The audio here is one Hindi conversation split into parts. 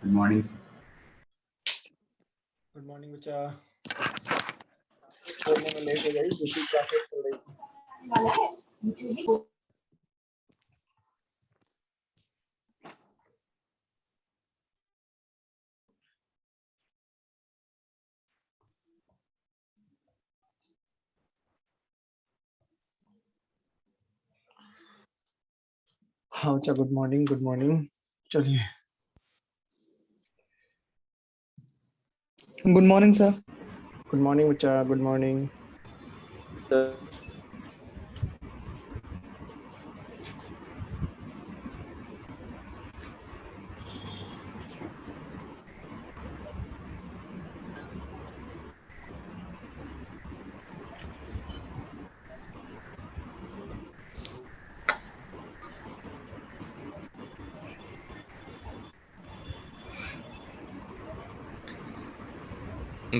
Good morning. गुड मॉर्निंग बच्चा। छोड़ने में लेट हो गई, दूसरी क्लासेस चल रही थी। हाँ बच्चा, गुड मॉर्निंग गुड मॉर्निंग। चलिए, good morning sir. Good morning बच्चा, good morning.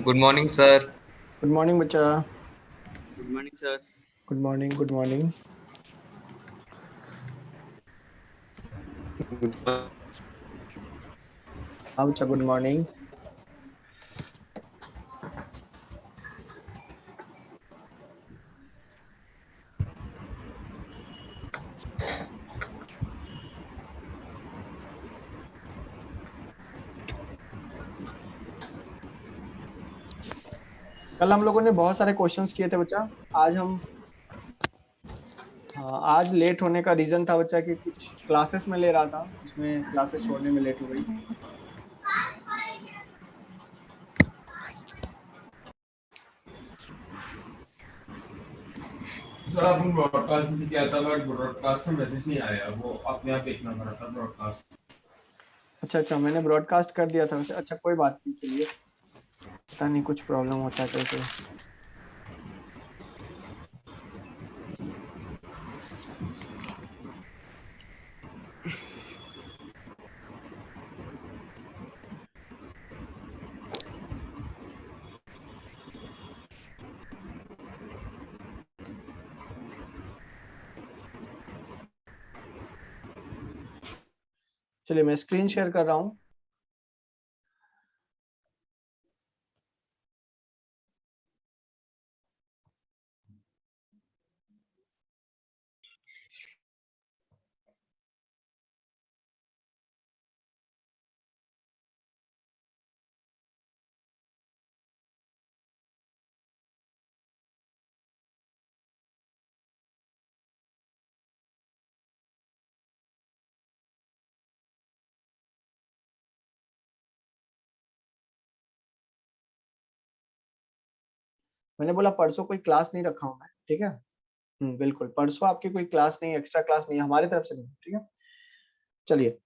Good morning sir. Good morning बच्चा, good morning sir. Good morning good morning. हाँ बच्चा, गुड मॉर्निंग। कल हम लोगों ने बहुत सारे क्वेश्चंस किए थे बच्चा। आज हम आज लेट होने का रीजन था बच्चा कि कुछ क्लासेस में ले रहा था, उसमें क्लासेस छोड़ने में लेट हो गई। सर आपने ब्रॉडकास्ट में किया था, बट ब्रॉडकास्ट में मैसेज नहीं आया, वो अपने आप देखना पड़ा था ब्रॉडकास्ट। अच्छा, मैंने ब्रॉडकास्ट कर दिया था वैसे। अच्छा, कोई बात नहीं, चलिए। पता नहीं कुछ प्रॉब्लम होता है कैसे। चलिए, मैं स्क्रीन शेयर कर रहा हूँ। मैंने बोला परसों कोई क्लास नहीं रखा हूँ मैं, ठीक है। बिल्कुल, परसों आपकी कोई क्लास नहीं, एक्स्ट्रा क्लास नहीं, हमारी तरफ से नहीं, ठीक है। चलिए,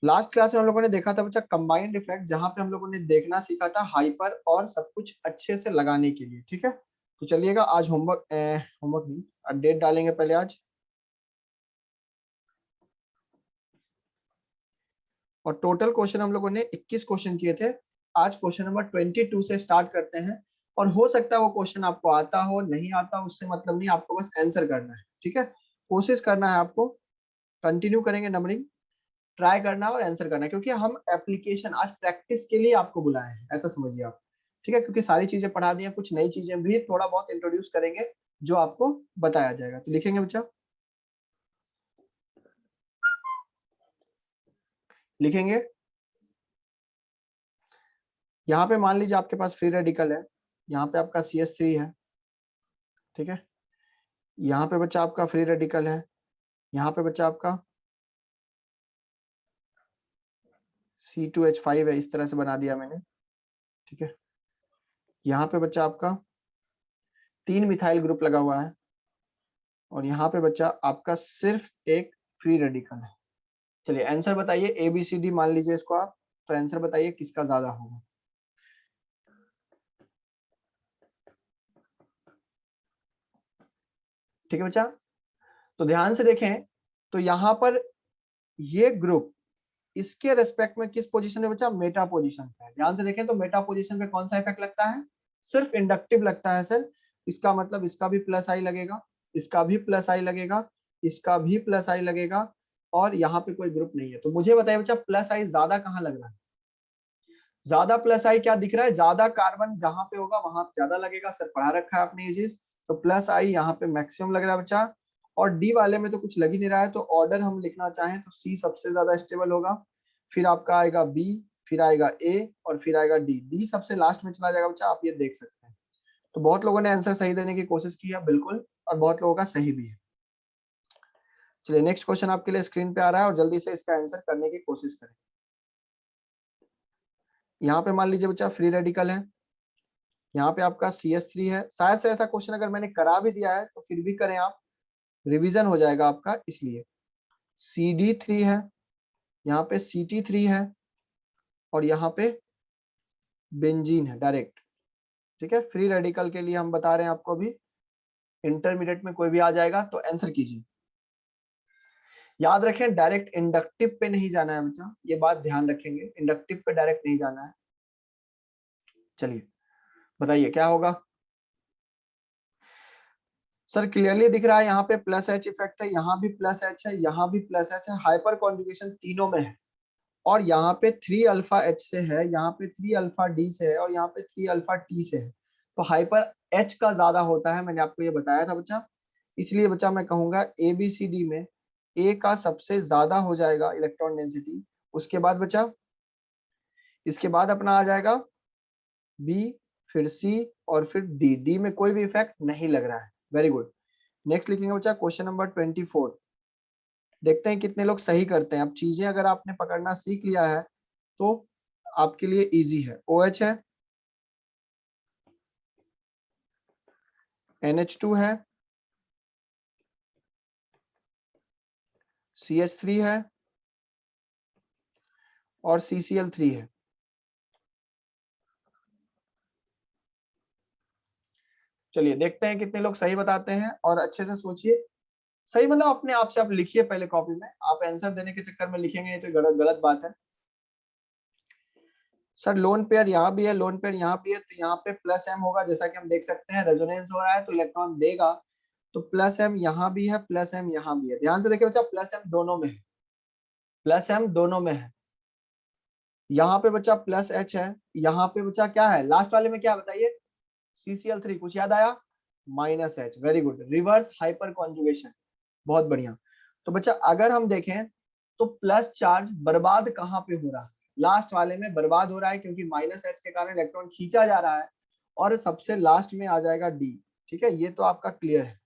लास्ट क्लास में हम लोगों ने देखा था बच्चा कंबाइंड इफेक्ट, जहां पे हम लोगों ने देखना सीखा था हाइपर और सब कुछ अच्छे से लगाने के लिए, ठीक है। तो चलिएगा, आज होमवर्क नहीं, डेट डालेंगे पहले आज। और टोटल क्वेश्चन हम लोगों ने 21 क्वेश्चन किए थे। आज क्वेश्चन नंबर 22 से स्टार्ट करते हैं। और हो सकता है वो क्वेश्चन आपको आता हो, नहीं आता, उससे मतलब नहीं, आपको बस आंसर करना है, ठीक है। कोशिश करना है आपको, कंटिन्यू करेंगे नंबरिंग, ट्राई करना और आंसर करना, क्योंकि हम एप्लीकेशन आज प्रैक्टिस के लिए आपको बुलाए हैं, ऐसा समझिए आप, ठीक है। क्योंकि सारी चीजें पढ़ा दी हैं, कुछ नई चीजें भी थोड़ा बहुत इंट्रोड्यूस करेंगे जो आपको बताया जाएगा। तो लिखेंगे बच्चा, लिखेंगे। यहाँ पे मान लीजिए आपके पास फ्री रेडिकल है, यहाँ पे आपका CH3 है, ठीक है। यहाँ पे बच्चा आपका फ्री रेडिकल है, यहाँ पे बच्चा आपका C2H5 है, इस तरह से बना दिया मैंने, ठीक है। यहाँ पे बच्चा आपका 3 मिथाइल ग्रुप लगा हुआ है, और यहाँ पे बच्चा आपका सिर्फ एक फ्री रेडिकल है। चलिए आंसर बताइए, ABCD मान लीजिए इसको आप, तो आंसर बताइए किसका ज्यादा होगा। ठीक है बच्चा, तो ध्यान से देखें, तो यहाँ पर ये ग्रुप इसके रेस्पेक्ट में किस पोजीशन में बच्चा, मेटा पोजीशन पे है। ध्यान से देखें तो मेटा पोजीशन पे कौन सा इफेक्ट लगता है, सिर्फ इंडक्टिव लगता है सर। इसका मतलब इसका भी प्लस आई लगेगा, इसका भी प्लस आई लगेगा, इसका भी प्लस आई लगेगा, और यहाँ पे कोई ग्रुप नहीं है। तो मुझे बताइए बच्चा प्लस आई ज्यादा कहाँ लग रहा है? ज्यादा प्लस आई क्या दिख रहा है? ज्यादा कार्बन जहां पे होगा वहां ज्यादा लगेगा। सर पढ़ा रखा है आपने ये चीज। तो प्लस आई यहाँ पे मैक्सिमम लग रहा है बच्चा। और डी वाले में तो कुछ लग ही नहीं रहा है, तो ऑर्डर हम लिखना चाहें तो सी सबसे ज्यादा स्टेबल होगा, फिर आपका आएगा बी, फिर आएगा ए, और फिर आएगा डी। डी सबसे लास्ट में चला जाएगा बच्चा, आप ये देख सकते हैं। तो बहुत लोगों ने आंसर सही देने की कोशिश की है बिल्कुल, और बहुत लोगों का सही भी है। चलिए नेक्स्ट क्वेश्चन आपके लिए स्क्रीन पे आ रहा है और जल्दी से इसका आंसर करने की कोशिश करें। यहाँ पे मान लीजिए बच्चा फ्री रेडिकल है, यहाँ पे आपका CH3 है। शायद से ऐसा क्वेश्चन अगर मैंने करा भी दिया है तो फिर भी करें आप, रिवीजन हो जाएगा आपका, इसलिए CD3 है, यहाँ पे CT3 है, और यहाँ पे बेंजीन है डायरेक्ट। ठीक है, फ्री रेडिकल के लिए हम बता रहे हैं आपको अभी, इंटरमीडिएट में कोई भी आ जाएगा तो आंसर कीजिए। याद रखें डायरेक्ट इंडक्टिव पे नहीं जाना है बच्चा, ये बात ध्यान रखेंगे, इंडक्टिव पे डायरेक्ट नहीं जाना है। चलिए बताइए क्या होगा। सर क्लियरली दिख रहा है यहाँ पे प्लस एच इफेक्ट है, यहाँ भी प्लस एच है, यहाँ भी प्लस एच है, हाइपर कॉन्जुगेशन तीनों में है। और यहाँ पे 3 अल्फा एच से है, यहाँ पे 3 अल्फा डी से है, और यहाँ पे 3 अल्फा टी से है। तो हाइपर एच का ज्यादा होता है, मैंने आपको ये बताया था बच्चा। इसलिए बच्चा मैं कहूंगा ए बी सी डी में ए का सबसे ज्यादा हो जाएगा इलेक्ट्रॉन डेंसिटी। उसके बाद बच्चा, इसके बाद अपना आ जाएगा बी, फिर सी, और फिर डी। डी में कोई भी इफेक्ट नहीं लग रहा है। Very good. नेक्स्ट लिखेंगे बच्चा क्वेश्चन नंबर 24। देखते हैं कितने लोग सही करते हैं। अब चीजें अगर आपने पकड़ना सीख लिया है तो आपके लिए इजी है। OH है, NH2 है, CH3 है, और CCl3 है। चलिए देखते हैं कितने लोग सही बताते हैं, और अच्छे से सोचिए। सही मतलब अपने आप से आप लिखिए पहले कॉपी में, आप आंसर देने के चक्कर में लिखेंगे नहीं तो गलत गलत बात है। सर लोन पेयर यहाँ भी है, लोन पेयर यहाँ भी है, तो यहाँ पे प्लस एम होगा। जैसा कि हम देख सकते हैं रेजोनेंस हो रहा है तो इलेक्ट्रॉन देगा, तो प्लस एम यहाँ भी है, प्लस एम यहाँ भी है। ध्यान से देखिए बच्चा, प्लस एम दोनों में है, प्लस एम दोनों में है। यहाँ पे बच्चा प्लस एच है, यहाँ पे बच्चा क्या है लास्ट वाले में, क्या बताइए? CCl3। कुछ याद आया? Minus H. Very good, reverse hyper conjugation, बहुत बढ़िया। तो बच्चा अगर हम देखें तो प्लस चार्ज बर्बाद कहाँ पे हो रहा है? लास्ट वाले में बर्बाद हो रहा है, क्योंकि माइनस एच के कारण इलेक्ट्रॉन खींचा जा रहा है, और सबसे लास्ट में आ जाएगा डी। ठीक है, ये तो आपका क्लियर है।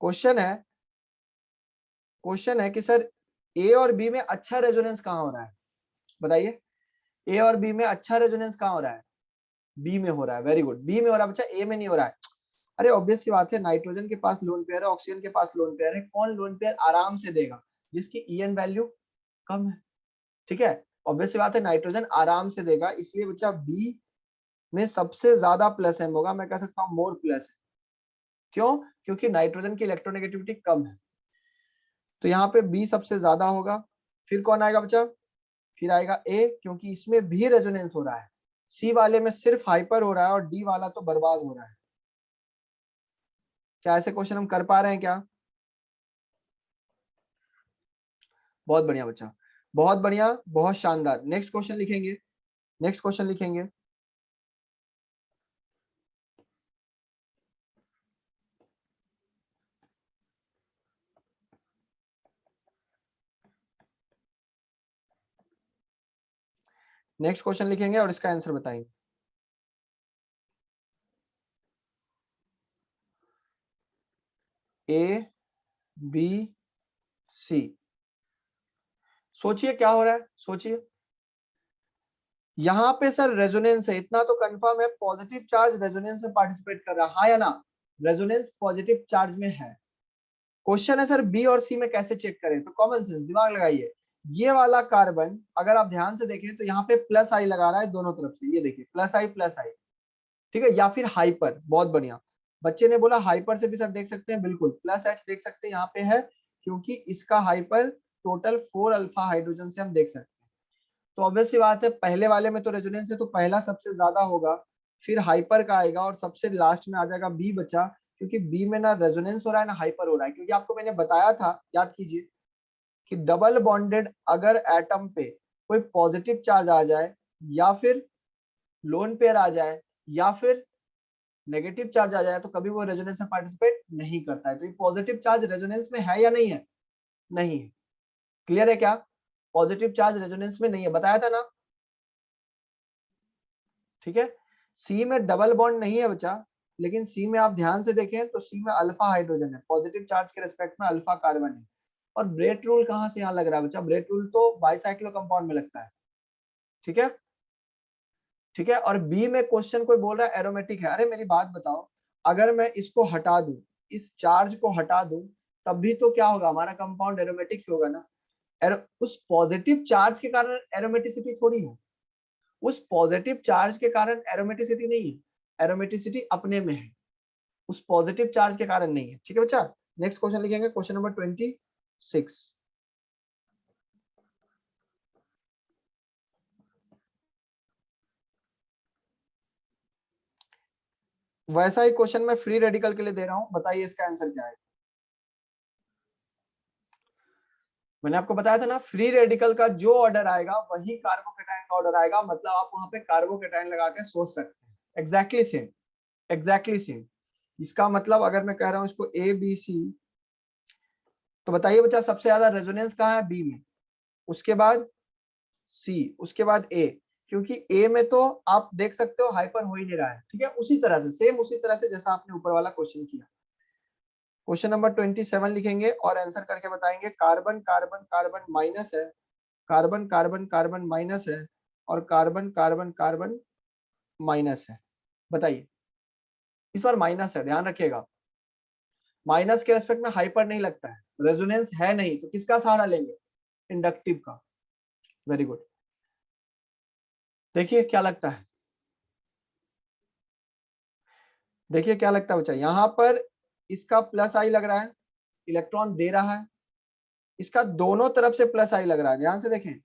क्वेश्चन है कि सर ए और बी में अच्छा रेजोनेंस कहाँ हो रहा है? बताइए, ए और बी में अच्छा रेजोनेंस कहाँ हो रहा है? बी में हो रहा है। वेरी गुड, बी में हो रहा है बच्चा, ए में नहीं हो रहा है। अरे ऑब्वियस सी बात है, नाइट्रोजन के पास लोन पेयर है, ऑक्सीजन के पास लोन पेयर है, कौन लोन पेयर आराम से देगा? जिसकी EN वैल्यू कम है। ठीक है, ऑब्वियस सी बात है, नाइट्रोजन आराम से देगा, इसलिए बच्चा बी में सबसे ज्यादा प्लस एम होगा। मैं कह सकता हूँ मोर प्लस है। क्यों? क्योंकि नाइट्रोजन की इलेक्ट्रोनेगेटिविटी कम है, तो यहाँ पे बी सबसे ज्यादा होगा। फिर कौन आएगा बच्चा? फिर आएगा ए, क्योंकि इसमें भी रेजोनेंस हो रहा है। सी वाले में सिर्फ हाइपर हो रहा है, और डी वाला तो बर्बाद हो रहा है। क्या ऐसे क्वेश्चन हम कर पा रहे हैं क्या? बहुत बढ़िया बच्चा, बहुत बढ़िया, बहुत शानदार। नेक्स्ट क्वेश्चन लिखेंगे, नेक्स्ट क्वेश्चन लिखेंगे। नेक्स्ट क्वेश्चन लिखेंगे और इसका आंसर बताएंगे। ए बी सी, सोचिए क्या हो रहा है, सोचिए। यहाँ पे सर रेजोनेंस है, इतना तो कंफर्म है, पॉजिटिव चार्ज रेजोनेंस में पार्टिसिपेट कर रहा है, हाँ या ना? रेजोनेंस पॉजिटिव चार्ज में है। क्वेश्चन है सर बी और सी में कैसे चेक करें? तो कॉमन सेंस, दिमाग लगाइए। ये वाला कार्बन अगर आप ध्यान से देखें तो यहाँ पे प्लस आई लगा रहा है दोनों तरफ से, ये देखिए प्लस आई प्लस आई। ठीक है, या फिर हाइपर, बहुत बढ़िया। बच्चे ने बोला हाइपर से भी सर देख सकते हैं, बिल्कुल प्लस एच देख सकते हैं, यहाँ पे है, क्योंकि इसका हाइपर टोटल 4 अल्फा हाइड्रोजन से हम देख सकते हैं। तो ऑब्वियस सी बात है, पहले वाले में तो रेजोनेंस है, तो पहला सबसे ज्यादा होगा, फिर हाइपर का आएगा, और सबसे लास्ट में आ जाएगा बी बचा, क्योंकि बी में ना रेजोनेंस हो रहा है ना हाइपर हो रहा है। क्योंकि आपको मैंने बताया था, याद कीजिए, कि डबल बॉन्डेड अगर एटम पे कोई पॉजिटिव चार्ज आ जाए या फिर लोन पेयर आ जाए या फिर नेगेटिव चार्ज आ जाए तो कभी वो रेजोनेंस में पार्टिसिपेट नहीं करता है। तो ये पॉजिटिव चार्ज रेजोनेंस में है या नहीं है? नहीं है। क्लियर है क्या? पॉजिटिव चार्ज रेजोनेंस में नहीं है, बताया था ना। ठीक है, सी में डबल बॉन्ड नहीं है बच्चा, लेकिन सी में आप ध्यान से देखें तो सी में अल्फा हाइड्रोजन है, पॉजिटिव चार्ज के रेस्पेक्ट में अल्फा कार्बन है। और ब्रेट रूल कहां से यहाँ लग रहा है बच्चा? ब्रेट रूल तो बाइसाइक्लो कंपाउंड में लगता है। ठीक है, ठीक है। और बी में क्वेश्चन कोई बोल रहा है एरोमेटिक है। अरे मेरी बात बताओ, अगर मैं इसको हटा दूं, इस चार्ज को हटा दूं, तब भी तो क्या होगा? हमारा कंपाउंड एरोमेटिक ही होगा ना। उस पॉजिटिव चार्ज के कारण एरोमेटिसिटी थोड़ी है, उस पॉजिटिव चार्ज के कारण एरोमेटिसिटी नहीं है, एरोमेटिसिटी अपने में है, उस पॉजिटिव चार्ज के कारण नहीं है। ठीक है बच्चा, नेक्स्ट क्वेश्चन लिखेंगे, क्वेश्चन नंबर 26। वैसा ही क्वेश्चन मैं फ्री रेडिकल के लिए दे रहा हूं, बताइए इसका आंसर क्या है। मैंने आपको बताया था ना, फ्री रेडिकल का जो ऑर्डर आएगा वही कार्बोकेटाइन का ऑर्डर आएगा, मतलब आप वहां पे कार्बोकेटाइन लगा के सोच सकते हैं। Exactly same, exactly same. इसका मतलब अगर मैं कह रहा हूं इसको ए बी सी, तो बताइए बच्चा सबसे ज्यादा रेजोनेंस कहाँ है? बी में, उसके बाद सी, उसके बाद ए। क्योंकि ए में तो आप देख सकते हो हाइपर हो ही नहीं रहा है। ठीक है, उसी तरह से सेम, उसी तरह से जैसा आपने ऊपर वाला क्वेश्चन किया। क्वेश्चन नंबर 27 लिखेंगे और आंसर करके बताएंगे। कार्बन कार्बन कार्बन माइनस है, कार्बन कार्बन कार्बन माइनस है, और कार्बन कार्बन कार्बन माइनस है। बताइए, इस बार माइनस है, ध्यान रखिएगा। माइनस के रेस्पेक्ट में हाइपर नहीं लगता है, रेजोनेंस है नहीं, तो किसका सहारा लेंगे? इंडक्टिव का। Very good. देखिए क्या लगता है, देखिए क्या लगता है बच्चा, यहां पर इसका प्लस आई लग रहा है, इलेक्ट्रॉन दे रहा है, इसका दोनों तरफ से प्लस आई लग रहा है, ध्यान से देखें।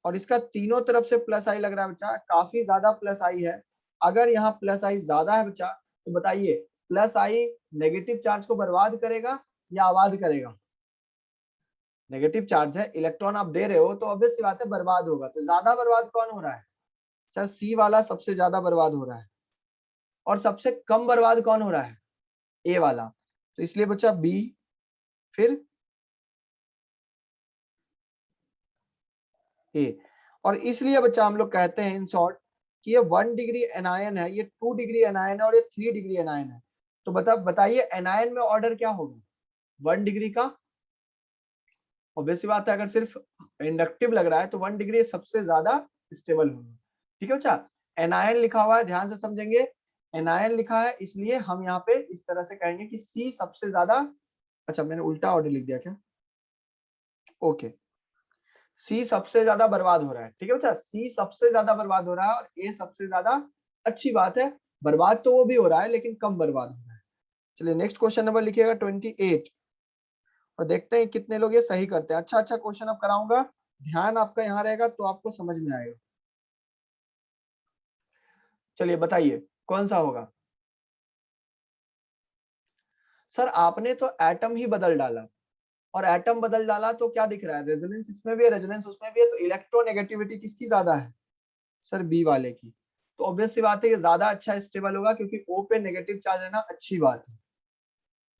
और इसका तीनों तरफ से प्लस आई लग रहा है बच्चा, काफी ज्यादा प्लस आई है। अगर यहाँ प्लस आई ज्यादा है बच्चा, तो बताइए प्लस आई नेगेटिव चार्ज को बर्बाद करेगा या आबाद करेगा? नेगेटिव चार्ज है, इलेक्ट्रॉन आप दे रहे हो, तो ऑब्वियस सी बात है बर्बाद होगा। तो ज्यादा बर्बाद कौन हो रहा है? सर सी वाला सबसे ज्यादा बर्बाद हो रहा है। और सबसे कम बर्बाद कौन हो रहा है? ए वाला। तो इसलिए बच्चा बी, फिर ए। और इसलिए बच्चा हम लोग कहते हैं इन शॉर्ट कि ये 1 डिग्री एनायन है, ये 2 डिग्री एनायन है, और ये 3 डिग्री एनायन है। तो बताइए एनायन में ऑर्डर क्या होगा? 1 डिग्री का। ऑब्वियस सी बात है, अगर सिर्फ इंडक्टिव लग रहा है तो 1 डिग्री सबसे ज्यादा स्टेबल होगा। ठीक है बच्चा, एनायन लिखा हुआ है, ध्यान से समझेंगे। एनायन लिखा है, इसलिए हम यहाँ पे इस तरह से कहेंगे कि सी सबसे ज्यादा। अच्छा मैंने उल्टा ऑर्डर लिख दिया क्या? ओके, सी सबसे ज्यादा बर्बाद हो रहा है। ठीक है बच्चा, सी सबसे ज्यादा बर्बाद हो रहा है और ए सबसे ज्यादा। अच्छी बात है, बर्बाद तो वो भी हो रहा है लेकिन कम बर्बाद हो रहा है। चलिए नेक्स्ट क्वेश्चन नंबर लिखिएगा 28, और देखते हैं कितने लोग ये सही करते हैं। अच्छा अच्छा क्वेश्चन अब कराऊंगा, ध्यान आपका यहाँ रहेगा तो आपको समझ में आएगा। चलिए बताइए कौन सा होगा? सर आपने तो एटम ही बदल डाला, और एटम बदल डाला तो क्या दिख रहा है? रेजोनेंस इसमें भी है, रेजोनेंस उसमें भी है, तो इलेक्ट्रोनेगेटिविटी किसकी ज्यादा है? सर बी वाले की। तो ऑब्वियस सी बात है ये ज्यादा अच्छा स्टेबल होगा, क्योंकि ओ पे नेगेटिव चार्ज है ना, अच्छी बात है।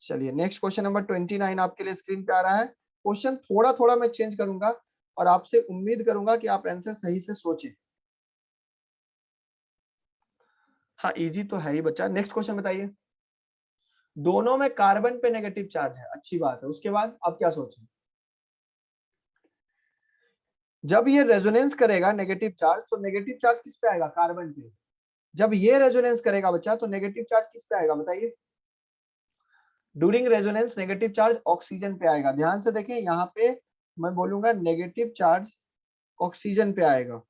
चलिए नेक्स्ट क्वेश्चन नंबर 29 आपके लिए स्क्रीन पे आ रहा है। क्वेश्चन थोड़ा थोड़ा मैं चेंज करूंगा और आपसे उम्मीद करूंगा कि आप आंसर सही से सोचें। हाँ इजी तो है ही बच्चा। नेक्स्ट क्वेश्चन बताइए। दोनों में कार्बन पे नेगेटिव चार्ज है, अच्छी बात है। उसके बाद आप क्या सोचें? जब ये रेजोनेंस करेगा नेगेटिव चार्ज, तो नेगेटिव चार्ज किस पे आएगा? कार्बन पे। जब ये रेजोनेंस करेगा बच्चा, तो नेगेटिव चार्ज किस पे आएगा? बताइए। During resonance negative charge oxygen पे आएगा। ध्यान से देखें, यहाँ पे मैं बोलूंगा नेगेटिव चार्ज ऑक्सीजन पे आएगा।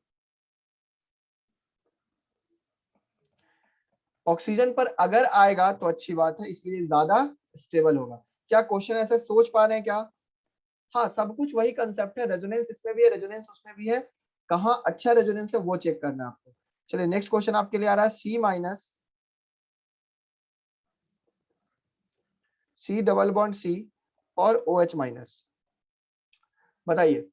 ऑक्सीजन पर अगर आएगा तो अच्छी बात है, इसलिए ज्यादा स्टेबल होगा। क्या क्वेश्चन ऐसे सोच पा रहे हैं क्या? हाँ सब कुछ वही कंसेप्ट है, रेजोनेंस इसमें भी है, रेजोनेंस उसमें भी है। कहाँ अच्छा रेजोनेंस है वो चेक करना है आपको। चलिए नेक्स्ट क्वेश्चन आपके लिए आ रहा है C minus, C double bond C और ओ एच माइनस। बताइए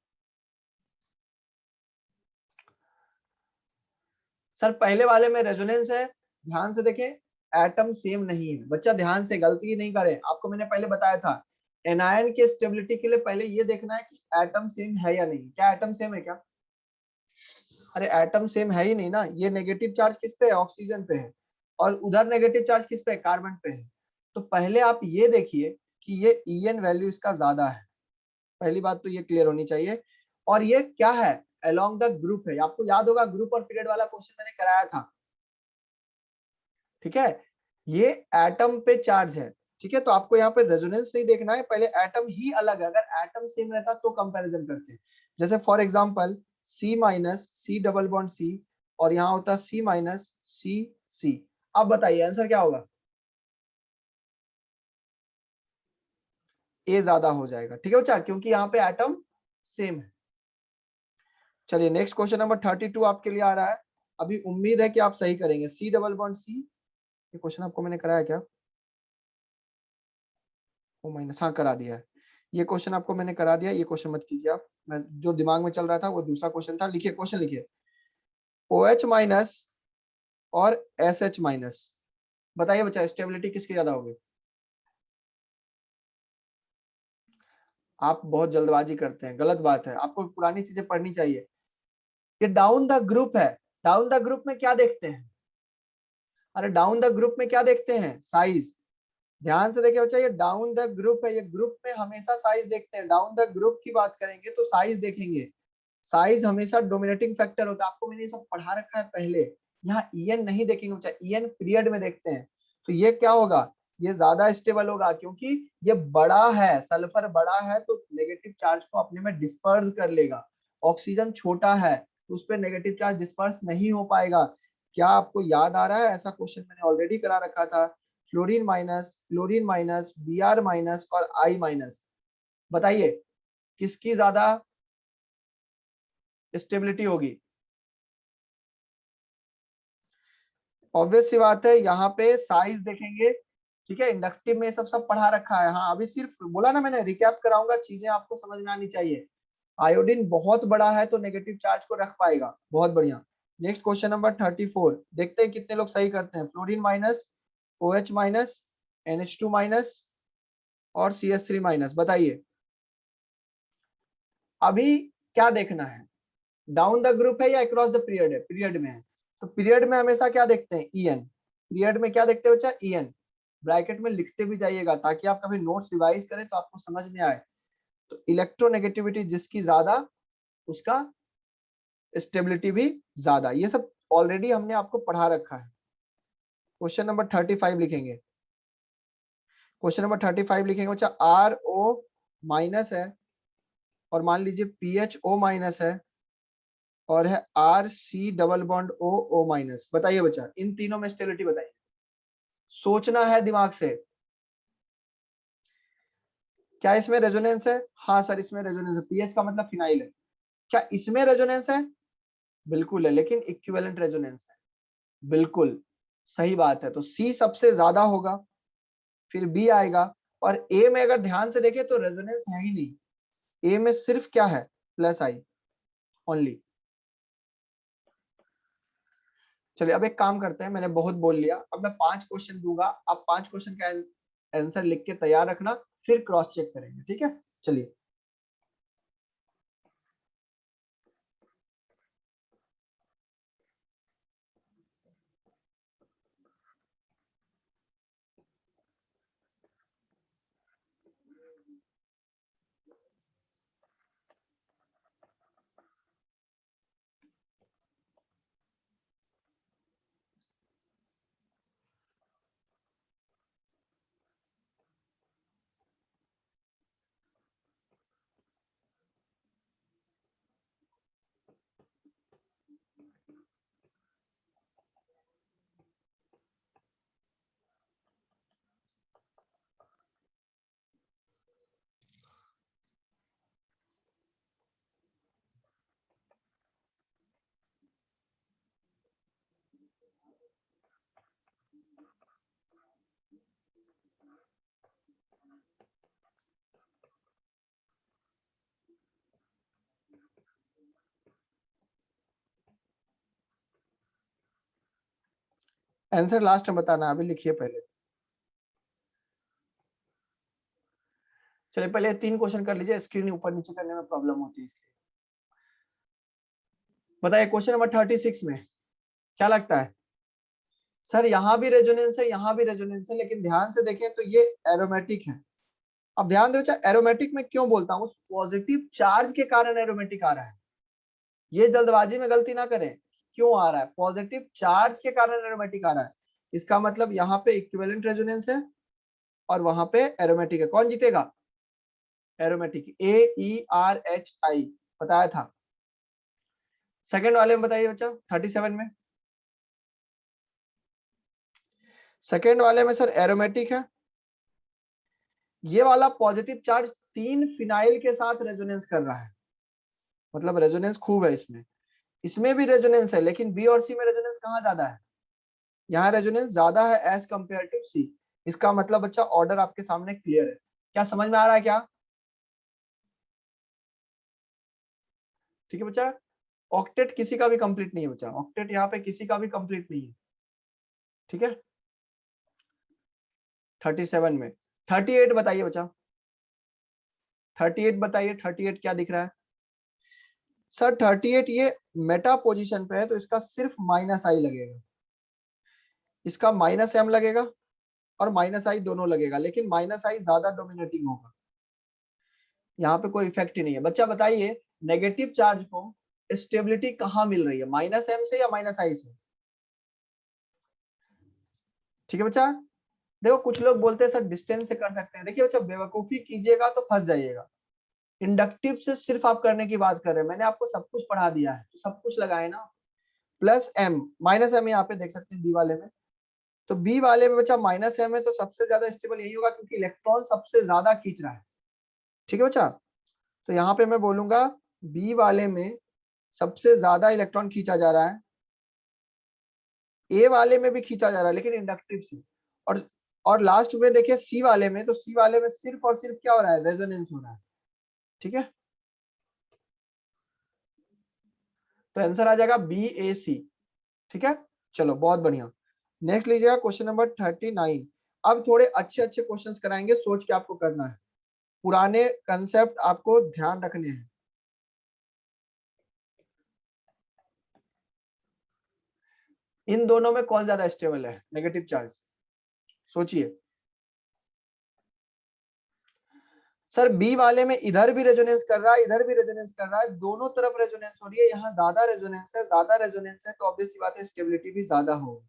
सर, पहले वाले में रेजोनेंस है, ध्यान से देखें, एटम सेम नहीं है। बच्चा ध्यान से गलती नहीं करें, आपको मैंने पहले बताया था एनायन के स्टेबिलिटी के लिए पहले ये देखना है कि एटम सेम है या नहीं। क्या एटम सेम है क्या? अरे एटम सेम है ही नहीं ना। ये नेगेटिव चार्ज किस पे है? ऑक्सीजन पे है। और उधर नेगेटिव चार्ज किस पे है? कार्बन पे है। तो पहले आप ये देखिए कि ये En वैल्यू इसका ज्यादा है। पहली बात तो ये क्लियर होनी चाहिए। और ये क्या है? अलोंग द ग्रुप है। आपको याद होगा ग्रुप और पीरियड वाला क्वेश्चन मैंने कराया था, ठीक है। ये एटम पे चार्ज है, ठीक है। तो आपको यहाँ पे रेजोनेंस नहीं देखना है, पहले एटम ही अलग है। अगर एटम सेम रहता तो कंपैरिजन करते हैं। जैसे for example C minus C double bond C, और यहाँ होता C माइनस C C। अब बताइए आंसर क्या होगा? ए ज्यादा हो जाएगा, ठीक है बच्चा, क्योंकि यहाँ पे एटम सेम है। चलिए नेक्स्ट क्वेश्चन नंबर 32 आपके लिए आ रहा है। अभी उम्मीद है कि आप सही करेंगे। C डबल बॉन्ड C, ये क्वेश्चन आपको मैंने कराया क्या? ओ माइनस, हाँ करा दिया है। ये क्वेश्चन आपको मैंने करा दिया, ये क्वेश्चन मत कीजिए आप। मैं जो दिमाग में चल रहा था वो दूसरा क्वेश्चन था। लिखिए क्वेश्चन, लिखिए OH माइनस और SH माइनस। बताइए बच्चा स्टेबिलिटी किसकी ज्यादा होगी? आप बहुत जल्दबाजी करते हैं, गलत बात है। आपको पुरानी चीजें पढ़नी चाहिए। ये डाउन द ग्रुप है। डाउन द ग्रुप में क्या देखते हैं? अरे डाउन द ग्रुप में क्या देखते हैं? साइज। ध्यान से देखिए बच्चा, ये डाउन द ग्रुप है। ये ग्रुप में हमेशा साइज देखते हैं। डाउन द ग्रुप की बात करेंगे तो साइज देखेंगे। साइज हमेशा डोमिनेटिंग फैक्टर होता है। आपको मैंने ये सब पढ़ा रखा है पहले। यहाँ En नहीं देखेंगे बच्चा, En पीरियड में देखते हैं। तो ये क्या होगा? ये ज्यादा स्टेबल होगा, क्योंकि ये बड़ा है, सल्फर बड़ा है तो नेगेटिव चार्ज को अपने में डिस्पर्स कर लेगा। ऑक्सीजन छोटा है तो उस पर नेगेटिव चार्ज डिस्पर्स नहीं हो पाएगा। क्या आपको याद आ रहा है? ऐसा क्वेश्चन मैंने ऑलरेडी करा रखा था। क्लोरीन माइनस Br माइनस और I माइनस, बताइए किसकी ज्यादा स्टेबिलिटी होगी? ऑब्वियस सी बात है, यहाँ पे साइज देखेंगे, ठीक है। इंडक्टिव में सब सब पढ़ा रखा है। हाँ अभी सिर्फ बोला ना मैंने, रिकैप कराऊंगा, चीजें आपको समझ में आनी चाहिए। आयोडीन बहुत बड़ा है तो नेगेटिव चार्ज को रख पाएगा। बहुत बढ़िया। नेक्स्ट क्वेश्चन नंबर 34, देखते हैं कितने लोग सही करते हैं। Fluorine minus, OH minus, NH2 minus और CH3 माइनस, बताइए अभी क्या देखना है? डाउन द ग्रुप है या अक्रॉस द पीरियड है? पीरियड में है तो पीरियड में हमेशा क्या देखते हैं? En। पीरियड में क्या देखते हैं बच्चा? En। ब्रैकेट में लिखते भी जाइएगा ताकि आप कभी नोट्स रिवाइज करें तो आपको समझ में आए। तो इलेक्ट्रोनेगेटिविटी जिसकी ज्यादा, उसका स्टेबिलिटी भी ज्यादा। ये सब ऑलरेडी हमने आपको पढ़ा रखा है। क्वेश्चन नंबर 35 लिखेंगे। क्वेश्चन नंबर 35 लिखेंगे बच्चा। RO माइनस है और मान लीजिए PHO माइनस है और है RC double bond O minus. बताइए बच्चा इन तीनों में स्टेबिलिटी बताइए। सोचना है दिमाग से। क्या इसमें रेजोनेंस है? हाँ सर इसमें रेजोनेंस है। पीएच का मतलब फिनाइल है। क्या इसमें रेजोनेंस है? बिल्कुल है, लेकिन इक्विवेलेंट रेजोनेंस है। बिल्कुल सही बात है। तो सी सबसे ज्यादा होगा, फिर बी आएगा। और ए में अगर ध्यान से देखें तो रेजोनेंस है ही नहीं। ए में सिर्फ क्या है? Plus I only. चलिए अब एक काम करते हैं, मैंने बहुत बोल लिया। अब मैं 5 क्वेश्चन दूंगा, आप 5 क्वेश्चन का आंसर लिख के तैयार रखना, फिर क्रॉस चेक करेंगे, ठीक है। चलिए आंसर लास्ट में बताना, अभी लिखिए पहले। चलिए पहले 3 क्वेश्चन कर लीजिए, स्क्रीन ऊपर नीचे करने में प्रॉब्लम होती है इसलिए। बताइए क्वेश्चन नंबर 36 में क्या लगता है? सर यहाँ भी रेजोनेंस है, यहाँ भी रेजोनेंस है, लेकिन ध्यान से देखें तो ये एरोमेटिक है। अब ध्यान दो बच्चा, एरोमेटिक में क्यों बोलता हूँ, पॉजिटिव चार्ज के कारण एरोमेटिक आ रहा है। ये जल्दबाजी में गलती ना करें, क्यों आ रहा है, पॉजिटिव चार्ज के कारण एरोमेटिक आ रहा है। इसका मतलब यहाँ पे इक्विवेलेंट रेजोनेंस है और वहां पे एरोमेटिक है। कौन जीतेगा? एरोमेटिक, AERHI बताया था। सेकंड वाले में बताइए बच्चा, 37 में। सेकंड वाले में सर एरोमेटिक है, ये वाला पॉजिटिव चार्ज 3 फिनाइल के साथ रेजोनेंस कर रहा है, मतलब रेजोनेंस खूब है इसमें। इसमें भी रेजोनेंस है, लेकिन बी और सी में रेजोनेंस कहाँ ज्यादा है? यहाँ रेजोनेंस ज्यादा है एज कंपेयर टू सी। इसका मतलब बच्चा ऑर्डर आपके सामने क्लियर है। क्या समझ में आ रहा है क्या? ठीक है बच्चा, ऑक्टेट किसी का भी कंप्लीट नहीं है बच्चा, ऑक्टेट यहाँ पे किसी का भी कंप्लीट नहीं है। ठीक है, 37 में 38 बताइए बच्चा, 38 बताइए, 38 क्या दिख रहा है? सर 38 ये मेटा पोजीशन पे है, तो इसका सिर्फ माइनस आई लगेगा, इसका माइनस एम लगेगा और माइनस आई दोनों लगेगा, लेकिन माइनस आई ज्यादा डोमिनेटिंग होगा, यहाँ पे कोई इफेक्ट ही नहीं है। बच्चा बताइए नेगेटिव चार्ज को स्टेबिलिटी कहाँ मिल रही है, माइनस एम से या माइनस आई से? ठीक है बच्चा, देखो कुछ लोग बोलते हैं सर डिस्टेंस से कर सकते हैं। देखिए बच्चा, बेवकूफी कीजिएगा तो फंस जाइएगा। इंडक्टिव से सिर्फ आप करने की बात कर रहे हैं, मैंने आपको सब कुछ पढ़ा दिया है, तो सब कुछ लगाए ना। प्लस एम माइनस एम यहाँ पे देख सकते हैं बी वाले में, तो बी वाले में बच्चा माइनस एम है, तो सबसे ज्यादा स्टेबल यही होगा क्योंकि इलेक्ट्रॉन सबसे ज्यादा खींच रहा है। ठीक है बच्चा, तो यहाँ पे मैं बोलूंगा बी वाले में सबसे ज्यादा इलेक्ट्रॉन खींचा जा रहा है, ए वाले में भी खींचा जा रहा है लेकिन इंडक्टिव से। और लास्ट में देखिए सी वाले में, तो सी वाले में सिर्फ और सिर्फ क्या हो रहा है, रेजोनेंस हो रहा है। ठीक है, तो आंसर आ जाएगा BAC। ठीक है, चलो बहुत बढ़िया। नेक्स्ट लीजिएगा क्वेश्चन नंबर 39। अब थोड़े अच्छे अच्छे क्वेश्चंस कराएंगे, सोच के आपको करना है, पुराने कंसेप्ट आपको ध्यान रखने हैं। इन दोनों में कौन ज्यादा स्टेबल है नेगेटिव चार्ज? सोचिए। सर बी वाले में इधर भी रेजोनेंस कर रहा है, इधर भी रेजोनेंस कर रहा है, दोनों तरफ रेजोनेंस हो रही है, यहाँ ज्यादा रेजोनेंस है, ज्यादा रेजोनेंस है तो ऑब्वियस सी बात है स्टेबिलिटी भी ज्यादा होगी,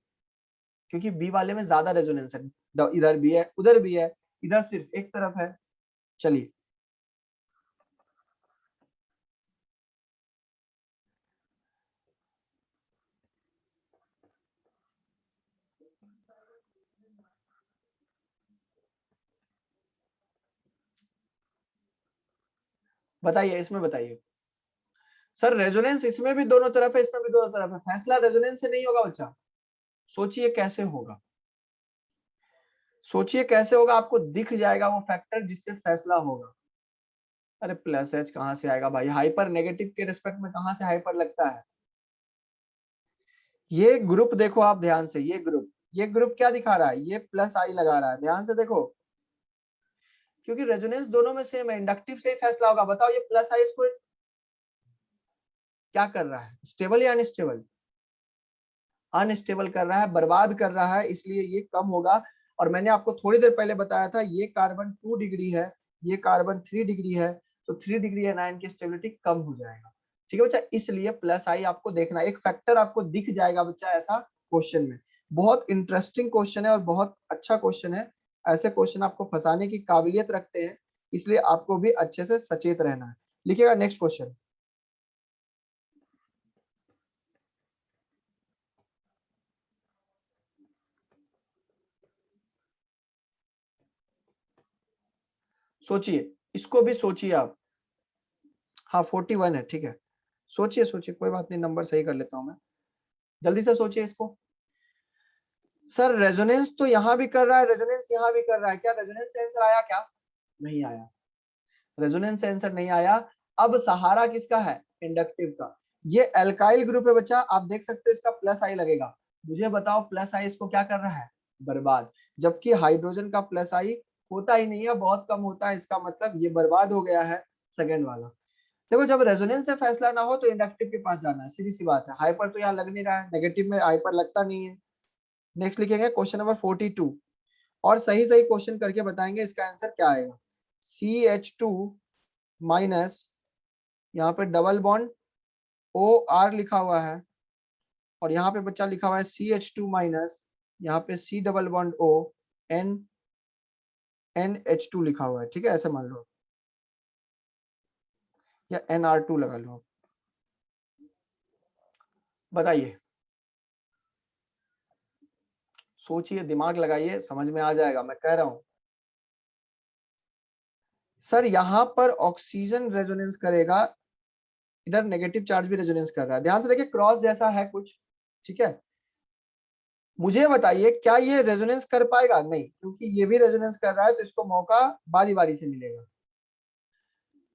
क्योंकि बी वाले में ज्यादा रेजोनेंस है, इधर भी है उधर भी है, इधर सिर्फ एक तरफ है। चलिए बताइए, इसमें बताइए। सर रेजोनेंस इसमें भी दोनों तरफ है, इसमें भी दोनों तरफ है, फैसला रेजोनेंस से नहीं होगा बच्चा। सोचिए कैसे होगा, सोचिए कैसे होगा, आपको दिख जाएगा वो फैक्टर जिससे फैसला होगा। अरे प्लस एच कहां से आएगा भाई, हाइपर नेगेटिव के रिस्पेक्ट में कहां से हाइपर लगता है? ये ग्रुप देखो आप ध्यान से, ये ग्रुप क्या दिखा रहा है, ये प्लस आई लगा रहा है, ध्यान से देखो, क्योंकि रेजोनेंस दोनों में सेम है, इंडक्टिव से ही फैसला होगा। बताओ ये प्लस आई इसको क्या कर रहा है, स्टेबल या अनस्टेबल? अनस्टेबल कर रहा है, बर्बाद कर रहा है, इसलिए ये कम होगा। और मैंने आपको थोड़ी देर पहले बताया था ये कार्बन 2 डिग्री है, ये कार्बन 3 डिग्री है, तो 3 डिग्री एनायन की स्टेबिलिटी कम हो जाएगा। ठीक है बच्चा, इसलिए प्लस आई आपको देखना, एक फैक्टर आपको दिख जाएगा बच्चा ऐसा क्वेश्चन में। बहुत इंटरेस्टिंग क्वेश्चन है और बहुत अच्छा क्वेश्चन है, ऐसे क्वेश्चन आपको फंसाने की काबिलियत रखते हैं, इसलिए आपको भी अच्छे से सचेत रहना है। लिखिएगा नेक्स्ट क्वेश्चन। सोचिए, इसको भी सोचिए आप। हाँ 41 है, ठीक है, सोचिए सोचिए, कोई बात नहीं, नंबर सही कर लेता हूं मैं, जल्दी से सोचिए इसको। सर रेजोनेंस तो यहाँ भी कर रहा है, रेजोनेंस यहाँ भी कर रहा है, क्या रेजोनेंस सेंसर आया क्या? नहीं आया, रेजोनेंस सेंसर नहीं आया। अब सहारा किसका है? इंडक्टिव का। ये एल्काइल ग्रुप है बच्चा, आप देख सकते हो इसका प्लस आई लगेगा, मुझे बताओ प्लस आई इसको क्या कर रहा है, बर्बाद। जबकि हाइड्रोजन का प्लस आई होता ही नहीं है, बहुत कम होता है, इसका मतलब ये बर्बाद हो गया है सेकेंड वाला। देखो जब रेजोनेंस से फैसला ना हो तो इंडक्टिव के पास जाना है, सीधी सी बात है। हाइपर तो यहाँ लग नहीं रहा है, नेगेटिव में हाइपर लगता नहीं है। नेक्स्ट लिखेंगे क्वेश्चन नंबर 42 और सही सही क्वेश्चन करके बताएंगे इसका आंसर क्या आएगा। CH2 माइनस, यहाँ पे डबल बॉन्ड OR लिखा हुआ है और यहाँ पे बच्चा लिखा हुआ है CH2 माइनस, यहाँ पे C double bond O NH2 लिखा हुआ है, ठीक है, ऐसे मान लो, या NR2 लगा लो। बताइए, सोचिए, दिमाग लगाइए, समझ में आ जाएगा, मैं कह रहा हूं। सर यहाँ पर ऑक्सीजन रेजोनेंस करेगा, इधर नेगेटिव चार्ज भी रेजोनेंस कर रहा है, ध्यान से देखिए, क्रॉस जैसा है कुछ, ठीक है। मुझे बताइए क्या ये रेजोनेंस कर पाएगा, नहीं, क्योंकि ये भी रेजोनेंस कर रहा है तो इसको मौका बारी बारी से मिलेगा।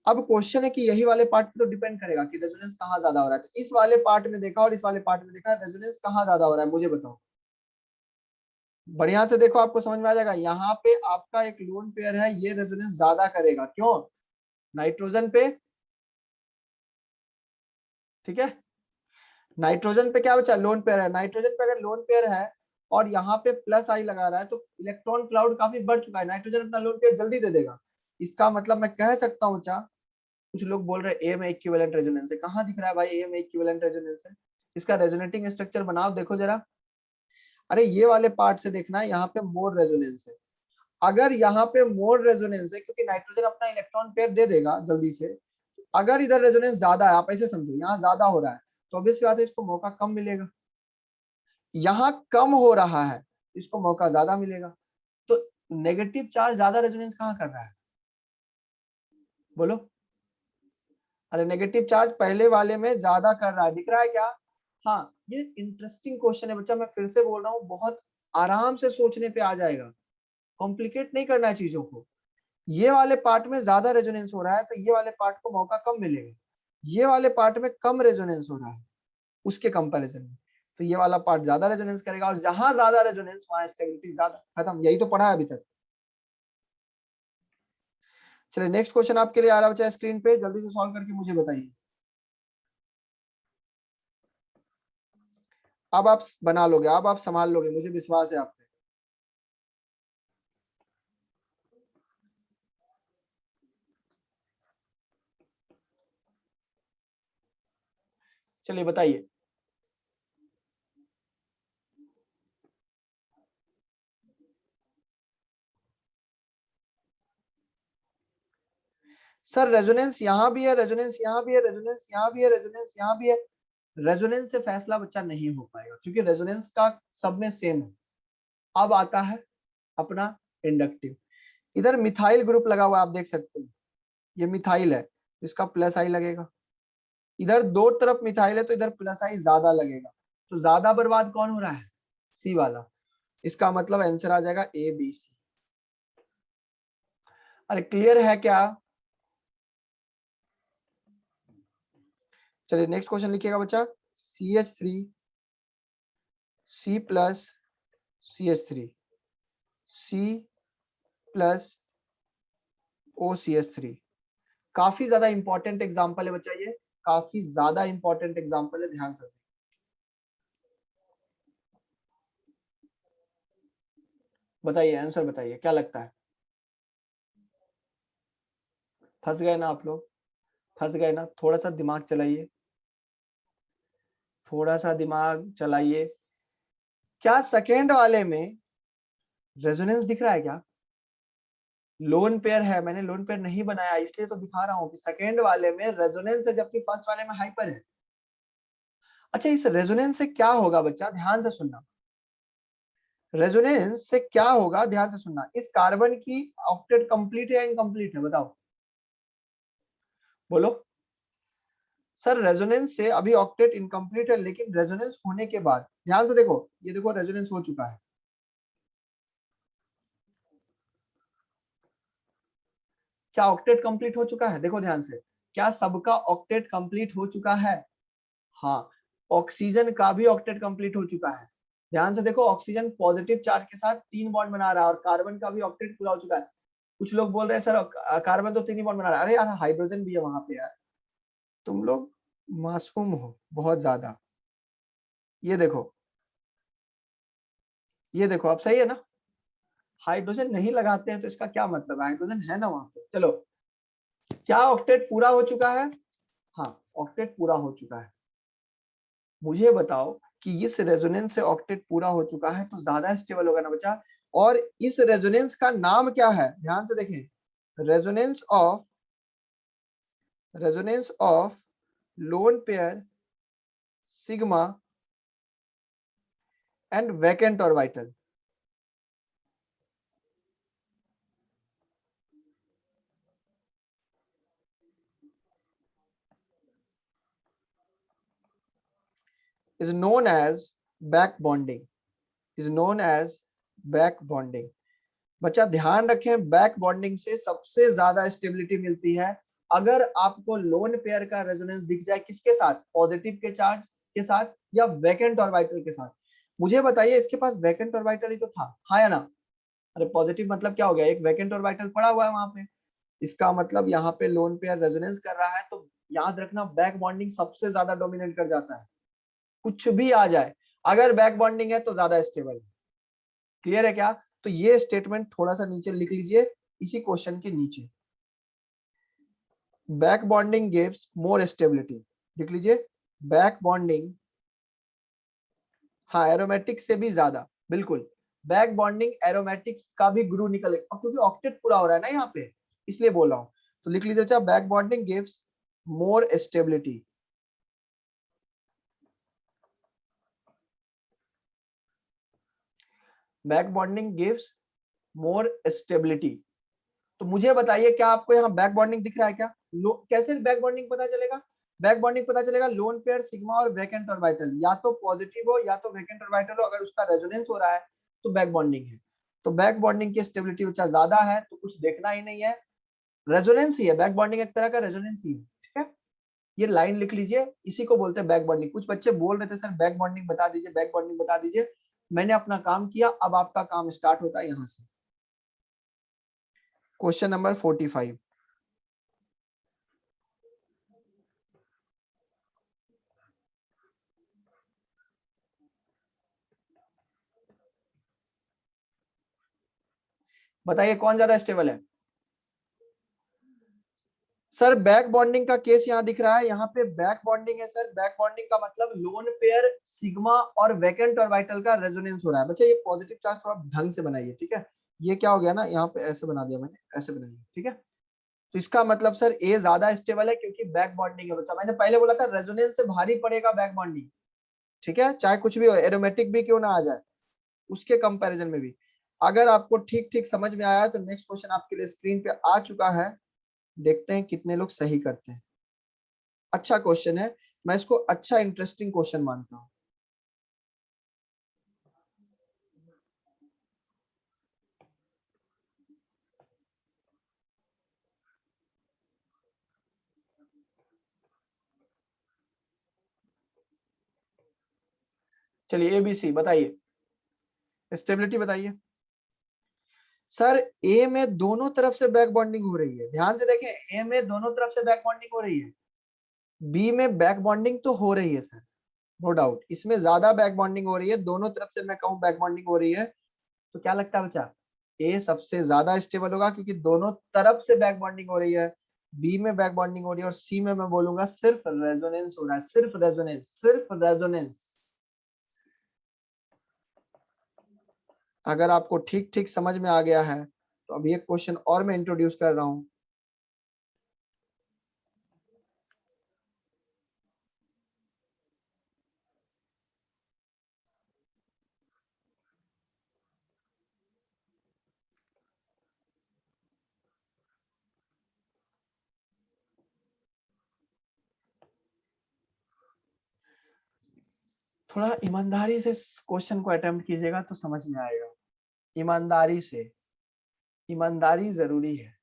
अब क्वेश्चन है कि यही वाले पार्ट पे तो डिपेंड करेगा कि रेजोनेंस कहाँ ज्यादा हो रहा है। तो इस वाले पार्ट में देखा और इस वाले पार्ट में देखा, रेजोनेंस कहाँ ज्यादा हो रहा है, मुझे बताओ। बढ़िया से देखो, आपको समझ में आ जाएगा। यहाँ पे आपका एक लोन पेयर है, ये रेजोनेंस ज्यादा करेगा, क्यों, नाइट्रोजन पे, ठीक है। नाइट्रोजन पे क्या बचा, लोन पेयर है। नाइट्रोजन पे अगर लोन पेयर है और यहाँ पे प्लस आई लगा रहा है तो इलेक्ट्रॉन क्लाउड काफी बढ़ चुका है, नाइट्रोजन अपना लोन पेयर जल्दी दे देगा। इसका मतलब मैं कह सकता हूँ चा, कुछ लोग बोल रहे हैं ए में इक्विवेलेंट रेजोनेंस है, कहाँ दिख रहा है भाई ए में इक्विवेलेंट रेजोनेंस है। इसका रेजोनेटिंग स्ट्रक्चर बनाओ, देखो जरा। अरे ये वाले पार्ट से देखना है, यहाँ पे मोर रेजोनेंस है। अगर यहाँ पे मोर रेजोनेंस है, क्योंकि नाइट्रोजन अपना इलेक्ट्रॉन पेयर दे देगा जल्दी से, अगर इधर रेजोनेंस ज्यादा है, आप ऐसे समझो यहाँ ज्यादा हो रहा है, तो ऑब्वियस बात है इसको मौका कम मिलेगा। यहाँ कम हो रहा है, इसको मौका ज्यादा मिलेगा। तो नेगेटिव चार्ज ज्यादा रेजोनेंस कहाँ कर रहा है, बोलो। अरे नेगेटिव चार्ज पहले वाले में ज्यादा कर रहा है, दिख रहा है क्या। हाँ, ये इंटरेस्टिंग क्वेश्चन है बच्चा, मैं फिर से बोल रहा हूँ, बहुत आराम से सोचने पे आ जाएगा, कॉम्प्लिकेट नहीं करना है चीजों को। ये वाले पार्ट में ज्यादा रेजोनेंस हो रहा है तो ये वाले पार्ट को मौका कम मिलेगा, ये वाले पार्ट में कम रेजोनेंस हो रहा है उसके कंपैरिजन में, तो ये वाला पार्ट ज्यादा रेजोनेंस करेगा, और जहां ज्यादा रेजोनेंस वहां स्टेबिलिटी ज्यादा, खत्म, यही तो पढ़ा है अभी तक। चलिए नेक्स्ट क्वेश्चन आपके लिए आ रहा बच्चा स्क्रीन पे, जल्दी से सॉल्व करके मुझे बताइए। अब आप बना लोगे, अब आप संभाल लोगे, मुझे विश्वास है आप पे। चलिए बताइए। सर रेजोनेंस यहाँ भी है, रेजोनेंस यहाँ भी है, रेजोनेंस यहाँ भी है, रेजोनेंस यहाँ भी है। रेजोनेंस से फैसला बच्चा नहीं हो पाएगा, क्योंकि रेजोनेंस का सब में सेम है। अब आता है अपना इंडक्टिव। इधर मिथाइल ग्रुप लगा हुआ है, आप देख सकते हैं, ये मिथाइल है, इसका प्लस आई लगेगा। इधर दो तरफ मिथाइल है तो इधर प्लस आई ज्यादा लगेगा, तो ज्यादा बर्बाद कौन हो रहा है, सी वाला। इसका मतलब आंसर आ जाएगा ABC। अरे क्लियर है क्या। चलिए नेक्स्ट क्वेश्चन लिखिएगा बच्चा। CH3 C plus CH3 C plus OCH3। काफी ज्यादा इंपॉर्टेंट एग्जांपल है बच्चा, ये काफी ज्यादा इंपॉर्टेंट एग्जांपल है, ध्यान से। बताइए आंसर, बताइए क्या लगता है। फंस गए ना आप लोग, फंस गए ना, थोड़ा सा दिमाग चलाइए, थोड़ा सा दिमाग चलाइए। क्या सेकेंड वाले में रेजोनेंस दिख रहा है क्या, लोन पेयर है, मैंने लोन पेयर नहीं बनाया इसलिए तो दिखा रहा हूं कि सेकेंड वाले में रेजोनेंस है जबकि फर्स्ट वाले में हाइपर है। अच्छा, इस रेजोनेंस से क्या होगा बच्चा, ध्यान से सुनना। रेजोनेंस से क्या होगा, ध्यान से सुनना। इस कार्बन की ऑक्टेट कंप्लीट है या इनकम्प्लीट है, बताओ, बोलो। सर रेजोनेंस से अभी ऑक्टेट इनकम्प्लीट है, लेकिन रेजोनेंस होने के बाद ध्यान से देखो, ये देखो रेजोनेंस हो चुका है। क्या ऑक्टेट कंप्लीट हो चुका है, देखो ध्यान से, क्या सबका ऑक्टेट कंप्लीट हो चुका है। हाँ, ऑक्सीजन का भी ऑक्टेट कंप्लीट हो चुका है। ध्यान से देखो, ऑक्सीजन पॉजिटिव चार्ज के साथ 3 बॉन्ड बना रहा है और कार्बन का भी ऑक्टेट पूरा हो चुका है। कुछ लोग बोल रहे हैं सर कार्बन तो 3 ही बॉन्ड बना रहा है, अरे यार हाइड्रोजन भी है वहां पे यार, तुम लोग मासूम हो बहुत ज्यादा। ये देखो, ये देखो अब सही है ना, हाइड्रोजन नहीं लगाते हैं तो इसका क्या मतलब, हाइड्रोजन है ना वहां पे। चलो, क्या ऑक्टेट पूरा हो चुका है? हाँ, ऑक्टेट पूरा हो चुका है। मुझे बताओ कि इस रेजोनेंस से ऑक्टेट पूरा हो चुका है तो ज्यादा स्टेबल होगा ना बच्चा। और इस रेजोनेंस का नाम क्या है, ध्यान से देखें, resonance of lone pair sigma and vacant orbital. is known as back bonding, is known as back bonding। बच्चा ध्यान रखें, बैक बॉन्डिंग से सबसे ज्यादा स्टेबिलिटी मिलती है। अगर आपको लोन पेयर का रेजोनेंस दिख जाए किसके साथ, पॉजिटिव के चार्ज के साथ या वैकेंट ऑर्बिटल के साथ। मुझे बताइए, इसके पास वैकेंट ऑर्बिटल ही तो था, हाँ या ना? अरे पॉजिटिव मतलब क्या हो गया, एक वैकेंट ऑर्बिटल पड़ा हुआ है वहां पे, इसका मतलब यहाँ पे लोन पेयर रेजोनेंस कर रहा है। तो याद रखना, बैक बॉन्डिंग सबसे ज्यादा डोमिनेट कर जाता है, कुछ भी आ जाए, अगर बैक बॉन्डिंग है तो ज्यादा स्टेबल है। क्लियर है क्या? तो ये स्टेटमेंट थोड़ा सा नीचे लिख लीजिए, इसी क्वेश्चन के नीचे, back bonding gives more stability, लिख लीजिए, बैक बॉन्डिंग, हाँ एरोमेटिक से भी ज्यादा, बिल्कुल, बैक बॉन्डिंग एरोमेटिक्स का भी ग्रुप निकले, क्योंकि ऑक्टेट पूरा हो रहा है ना यहाँ पे, इसलिए बोल रहा हूँ। तो लिख लीजिए अच्छा, back bonding gives more stability. Back bonding gives more stability. तो मुझे बताइए, क्या आपको यहाँ बैक बॉन्डिंग दिख रहा है क्या? कैसे बैक बॉन्डिंग पता चलेगा? बैक बॉन्डिंग पता चलेगा लोन पेयर सिग्मा और वैकेंट ऑर्बिटल, या तो पॉजिटिव हो या तो वैकेंट ऑर्बिटल हो, अगर उसका रेजोनेंस हो रहा है तो बैक बॉन्डिंग है। तो बैक बॉन्डिंग की स्टेबिलिटी बच्चा ज्यादा है तो कुछ देखना ही नहीं है, रेजोनेंस ही है, बैक बॉन्डिंग एक तरह का रेजोनेंस ही है, ठीक है। ये लाइन लिख लीजिए, इसी को बोलते हैं बैक बॉन्डिंग। कुछ बच्चे बोल रहे थे सर बैक बॉन्डिंग बता दीजिए, बैक बॉन्डिंग बता दीजिए, मैंने अपना काम किया, अब आपका काम स्टार्ट होता है यहाँ से। क्वेश्चन नंबर 45, बताइए कौन ज्यादा स्टेबल है? सर बैक बॉन्डिंग का केस यहाँ दिख रहा है, यहाँ पे बैक बॉन्डिंग है सर। बैक बॉन्डिंग का मतलब लोन पेयर सिग्मा और वैकेंट ऑर्बिटल का रेजोनेंस हो रहा है। बच्चा ये पॉजिटिव चार्ज थोड़ा ढंग से बनाइए, ठीक है। ये क्या हो गया ना, यहाँ पे ऐसे बना दिया मैंने, ऐसे बनाइए, ठीक है। तो इसका मतलब सर ए ज्यादा स्टेबल है क्योंकि बैक बॉन्डिंग है। बच्चा मैंने पहले बोला था रेजोनेंस से भारी पड़ेगा बैक बॉन्डिंग, ठीक है, चाहे कुछ भी हो, एरोमेटिक भी क्यों ना आ जाए, उसके कंपैरिजन में भी। अगर आपको ठीक ठीक समझ में आया है तो नेक्स्ट क्वेश्चन आपके लिए स्क्रीन पे आ चुका है, देखते हैं कितने लोग सही करते हैं। अच्छा क्वेश्चन है, मैं इसको अच्छा इंटरेस्टिंग क्वेश्चन मानता हूं। चलिए एबीसी बताइए, स्टेबिलिटी बताइए। सर ए में दोनों तरफ से बैक बॉन्डिंग हो रही है, ध्यान से देखें, ए में दोनों तरफ से बैक बॉन्डिंग हो रही है, बी में बैक बॉन्डिंग तो हो रही है सर, नो डाउट, इसमें ज्यादा बैक बॉन्डिंग हो रही है, दोनों तरफ से मैं कहूँ बैक बॉन्डिंग हो रही है। तो क्या लगता है बच्चा, ए सबसे ज्यादा स्टेबल होगा क्योंकि दोनों तरफ से बैक बॉन्डिंग हो रही है, बी में बैक बॉन्डिंग हो रही है, और सी में मैं बोलूंगा सिर्फ रेजोनेंस हो रहा है, सिर्फ रेजोनेंस, सिर्फ रेजोनेंस। अगर आपको ठीक ठीक समझ में आ गया है तो अब ये क्वेश्चन और मैं इंट्रोड्यूस कर रहा हूं। थोड़ा ईमानदारी से क्वेश्चन को अटेम्प्ट कीजिएगा तो समझ में आएगा, ईमानदारी से, ईमानदारी जरूरी है।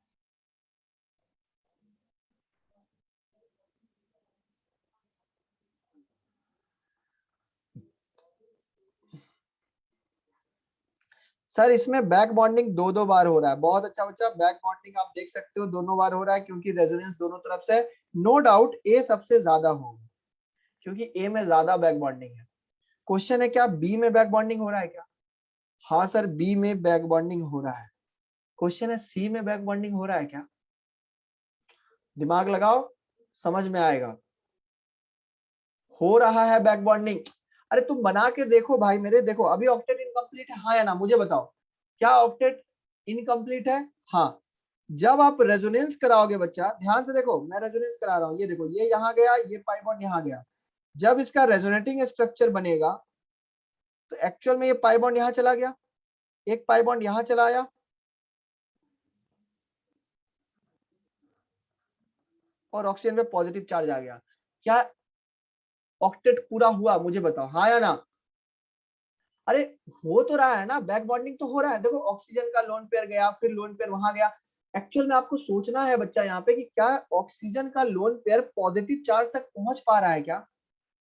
सर इसमें बैक बॉन्डिंग दो बार हो रहा है। बहुत अच्छा बच्चा, बैक बॉन्डिंग आप देख सकते हो दोनों बार हो रहा है क्योंकि रेजोनेंस दोनों तरफ से। नो डाउट ए सबसे ज्यादा होगा क्योंकि ए में ज्यादा बैक बॉन्डिंग है। क्वेश्चन है क्या बी में बैक बॉन्डिंग हो रहा है क्या? हाँ सर बी में बैक बॉन्डिंग हो रहा है। क्वेश्चन है सी में बैक बॉन्डिंग हो रहा है क्या? दिमाग लगाओ, समझ में आएगा। हो रहा है बैक बॉन्डिंग। अरे तुम बना के देखो भाई मेरे, देखो अभी ऑक्टेट इनकम्प्लीट है हाँ या ना, मुझे बताओ क्या ऑक्टेट इनकम्प्लीट है? हाँ। जब आप रेजोनेंस कराओगे बच्चा, ध्यान से देखो मैं रेजोनेंस करा रहा हूँ, ये देखो ये यहाँ गया, ये पाई बॉन्ड यहाँ गया। जब इसका रेजोनेटिंग स्ट्रक्चर बनेगा तो एक्चुअल में ये पाई बॉन्ड यहाँ चला गया, एक पाई बॉन्ड यहाँ चला आया, और ऑक्सीजन पे पॉजिटिव चार्ज आ गया। क्या ऑक्टेट पूरा हुआ? मुझे बताओ हाँ या ना। अरे हो तो रहा है ना, बैक बॉन्डिंग तो हो रहा है। देखो ऑक्सीजन का लोन पेयर गया, फिर लोन पेयर वहां गया। एक्चुअल में आपको सोचना है बच्चा यहाँ पे कि क्या ऑक्सीजन का लोन पेयर पॉजिटिव चार्ज तक पहुंच पा रहा है क्या?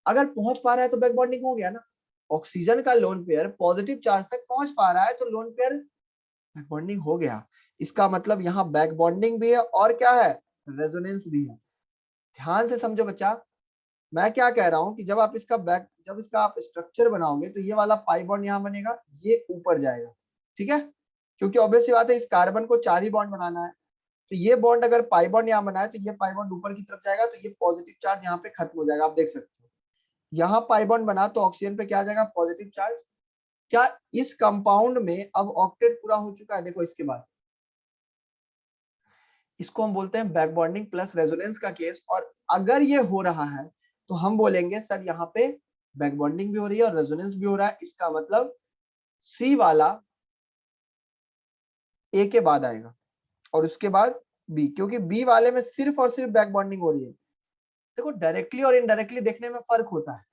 अगर पहुंच पा रहा है तो बैक बॉन्डिंग हो गया ना। ऑक्सीजन का लोन पेयर पॉजिटिव चार्ज तक पहुंच पा रहा है तो लोन पेयर बैक बॉन्डिंग हो गया। इसका मतलब यहाँ बैक बॉन्डिंग भी है और क्या है, रेजोनेंस भी है। ध्यान से समझो बच्चा, मैं क्या कह रहा हूं कि जब इसका आप स्ट्रक्चर बनाओगे तो ये वाला पाई बॉन्ड यहाँ बनेगा, ये ऊपर जाएगा, ठीक है? क्योंकि ऑब्वियस सी बात है इस कार्बन को 4 ही बॉन्ड बनाना है, तो ये बॉन्ड अगर पाई बॉन्ड यहाँ बनाए तो ये पाई बॉन्ड ऊपर की तरफ जाएगा, तो ये पॉजिटिव चार्ज यहाँ पे खत्म हो जाएगा। आप देख सकते हो यहाँ पाई बॉन्ड बना तो ऑक्सीजन पे क्या आ जाएगा, पॉजिटिव चार्ज। क्या इस कंपाउंड में अब ऑक्टेट पूरा हो चुका है? देखो इसके बाद इसको हम बोलते हैं बैक बॉन्डिंग प्लस रेजोनेंस का केस। और अगर ये हो रहा है तो हम बोलेंगे सर यहाँ पे बैक बॉन्डिंग भी हो रही है और रेजोनेंस भी हो रहा है। इसका मतलब सी वाला ए के बाद आएगा और उसके बाद बी, क्योंकि बी वाले में सिर्फ और सिर्फ बैक बॉन्डिंग हो रही है। देखो डायरेक्टली और इनडायरेक्टली देखने में फर्क होता है,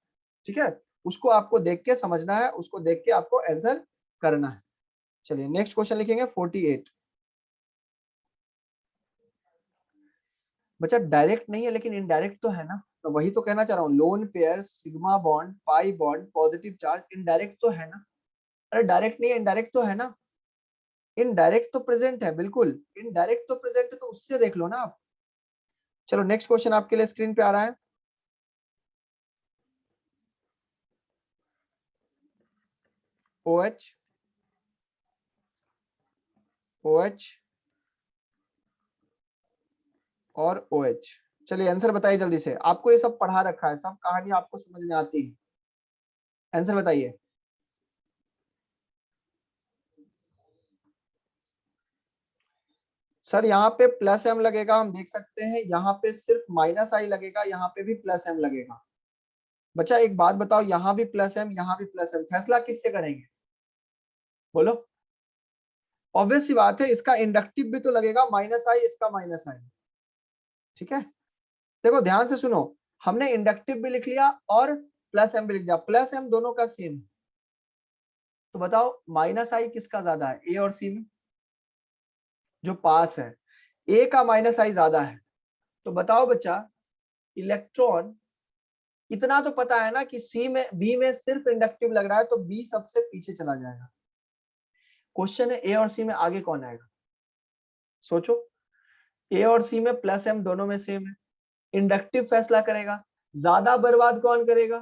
ठीक है? उसको आपको देख के समझना है, उसको देख के आपको आंसर करना है। चलिए नेक्स्ट क्वेश्चन लिखेंगे 48। बच्चा डायरेक्ट नहीं है लेकिन इनडायरेक्ट तो है ना, तो वही तो कहना चाह रहा हूँ। Lone pair, sigma bond, pi bond, positive charge, indirect तो है ना। अरे डायरेक्ट नहीं है, इनडायरेक्ट तो है ना। इनडायरेक्ट तो प्रेजेंट है, बिल्कुल इनडायरेक्ट तो प्रेजेंट है, तो उससे देख लो ना आप। चलो नेक्स्ट क्वेश्चन आपके लिए स्क्रीन पे आ रहा है। OH, OH और OH। चलिए आंसर बताइए जल्दी से, आपको ये सब पढ़ा रखा है, सब कहानी आपको समझ में आती है। आंसर बताइए। सर यहाँ पे प्लस एम लगेगा, हम देख सकते हैं। यहाँ पे सिर्फ माइनस आई लगेगा, यहाँ पे भी प्लस एम लगेगा। बच्चा एक बात बताओ, यहाँ भी प्लस एम, यहाँ भी प्लस एम, फैसला किससे करेंगे बोलो? ऑब्वियस सी बात है, इसका इंडक्टिव भी तो लगेगा, माइनस आई, इसका माइनस आई, ठीक है? देखो ध्यान से सुनो, हमने इंडक्टिव भी लिख लिया और प्लस एम भी लिख दिया, प्लस एम दोनों का सेम। तो बताओ माइनस आई किसका ज्यादा है, ए और सी में? जो पास है, ए का माइनस आई ज्यादा है। तो बताओ बच्चा, इलेक्ट्रॉन, इतना तो पता है ना कि सी में, बी में सिर्फ इंडक्टिव लग रहा है तो बी सबसे पीछे चला जाएगा। क्वेश्चन है ए और सी में आगे कौन आएगा? सोचो, ए और सी में प्लस एम दोनों में सेम है, इंडक्टिव फैसला करेगा। ज्यादा बर्बाद कौन करेगा?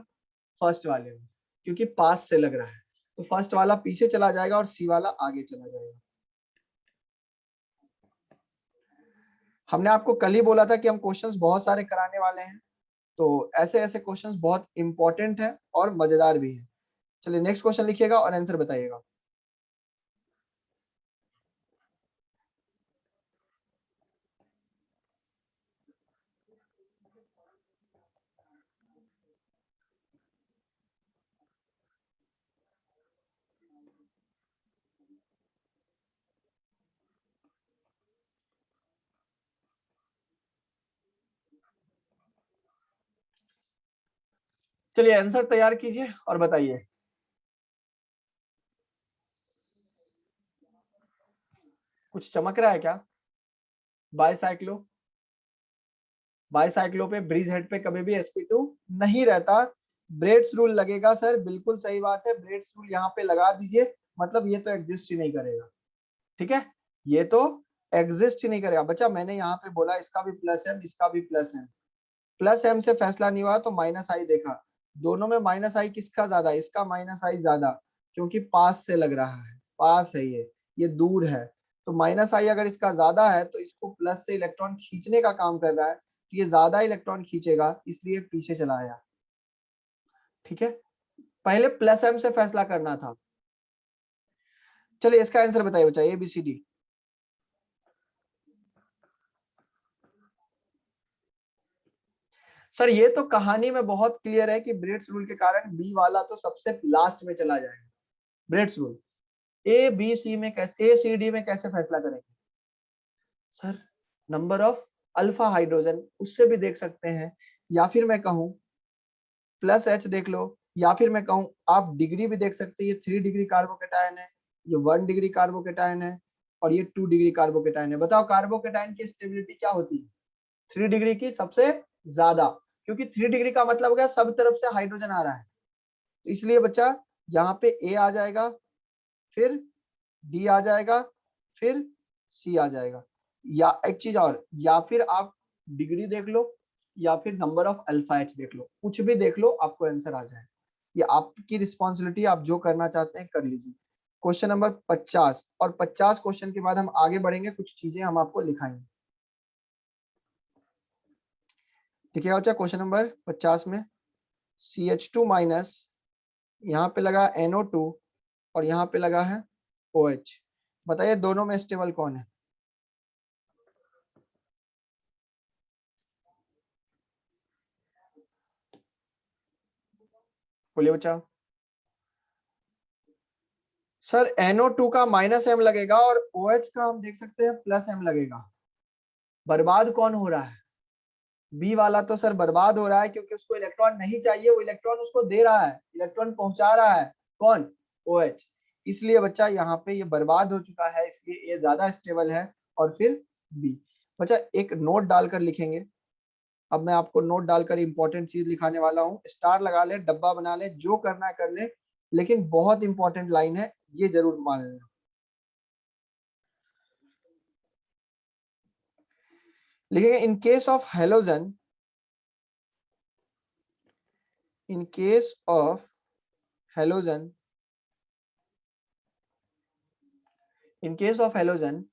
फर्स्ट वाले में, क्योंकि पास से लग रहा है, तो फर्स्ट वाला पीछे चला जाएगा और सी वाला आगे चला जाएगा। हमने आपको कल ही बोला था कि हम क्वेश्चंस बहुत सारे कराने वाले हैं, तो ऐसे ऐसे क्वेश्चंस बहुत इंपॉर्टेंट है और मजेदार भी है। चलिए नेक्स्ट क्वेश्चन लिखिएगा और आंसर बताइएगा। चलिए आंसर तैयार कीजिए और बताइए। कुछ चमक रहा है क्या? बाईसाइक्लो, बाईसाइक्लो पे ब्रिज हेड पे कभी भी sp2 नहीं रहता। ब्रेड्स रूल लगेगा सर, बिल्कुल सही बात है, ब्रेड्स रूल यहाँ पे लगा दीजिए। मतलब ये तो एग्जिस्ट ही नहीं करेगा, ठीक है, ये तो एग्जिस्ट ही नहीं करेगा। बच्चा मैंने यहाँ पे बोला इसका भी प्लस एम, इसका भी प्लस एम, प्लस एम से फैसला नहीं हुआ तो माइनस आई देखा, दोनों में माइनस आई किसका ज्यादा, इसका माइनस आई ज्यादा, क्योंकि पास से लग रहा है, पास है ये दूर है, तो माइनस आई अगर इसका ज्यादा है तो इसको प्लस से इलेक्ट्रॉन खींचने का काम कर रहा है, तो ये ज्यादा इलेक्ट्रॉन खींचेगा, इसलिए पीछे चला आया, ठीक है। पहले प्लस एम से फैसला करना था। चलिए इसका आंसर बताइए बच्चा, ABCD। सर ये तो कहानी में बहुत क्लियर है कि ब्रेड्स रूल के कारण बी वाला तो सबसे लास्ट में चला जाएगा। ब्रेड्स रूल ABC में कैसे, ACD में कैसे फैसला करेंगे sir, number of alpha hydrogen उससे भी देख सकते हैं, या फिर मैं कहूं प्लस H देख लो, या फिर मैं कहूं आप डिग्री भी देख सकते हैं, ये 3 डिग्री कार्बोकेटायन है, ये 1 डिग्री कार्बोकेटायन है, और ये 2 डिग्री कार्बोकेटायन है। बताओ कार्बोकेटायन की स्टेबिलिटी क्या होती है, 3 डिग्री की सबसे ज्यादा, क्योंकि 3 डिग्री का मतलब हो गया सब तरफ से हाइड्रोजन आ रहा है, इसलिए बच्चा यहाँ पे A आ जाएगा, फिर D आ जाएगा, फिर C आ जाएगा। या एक चीज और, या फिर आप डिग्री देख लो या फिर नंबर ऑफ अल्फा H देख लो, कुछ भी देख लो आपको आंसर आ जाए, ये आपकी रिस्पॉन्सिबिलिटी, आप जो करना चाहते हैं कर लीजिए। क्वेश्चन नंबर 50, और 50 क्वेश्चन के बाद हम आगे बढ़ेंगे, कुछ चीजें हम आपको लिखाएंगे। देखिएगा बच्चा क्वेश्चन नंबर 50 में CH2 माइनस, यहाँ पे लगा NO2 और यहाँ पे लगा है OH, बताइए दोनों में स्टेबल कौन है। बोलिए बच्चा। सर NO2 का माइनस एम लगेगा और OH का हम देख सकते हैं प्लस एम लगेगा। बर्बाद कौन हो रहा है, बी वाला तो सर बर्बाद हो रहा है, क्योंकि उसको इलेक्ट्रॉन नहीं चाहिए, वो इलेक्ट्रॉन उसको दे रहा है, इलेक्ट्रॉन पहुंचा रहा है, कौन, OH, इसलिए बच्चा यहाँ पे ये बर्बाद हो चुका है, इसलिए ये ज्यादा स्टेबल है, और फिर बी। बच्चा एक नोट डालकर लिखेंगे, अब मैं आपको नोट डालकर इंपॉर्टेंट चीज लिखाने वाला हूँ, स्टार लगा ले, डब्बा बना ले, जो करना है कर ले, लेकिन बहुत इंपॉर्टेंट लाइन है, ये जरूर मान लेना। लिखेंगे in case of halogen, in case of halogen, in case of halogen,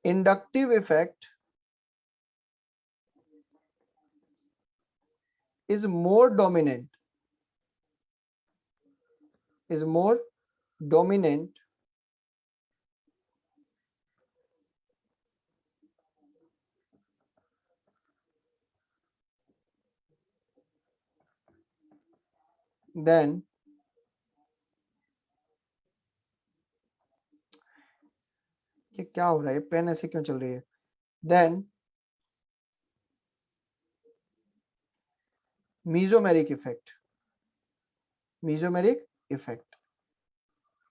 inductive effect is more dominant, is more dominant than ये क्या हो रहा है, पेन ऐसे क्यों चल रही है, then mesomeric effect, mesomeric effect।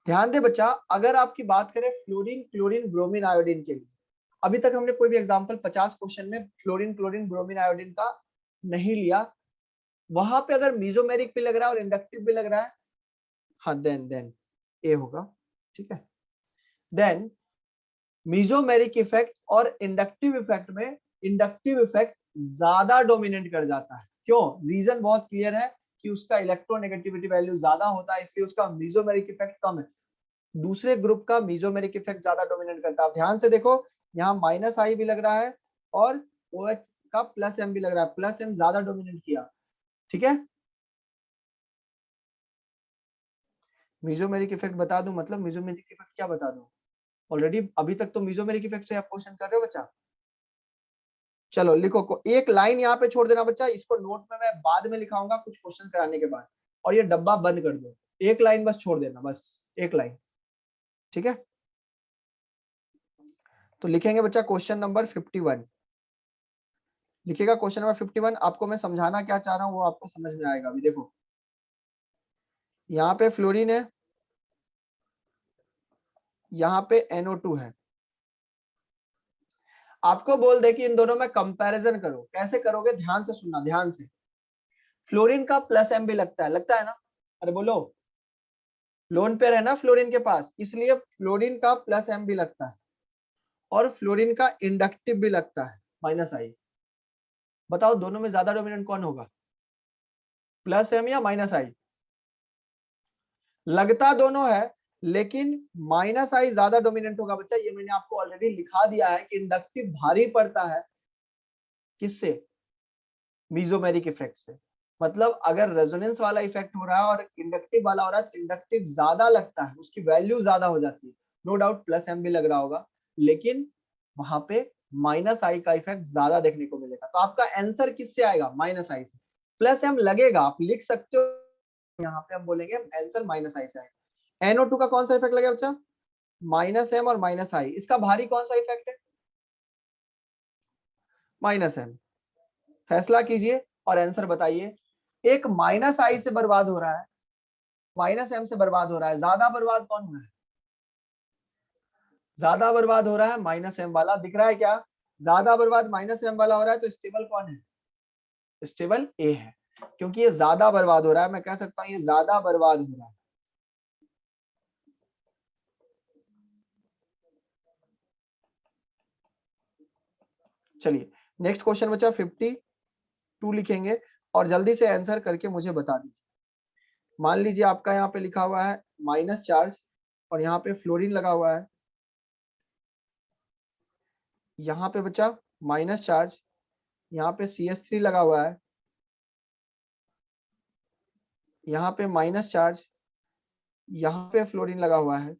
ध्यान दे बच्चा, अगर आपकी बात करें फ्लोरीन क्लोरीन ब्रोमीन आयोडीन के लिए, अभी तक हमने कोई भी एग्जांपल 50 क्वेश्चन में फ्लोरीन क्लोरीन ब्रोमीन आयोडीन का नहीं लिया, वहां पे अगर मीजोमेरिक भी लग रहा है और इंडक्टिव भी लग रहा है, हाँ देन ए होगा, ठीक है। देन मीजोमेरिक इफेक्ट और इंडक्टिव इफेक्ट में इंडक्टिव इफेक्ट ज्यादा डोमिनेट कर जाता है, क्यों, रीजन बहुत क्लियर है कि उसका इलेक्ट्रोनेगेटिविटी वैल्यू ज्यादा होता है, इसलिए उसका मीजोमेरिक इफेक्ट कम है, दूसरे ग्रुप का मीजोमेरिक इफेक्ट ज्यादा डोमिनेट करता है। ध्यान से देखो, यहाँ माइनस आई भी लग रहा है और OH का प्लस एम भी लग रहा है, प्लस एम ज्यादा डोमिनेट किया, ठीक है। मेसोमेरिक इफेक्ट बता दूं, मतलब मेसोमेरिक इफेक्ट क्या बता दूं, ऑलरेडी अभी तक तो मेसोमेरिक इफेक्ट से आप क्वेश्चन कर रहे हो बच्चा। चलो लिखो को एक लाइन यहाँ पे छोड़ देना बच्चा, इसको नोट में मैं बाद में लिखाऊंगा कुछ क्वेश्चन कराने के बाद, और ये डब्बा बंद कर दो, एक लाइन बस छोड़ देना, बस एक लाइन, ठीक है। तो लिखेंगे बच्चा क्वेश्चन नंबर 51, लिखिएगा क्वेश्चन नंबर 51। आपको मैं समझाना क्या चाह रहा हूँ वो आपको समझ में आएगा। अभी देखो यहाँ पे फ्लोरीन है, यहाँ पे NO2 है, आपको बोल दे कि इन दोनों में कंपैरिजन करो, कैसे करोगे, ध्यान से सुनना, ध्यान से। फ्लोरीन का प्लस एम भी लगता है ना, अरे बोलो, लोन पेयर है ना फ्लोरीन के पास, इसलिए फ्लोरीन का प्लस एम भी लगता है और फ्लोरीन का इंडक्टिव भी लगता है माइनस आई। बताओ दोनों में ज्यादा डोमिनेंट कौन होगा, प्लस एम या माइनस आई? लगता दोनों है लेकिन माइनस आई ज्यादा डोमिनेंट होगा बच्चा, ये मैंने आपको ऑलरेडी लिखा दिया है कि इंडक्टिव भारी पड़ता है किससे, मीजोमेरिक इफेक्ट से। मतलब अगर रेजोनेंस वाला इफेक्ट हो रहा है और इंडक्टिव वाला हो रहा है तो इंडक्टिव ज्यादा लगता है, उसकी वैल्यू ज्यादा हो जाती है। नो डाउट प्लस एम भी लग रहा होगा, लेकिन वहां पे माइनस आई का इफेक्ट ज्यादा देखने को मिलेगा। तो आपका आंसर किससे आएगा, माइनस आई से। प्लस एम लगेगा, आप लिख सकते हो, यहाँ पे हम बोलेंगे आंसर माइनस आई से आएगा। NO2 का कौन सा इफेक्ट लगेगा बच्चा, माइनस एम और माइनस आई, इसका भारी कौन सा इफेक्ट है, माइनस एम। फैसला कीजिए और आंसर बताइए। एक माइनस आई से बर्बाद हो रहा है, माइनस एम से बर्बाद हो रहा है, ज्यादा बर्बाद कौन हो रहा है, ज्यादा बर्बाद हो रहा है माइनस एम वाला। दिख रहा है क्या, ज्यादा बर्बाद माइनस एम वाला हो रहा है, तो स्टेबल कौन है, स्टेबल ए है, क्योंकि ये ज्यादा बर्बाद हो रहा है। मैं कह सकता हूं ये ज्यादा बर्बाद हो रहा है। चलिए नेक्स्ट क्वेश्चन बचा 52 लिखेंगे और जल्दी से आंसर करके मुझे बता दीजिए। मान लीजिए आपका यहाँ पे लिखा हुआ है माइनस चार्ज और यहाँ पे फ्लोरीन लगा हुआ है, यहाँ पे बचा माइनस चार्ज, यहाँ पे CH3 लगा हुआ है, यहाँ पे माइनस चार्ज, यहाँ पे फ्लोरीन लगा हुआ है।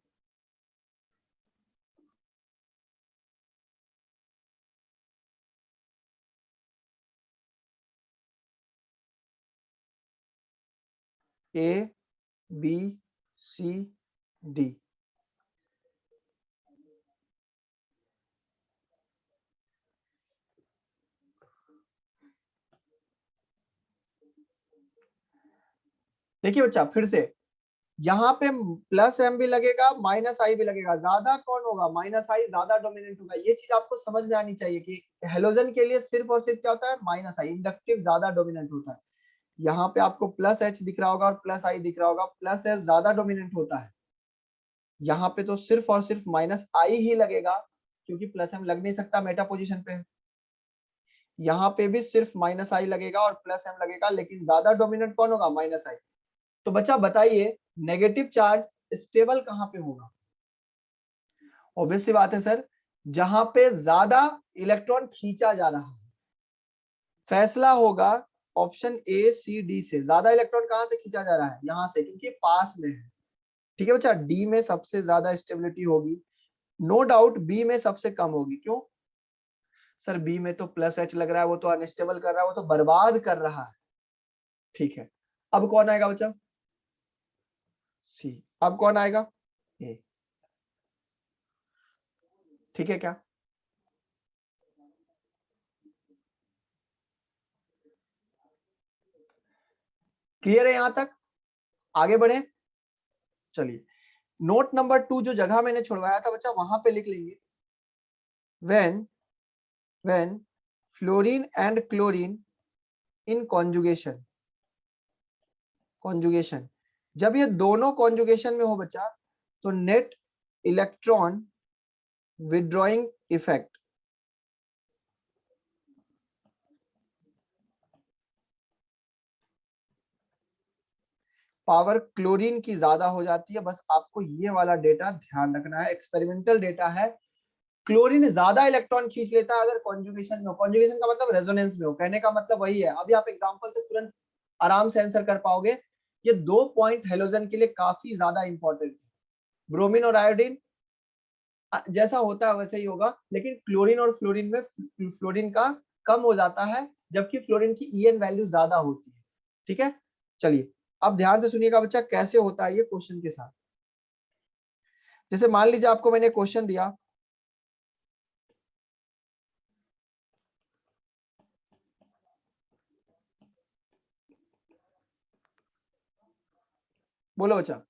A B C D। देखिए बच्चा फिर से, यहाँ पे प्लस एम भी लगेगा माइनस आई भी लगेगा, ज्यादा कौन होगा, माइनस आई ज्यादा डोमिनेंट होगा। ये चीज आपको समझ में आनी चाहिए कि हेलोजन के लिए सिर्फ और सिर्फ क्या होता है, माइनस आई, इंडक्टिव ज्यादा डोमिनेंट होता है। यहाँ पे आपको प्लस एच दिख रहा होगा और प्लस आई दिख रहा होगा, प्लस एच ज्यादा डोमिनेंट होता है। यहाँ पे तो सिर्फ और सिर्फ माइनस आई ही लगेगा, क्योंकि प्लस एम लग नहीं सकता, मेटा पोजिशन पे है। यहाँ पे भी सिर्फ माइनस आई लगेगा और प्लस एम लगेगा, लेकिन ज्यादा डोमिनेंट कौन होगा, माइनस आई। तो बच्चा बताइए नेगेटिव चार्ज स्टेबल कहाँ पे होगा, ऑब्वियस सी बात है सर, जहां पे ज्यादा इलेक्ट्रॉन खींचा जा रहा है। फैसला होगा ऑप्शन A C D से। ज्यादा इलेक्ट्रॉन कहां से खींचा जा रहा है, यहां से, क्योंकि पास में है। ठीक है बच्चा, डी में सबसे ज्यादा स्टेबिलिटी होगी, नो डाउट बी में सबसे कम होगी। क्यों सर, बी में तो प्लस एच लग रहा है, वो तो अनस्टेबल कर रहा है, वो तो बर्बाद कर रहा है। ठीक है, अब कौन आएगा बच्चा, सी। अब कौन आएगा, ए। ठीक है क्या, क्लियर है यहां तक, आगे बढ़े। चलिए नोट नंबर 2 जो जगह मैंने छुड़वाया था बच्चा, वहां पे लिख लेंगे, when fluorine and chlorine in conjugation, जब ये दोनों कॉन्जुगेशन में हो बच्चा, तो net electron withdrawing effect, power chlorine की ज्यादा हो जाती है। बस आपको ये वाला डेटा ध्यान रखना है, एक्सपेरिमेंटल डेटा है। क्लोरीन ज्यादा इलेक्ट्रॉन खींच लेता है अगर कॉन्जुगेशन में हो, कॉन्जुगेशन का मतलब रेजोनेंस में हो, कहने का मतलब वही है। अभी आप एग्जांपल से तुरंत आराम से आंसर कर पाओगे। ये 2 पॉइंट हेलोजन के लिए काफी ज्यादा इंपॉर्टेंट है। ब्रोमीन और आयोडीन जैसा होता है वैसे ही होगा, लेकिन क्लोरीन और फ्लोरीन में फ्लोरीन का कम हो जाता है, जबकि फ्लोरीन की EN वैल्यू ज्यादा होती है। ठीक है, चलिए अब ध्यान से सुनिएगा बच्चा, कैसे होता है ये क्वेश्चन के साथ। जैसे मान लीजिए आपको मैंने क्वेश्चन दिया, बोलो बच्चा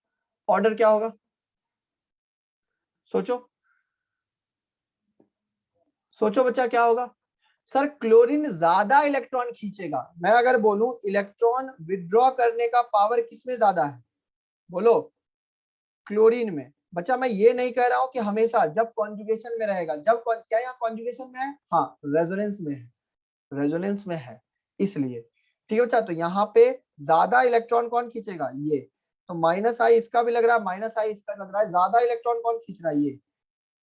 ऑर्डर क्या होगा, सोचो सोचो बच्चा क्या होगा। सर क्लोरीन ज्यादा इलेक्ट्रॉन खींचेगा। मैं अगर बोलूं इलेक्ट्रॉन विड्रॉ करने का पावर किसमें ज्यादा है, बोलो, क्लोरीन में। बच्चा मैं ये नहीं कह रहा हूं कि हमेशा जब कॉन्जुगेशन में रहेगा, क्या यहाँ कॉन्जुगेशन में है, हाँ रेजोनेंस में है, रेजोनेंस में है इसलिए। ठीक है बच्चा, तो यहाँ पे ज्यादा इलेक्ट्रॉन कौन खींचेगा, ये। तो माइनस आई इसका भी लग रहा है, माइनस आई इसका लग रहा है, ज्यादा इलेक्ट्रॉन कौन खींच रहा है, ये।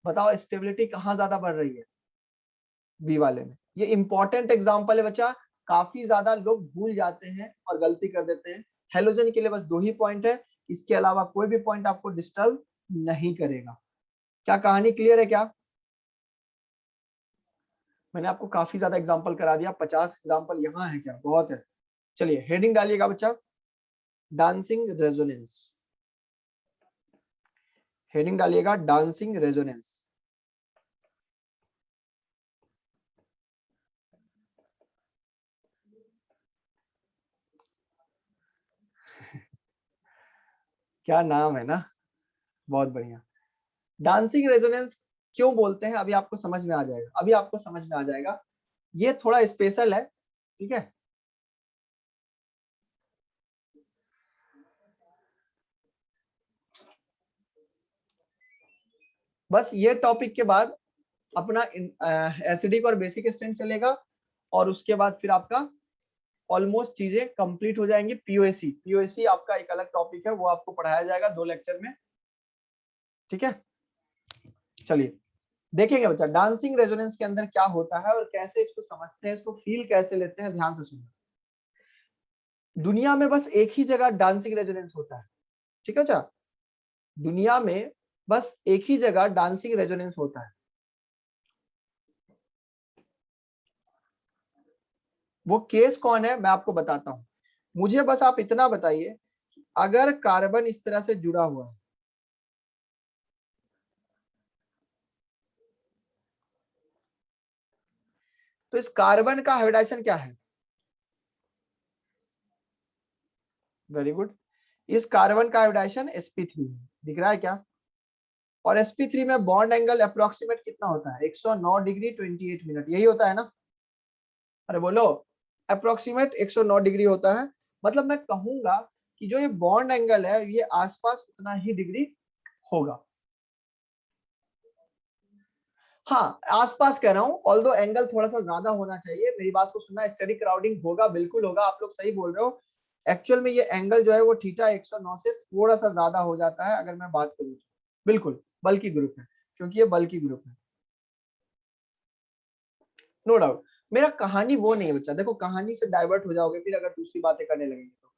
बताओ स्टेबिलिटी कहाँ ज्यादा बढ़ रही है, बी वाले में। ये इंपॉर्टेंट एग्जांपल है बच्चा, काफी ज्यादा लोग भूल जाते हैं और गलती कर देते हैं। हेलोजन के लिए बस 2 ही पॉइंट है, इसके अलावा कोई भी पॉइंट आपको डिस्टर्ब नहीं करेगा। क्या कहानी क्लियर है क्या? मैंने आपको काफी ज्यादा एग्जांपल करा दिया, 50 एग्जांपल यहाँ है क्या, बहुत है। चलिए हेडिंग डालिएगा बच्चा, डांसिंग रेजोनेंस। हेडिंग डालिएगा डांसिंग रेजोनेंस। क्या नाम है ना, बहुत बढ़िया। डांसिंग रेजोनेंस क्यों बोलते हैं, अभी आपको समझ में आ जाएगा, अभी आपको समझ में आ जाएगा। ये थोड़ा स्पेशल है, ठीक है। बस ये टॉपिक के बाद अपना एसिडिक और बेसिक स्ट्रेंथ चलेगा, और उसके बाद फिर आपका ऑलमोस्ट चीजें कंप्लीट हो जाएंगी। पीओएसी, पीओएसी आपका एक अलग टॉपिक है, वो आपको पढ़ाया जाएगा 2 लेक्चर में, ठीक है। चलिए देखेंगे बच्चा डांसिंग रेजोनेंस के अंदर क्या होता है और कैसे इसको समझते हैं, इसको फील कैसे लेते हैं, ध्यान से सुनना। दुनिया में बस एक ही जगह डांसिंग रेजोनेंस होता है, ठीक है बच्चा। दुनिया में बस एक ही जगह डांसिंग रेजोनेंस होता है, वो केस कौन है मैं आपको बताता हूं। मुझे बस आप इतना बताइए, अगर कार्बन इस तरह से जुड़ा हुआ है, तो इस कार्बन का हाइब्रिडाइजेशन क्या है, वेरी गुड। इस कार्बन का हाइब्रिडाइजेशन sp3 है, दिख रहा है क्या। और sp3 में बॉन्ड एंगल अप्रोक्सीमेट कितना होता है, 109 डिग्री 28 मिनट, यही होता है ना। अरे बोलो, अप्रोक्सीमेट 109 डिग्री होता है। मतलब मैं कहूंगा कि जो ये बॉन्ड एंगल है ये आसपास उतना ही डिग्री होगा। हाँ आसपास कह रहा हूँ, ऑल्दो एंगल थोड़ा सा ज्यादा होना चाहिए, मेरी बात को सुनना। स्टेरिक क्राउडिंग होगा, बिल्कुल होगा, आप लोग सही बोल रहे हो। एक्चुअल में ये एंगल जो है वो थीटा 109 से थोड़ा सा ज्यादा हो जाता है अगर मैं बात करूँ तो। बिल्कुल बल्कि ग्रुप है, क्योंकि ये बल्कि ग्रुप है, नो डाउट। मेरा कहानी वो नहीं है बच्चा, देखो कहानी से डाइवर्ट हो जाओगे फिर अगर दूसरी बातें करने लगेंगे तो।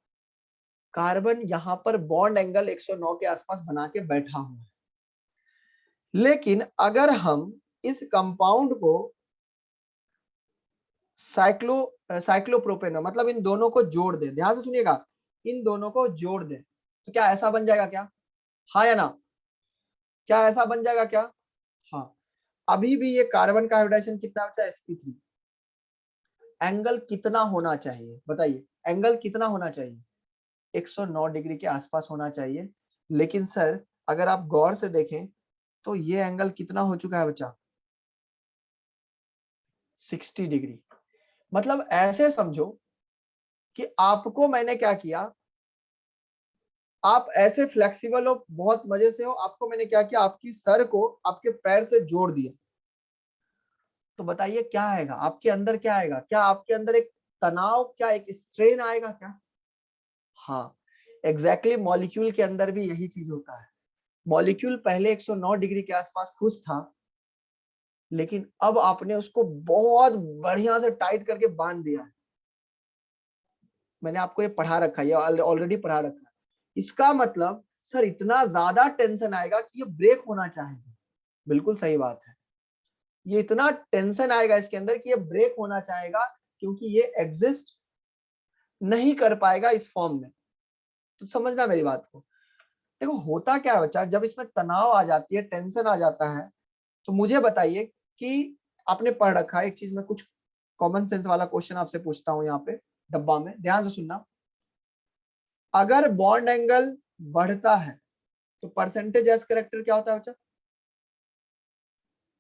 कार्बन यहाँ पर बॉन्ड एंगल 109 के आसपास बना के बैठा हुआ है, लेकिन अगर हम इस कंपाउंड को साइक्लोप्रोपेन, मतलब इन दोनों को जोड़ दें, ध्यान से सुनिएगा, इन दोनों को जोड़ दें, तो क्या ऐसा बन जाएगा क्या, हाँ या ना, क्या ऐसा बन जाएगा क्या, हाँ। अभी भी ये कार्बन का हाइब्रिडाइजेशन कितना बचा, sp3। एंगल कितना होना चाहिए बताइए, एंगल कितना होना चाहिए, 109 डिग्री के आसपास होना चाहिए। लेकिन सर अगर आप गौर से देखें तो ये एंगल कितना हो चुका है बच्चा, 60 डिग्री। मतलब ऐसे समझो कि आपको मैंने क्या किया, आप ऐसे फ्लेक्सिबल हो, बहुत मजे से हो, आपको मैंने क्या किया, आपकी सर को आपके पैर से जोड़ दिया। तो बताइए क्या आएगा आपके अंदर, क्या आएगा, क्या आपके अंदर एक तनाव, क्या एक स्ट्रेन आएगा क्या, हाँ एग्जैक्टली मॉलिक्यूल के अंदर भी यही चीज होता है। मॉलिक्यूल पहले 109 डिग्री के आसपास खुश था, लेकिन अब आपने उसको बहुत बढ़िया से टाइट करके बांध दिया है। मैंने आपको ये पढ़ा रखा है, ये ऑलरेडी पढ़ा रखा है। इसका मतलब सर इतना ज्यादा टेंशन आएगा कि ये ब्रेक होना चाहेगा, बिल्कुल सही बात है। ये इतना टेंशन आएगा इसके अंदर कि ये ब्रेक होना चाहेगा, क्योंकि ये एग्जिस्ट नहीं कर पाएगा इस फॉर्म में। तो समझना मेरी बात को। देखो होता क्या है बच्चा, जब इसमें तनाव आ जाती है, टेंशन आ जाता है, तो मुझे बताइए कि आपने पढ़ रखा है एक चीज में, कुछ कॉमन सेंस वाला क्वेश्चन आपसे पूछता हूं यहाँ पे डब्बा में, ध्यान से सुनना। अगर बॉन्ड एंगल बढ़ता है तो परसेंटेज एस करेक्टर क्या होता है बच्चा,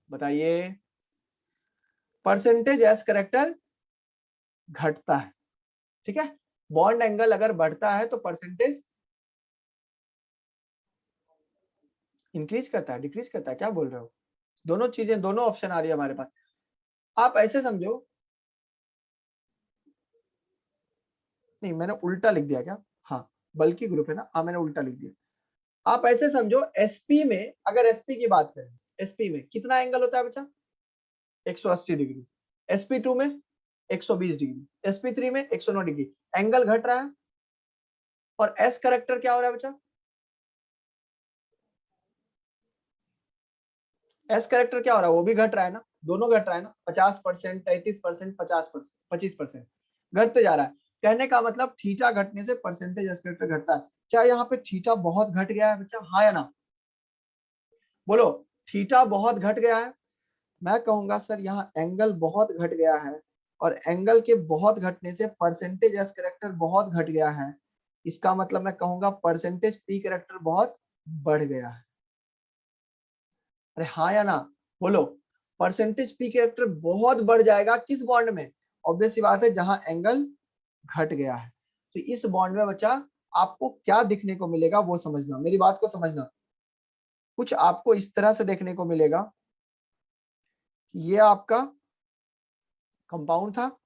बताइए। परसेंटेज एस करेक्टर घटता है, ठीक है। बॉन्ड एंगल अगर बढ़ता है तो परसेंटेज इंक्रीज करता है, डिक्रीज करता है, क्या बोल रहे हो? दोनों चीजें, दोनों ऑप्शन आ रही है हमारे पास। आप ऐसे समझो, नहीं मैंने उल्टा लिख दिया क्या? हाँ, बल्कि ग्रुप है ना, हाँ मैंने उल्टा लिख दिया। आप ऐसे समझो, एसपी में, अगर एसपी की बात करें, एसपी में कितना एंगल होता है बच्चा? 180 डिग्री। sp2 में 120 डिग्री, sp3 में 109 डिग्री। एंगल घट रहा है। और एस करेक्टर क्या हो रहा है बच्चा? एस करेक्टर क्या हो रहा है? वो भी घट रहा है ना, दोनों घट रहा है ना, 50%, 33%, 50%, 25% घटते जा रहा है। कहने का मतलब थीटा घटने से परसेंटेज एस करेक्टर घटता है। क्या यहाँ पे थीटा बहुत घट गया है बच्चा, हाँ या ना? बोलो, थीटा बहुत घट गया है। मैं कहूंगा सर यहाँ एंगल बहुत घट गया है, और एंगल के बहुत घटने से परसेंटेज एस करेक्टर बहुत घट गया है। इसका मतलब मैं कहूंगा परसेंटेज पी करेक्टर बहुत बढ़ गया है। अरे हाँ या ना? बोलो, परसेंटेज पी करेक्टर बहुत बढ़ जाएगा किस बॉन्ड में? ऑब्वियस सी बात है, जहां एंगल घट गया है। तो इस बॉन्ड में बच्चा आपको क्या दिखने को मिलेगा वो समझना, मेरी बात को समझना। कुछ आपको इस तरह से देखने को मिलेगा, ये आपका कंपाउंड था,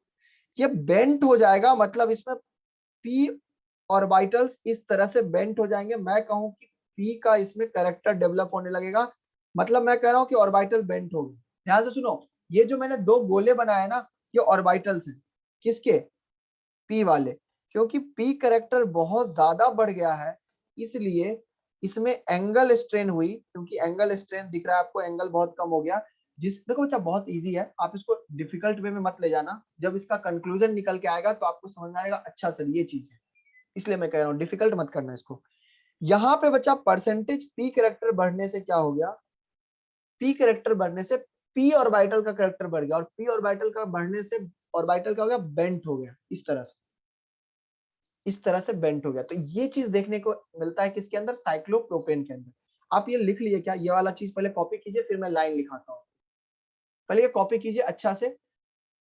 ये बेंट हो जाएगा, मतलब इसमें पी ऑर्बिटल्स इस तरह से बेंट हो जाएंगे। मैं कहूं कि पी का इसमें कैरेक्टर डेवलप होने लगेगा, मतलब मैं कह रहा हूं कि ऑर्बिटल बेंट हो गए। ध्यान से सुनो, ये जो मैंने दो गोले बनाए ना, ये ऑर्बिटल्स हैं। किसके? पी वाले। क्योंकि पी कैरेक्टर बहुत ज्यादा बढ़ गया है, इसलिए इसमें एंगल स्ट्रेन हुई। क्योंकि एंगल स्ट्रेन दिख रहा है आपको, एंगल बहुत कम हो गया। जिस देखो बच्चा, बहुत इजी है, आप इसको डिफिकल्ट वे में मत ले जाना। जब इसका कंक्लूजन निकल के आएगा तो आपको समझ में आएगा, अच्छा सर ये चीज है। इसलिए मैं कह रहा हूँ डिफिकल्ट मत करना इसको। यहाँ पे बच्चा परसेंटेज पी कैरेक्टर बढ़ने से क्या हो गया? पी कैरेक्टर बढ़ने से पी ऑर्बिटल का कैरेक्टर बढ़ गया, और पी ऑर्बिटल का बढ़ने से ऑर्बिटल क्या हो गया? बेंट हो गया। इस तरह से, इस तरह से बेंट हो गया। तो ये चीज देखने को मिलता है किसके अंदर? साइक्लोप्रोपेन के अंदर। आप ये लिख लिए क्या? ये वाला चीज पहले कॉपी कीजिए, फिर मैं लाइन लिखाता हूँ। पहले ये कॉपी कीजिए अच्छा से,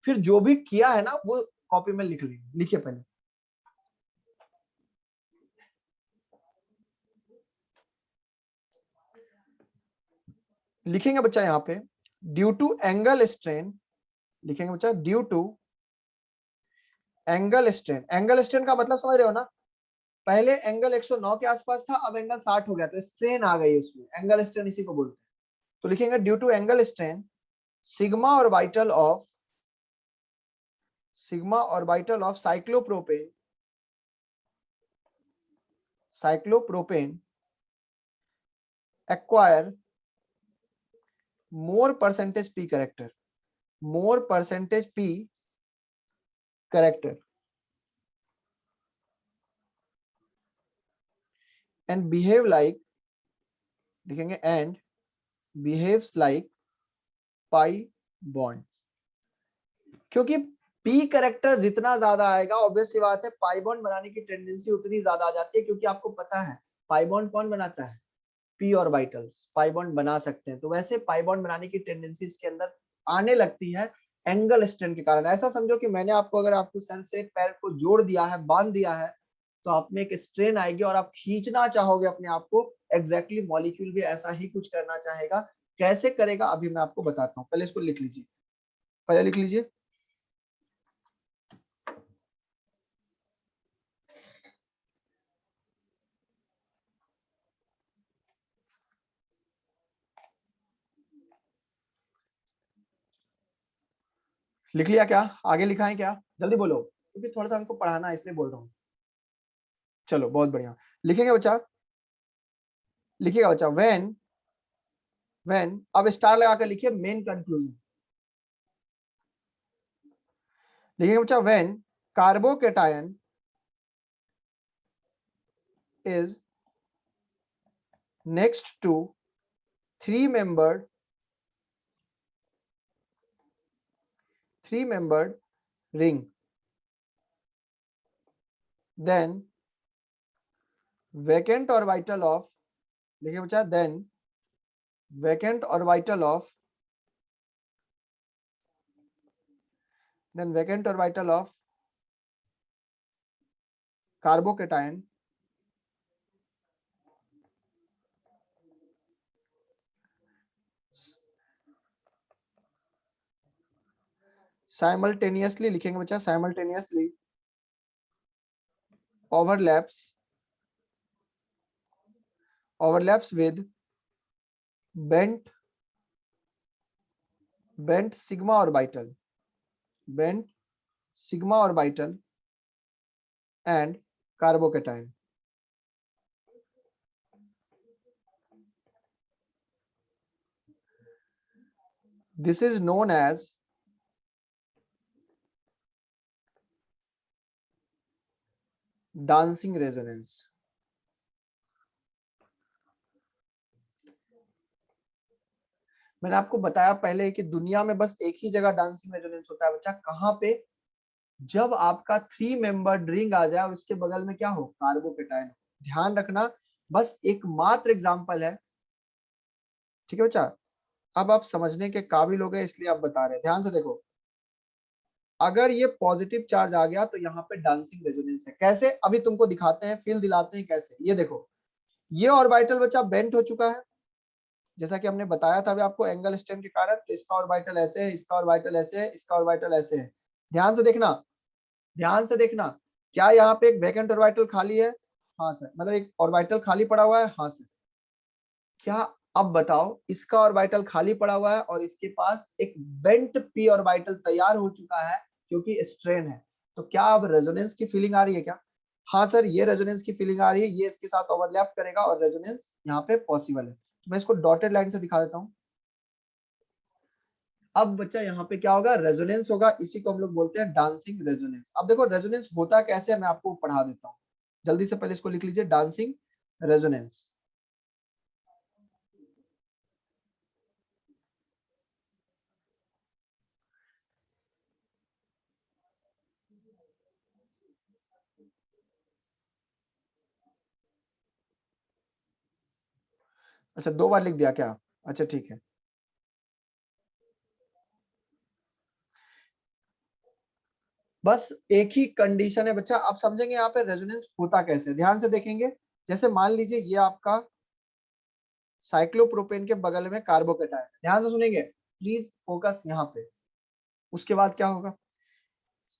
फिर जो भी किया है ना वो कॉपी में लिख लीजिए। लिखिए पहले, लिखेंगे बच्चा यहाँ पे ड्यू टू एंगल स्ट्रेन। लिखेंगे बच्चा due to angle strain. Angle strain का मतलब समझ रहे हो ना? पहले एंगल 109 के आसपास था, अब एंगल 60 हो गया, तो स्ट्रेन आ गई उसमें। एंगल स्ट्रेन इसी को बोलते हैं। तो लिखेंगे due to angle strain, sigma orbital of cyclopropane acquire more percentage p character and behave like, लिखेंगे and behaves like pi bonds। क्योंकि p कैरेक्टर जितना ज्यादा आएगा, ऑब्वियस सी बात है, पाई बॉन्ड बनाने की टेंडेंसी उतनी ज्यादा आ जाती है। क्योंकि आपको पता है पाई बॉन्ड कौन बनाता है? पी ऑर्बिटल्स पाई बॉन्ड बना सकते हैं। तो वैसे पाई बॉन्ड बनाने की टेंडेंसी इसके अंदर आने लगती है एंगल स्ट्रेन के कारण। ऐसा समझो कि मैंने आपको, अगर आपको सर से पैर को जोड़ दिया है, बांध दिया है, तो आप में एक स्ट्रेन आएगी और आप खींचना चाहोगे अपने आप को। एग्जैक्टली मॉलिक्यूल भी ऐसा ही कुछ करना चाहेगा। कैसे करेगा अभी मैं आपको बताता हूँ, पहले इसको लिख लीजिए, पहले लिख लीजिए। लिख लिया क्या? आगे लिखा है क्या? जल्दी बोलो, क्योंकि थोड़ा सा हमको पढ़ाना है इसलिए बोल रहा हूँ। चलो बहुत बढ़िया, लिखेंगे बच्चा, लिखिएगा बच्चा। व्हेन अब स्टार लगा कर लिखिए मेन कंक्लूजन। लिखेंगे बच्चा when carbocation is next to three membered ring, then vacant orbital of, लिखिए बच्चा, then vacant orbital of carbocation simultaneously लिखेंगे बच्चा, simultaneously overlaps with bent sigma orbital and carbocation. This is known as dancing resonance. मैंने आपको बताया पहले कि दुनिया में बस एक ही जगह डांसिंग रेजोनेंस होता है बच्चा, कहाँ पे? जब आपका 3 मेंबर्ड रिंग आ जाए और उसके बगल में क्या हो? कार्बोकेटायन। ध्यान रखना, बस एकमात्र एग्जांपल है, ठीक है बच्चा? अब आप समझने के काबिल हो गए इसलिए आप बता रहे हैं, ध्यान से देखो। अगर ये पॉजिटिव चार्ज आ गया तो यहाँ पे डांसिंग रेजोनेंस है। कैसे? अभी तुमको दिखाते हैं, फील दिलाते हैं कैसे। ये देखो, ये ऑर्बिटल बच्चा बेंट हो चुका है, जैसा कि हमने बताया था अभी आपको, एंगल स्ट्रेन के कारण। तो इसका ऑर्बिटल ऐसे है, इसका ऑर्बिटल ऐसे है, इसका ऑर्बिटल ऐसे है। ध्यान से देखना, ध्यान से देखना। क्या यहाँ पे एक वैकेंट ऑर्बिटल खाली है? हाँ सर। मतलब एक ऑर्बिटल खाली पड़ा हुआ है? हाँ सर। क्या, अब बताओ, इसका ऑर्बिटल खाली पड़ा हुआ है और इसके पास एक बेंट पी ऑर्बिटल तैयार हो चुका है क्योंकि स्ट्रेन है। तो क्या अब रेजोनेंस की फीलिंग आ रही है क्या? हाँ सर, ये रेजोनेंस की फीलिंग आ रही है, ये इसके साथ ओवरलैप करेगा और रेजोनेंस यहाँ पे पॉसिबल है। तो मैं इसको डॉटेड लाइन से दिखा देता हूँ। अब बच्चा यहाँ पे क्या होगा? रेजोनेंस होगा, इसी को हम लोग बोलते हैं डांसिंग रेजोनेंस। अब देखो रेजोनेंस होता कैसे है, मैं आपको पढ़ा देता हूँ। जल्दी से पहले इसको लिख लीजिए, डांसिंग रेजोनेंस। अच्छा, 2 बार लिख दिया क्या? अच्छा ठीक है। बस एक ही कंडीशन है बच्चा, आप समझेंगे यहाँ पे रेजोनेंस होता कैसे। ध्यान से देखेंगे, जैसे मान लीजिए ये आपका साइक्लोप्रोपेन के बगल में कार्बोकेटायन। ध्यान से सुनेंगे प्लीज, फोकस यहाँ पे। उसके बाद क्या होगा?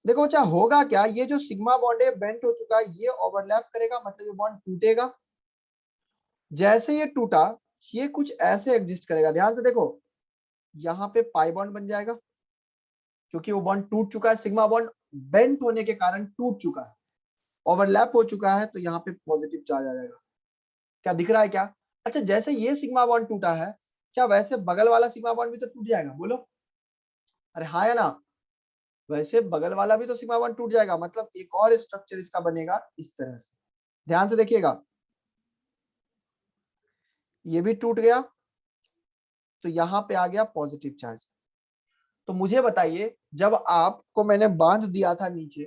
देखो बच्चा, होगा क्या? ये जो सिग्मा बॉन्ड है बेंट हो चुका है, ये ओवरलैप करेगा, मतलब ये बॉन्ड टूटेगा। जैसे ये टूटा, ये कुछ ऐसे एग्जिस्ट करेगा। ध्यान से देखो, यहाँ पे पाई बॉन्ड बन जाएगा क्योंकि वो बॉन्ड टूट चुका है, सिग्मा बॉन्ड बेंट होने के कारण टूट चुका है, ओवरलैप हो चुका है, तो यहाँ पे पॉजिटिव चार्ज आ जाएगा। क्या दिख रहा है क्या? अच्छा, जैसे ये सिग्मा बॉन्ड टूटा है, क्या वैसे बगल वाला सिग्मा बॉन्ड भी तो टूट जाएगा? बोलो, अरे हाँ या ना? वैसे बगल वाला भी तो सिग्मा बॉन्ड टूट जाएगा, मतलब एक और स्ट्रक्चर इसका बनेगा इस तरह से। ध्यान से देखिएगा, ये भी टूट गया, तो यहाँ पे आ गया पॉजिटिव चार्ज। तो मुझे बताइए, जब आपको मैंने बांध दिया था नीचे,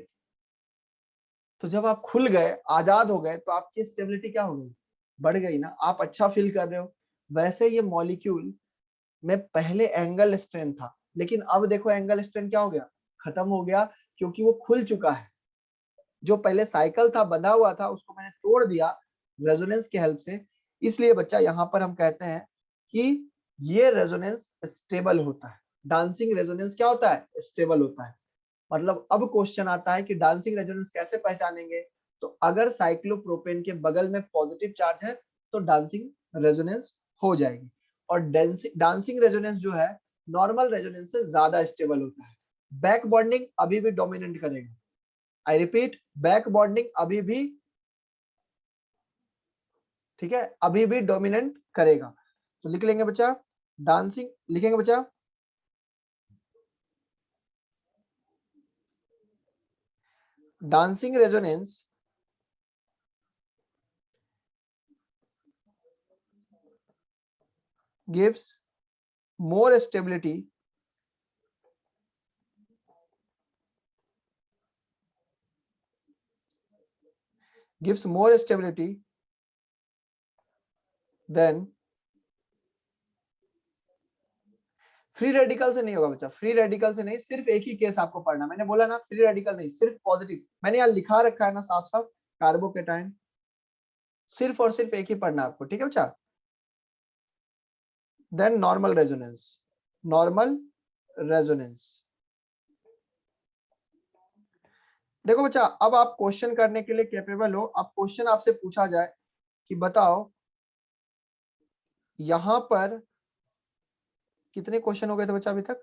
तो जब आप खुल गए, आजाद हो गए, तो आपकी स्टेबिलिटी क्या हो गई? बढ़ गई ना, आप अच्छा फील कर रहे हो। वैसे ये मॉलिक्यूल में पहले एंगल स्ट्रेन था, लेकिन अब देखो एंगल स्ट्रेन क्या हो गया? खत्म हो गया, क्योंकि वो खुल चुका है। जो पहले साइकिल था, बंधा हुआ था, उसको मैंने तोड़ दिया रेजोनेंस की हेल्प से। इसलिए बच्चा यहाँ पर हम कहते हैं कि ये रेजोनेंस स्टेबल होता है। डांसिंग रेजोनेंस क्या होता है? स्टेबल होता है। मतलब अब क्वेश्चन आता है कि डांसिंग रेजोनेंस कैसे पहचानेंगे? तो अगर साइक्लोप्रोपेन के बगल में पॉजिटिव चार्ज है तो डांसिंग रेजोनेंस हो जाएगी। और डांसिंग रेजोनेंस जो है नॉर्मल रेजोनेंस से ज्यादा स्टेबल होता है। बैक बॉन्डिंग अभी भी डोमिनेट करेगा। आई रिपीट, बैक बॉन्डिंग अभी भी, ठीक है, अभी भी डोमिनेट करेगा। तो लिख लेंगे बच्चा, डांसिंग लिखेंगे बच्चा, dancing resonance gives more stability than free radical से। नहीं होगा बच्चा, फ्री रेडिकल से नहीं, सिर्फ एक ही केस आपको पढ़ना। मैंने बोला ना, फ्री रेडिकल नहीं, सिर्फ पॉजिटिव। मैंने यहाँ लिखा रखा है ना साफ साफ, कार्बोकेटायन। सिर्फ और सिर्फ एक ही पढ़ना आपको, ठीक है बच्चा? Then normal resonance, normal resonance. देखो बच्चा, अब आप क्वेश्चन करने के लिए कैपेबल हो। अब क्वेश्चन आपसे पूछा जाए कि बताओ यहां पर कितने क्वेश्चन हो गए थे बच्चा अभी तक?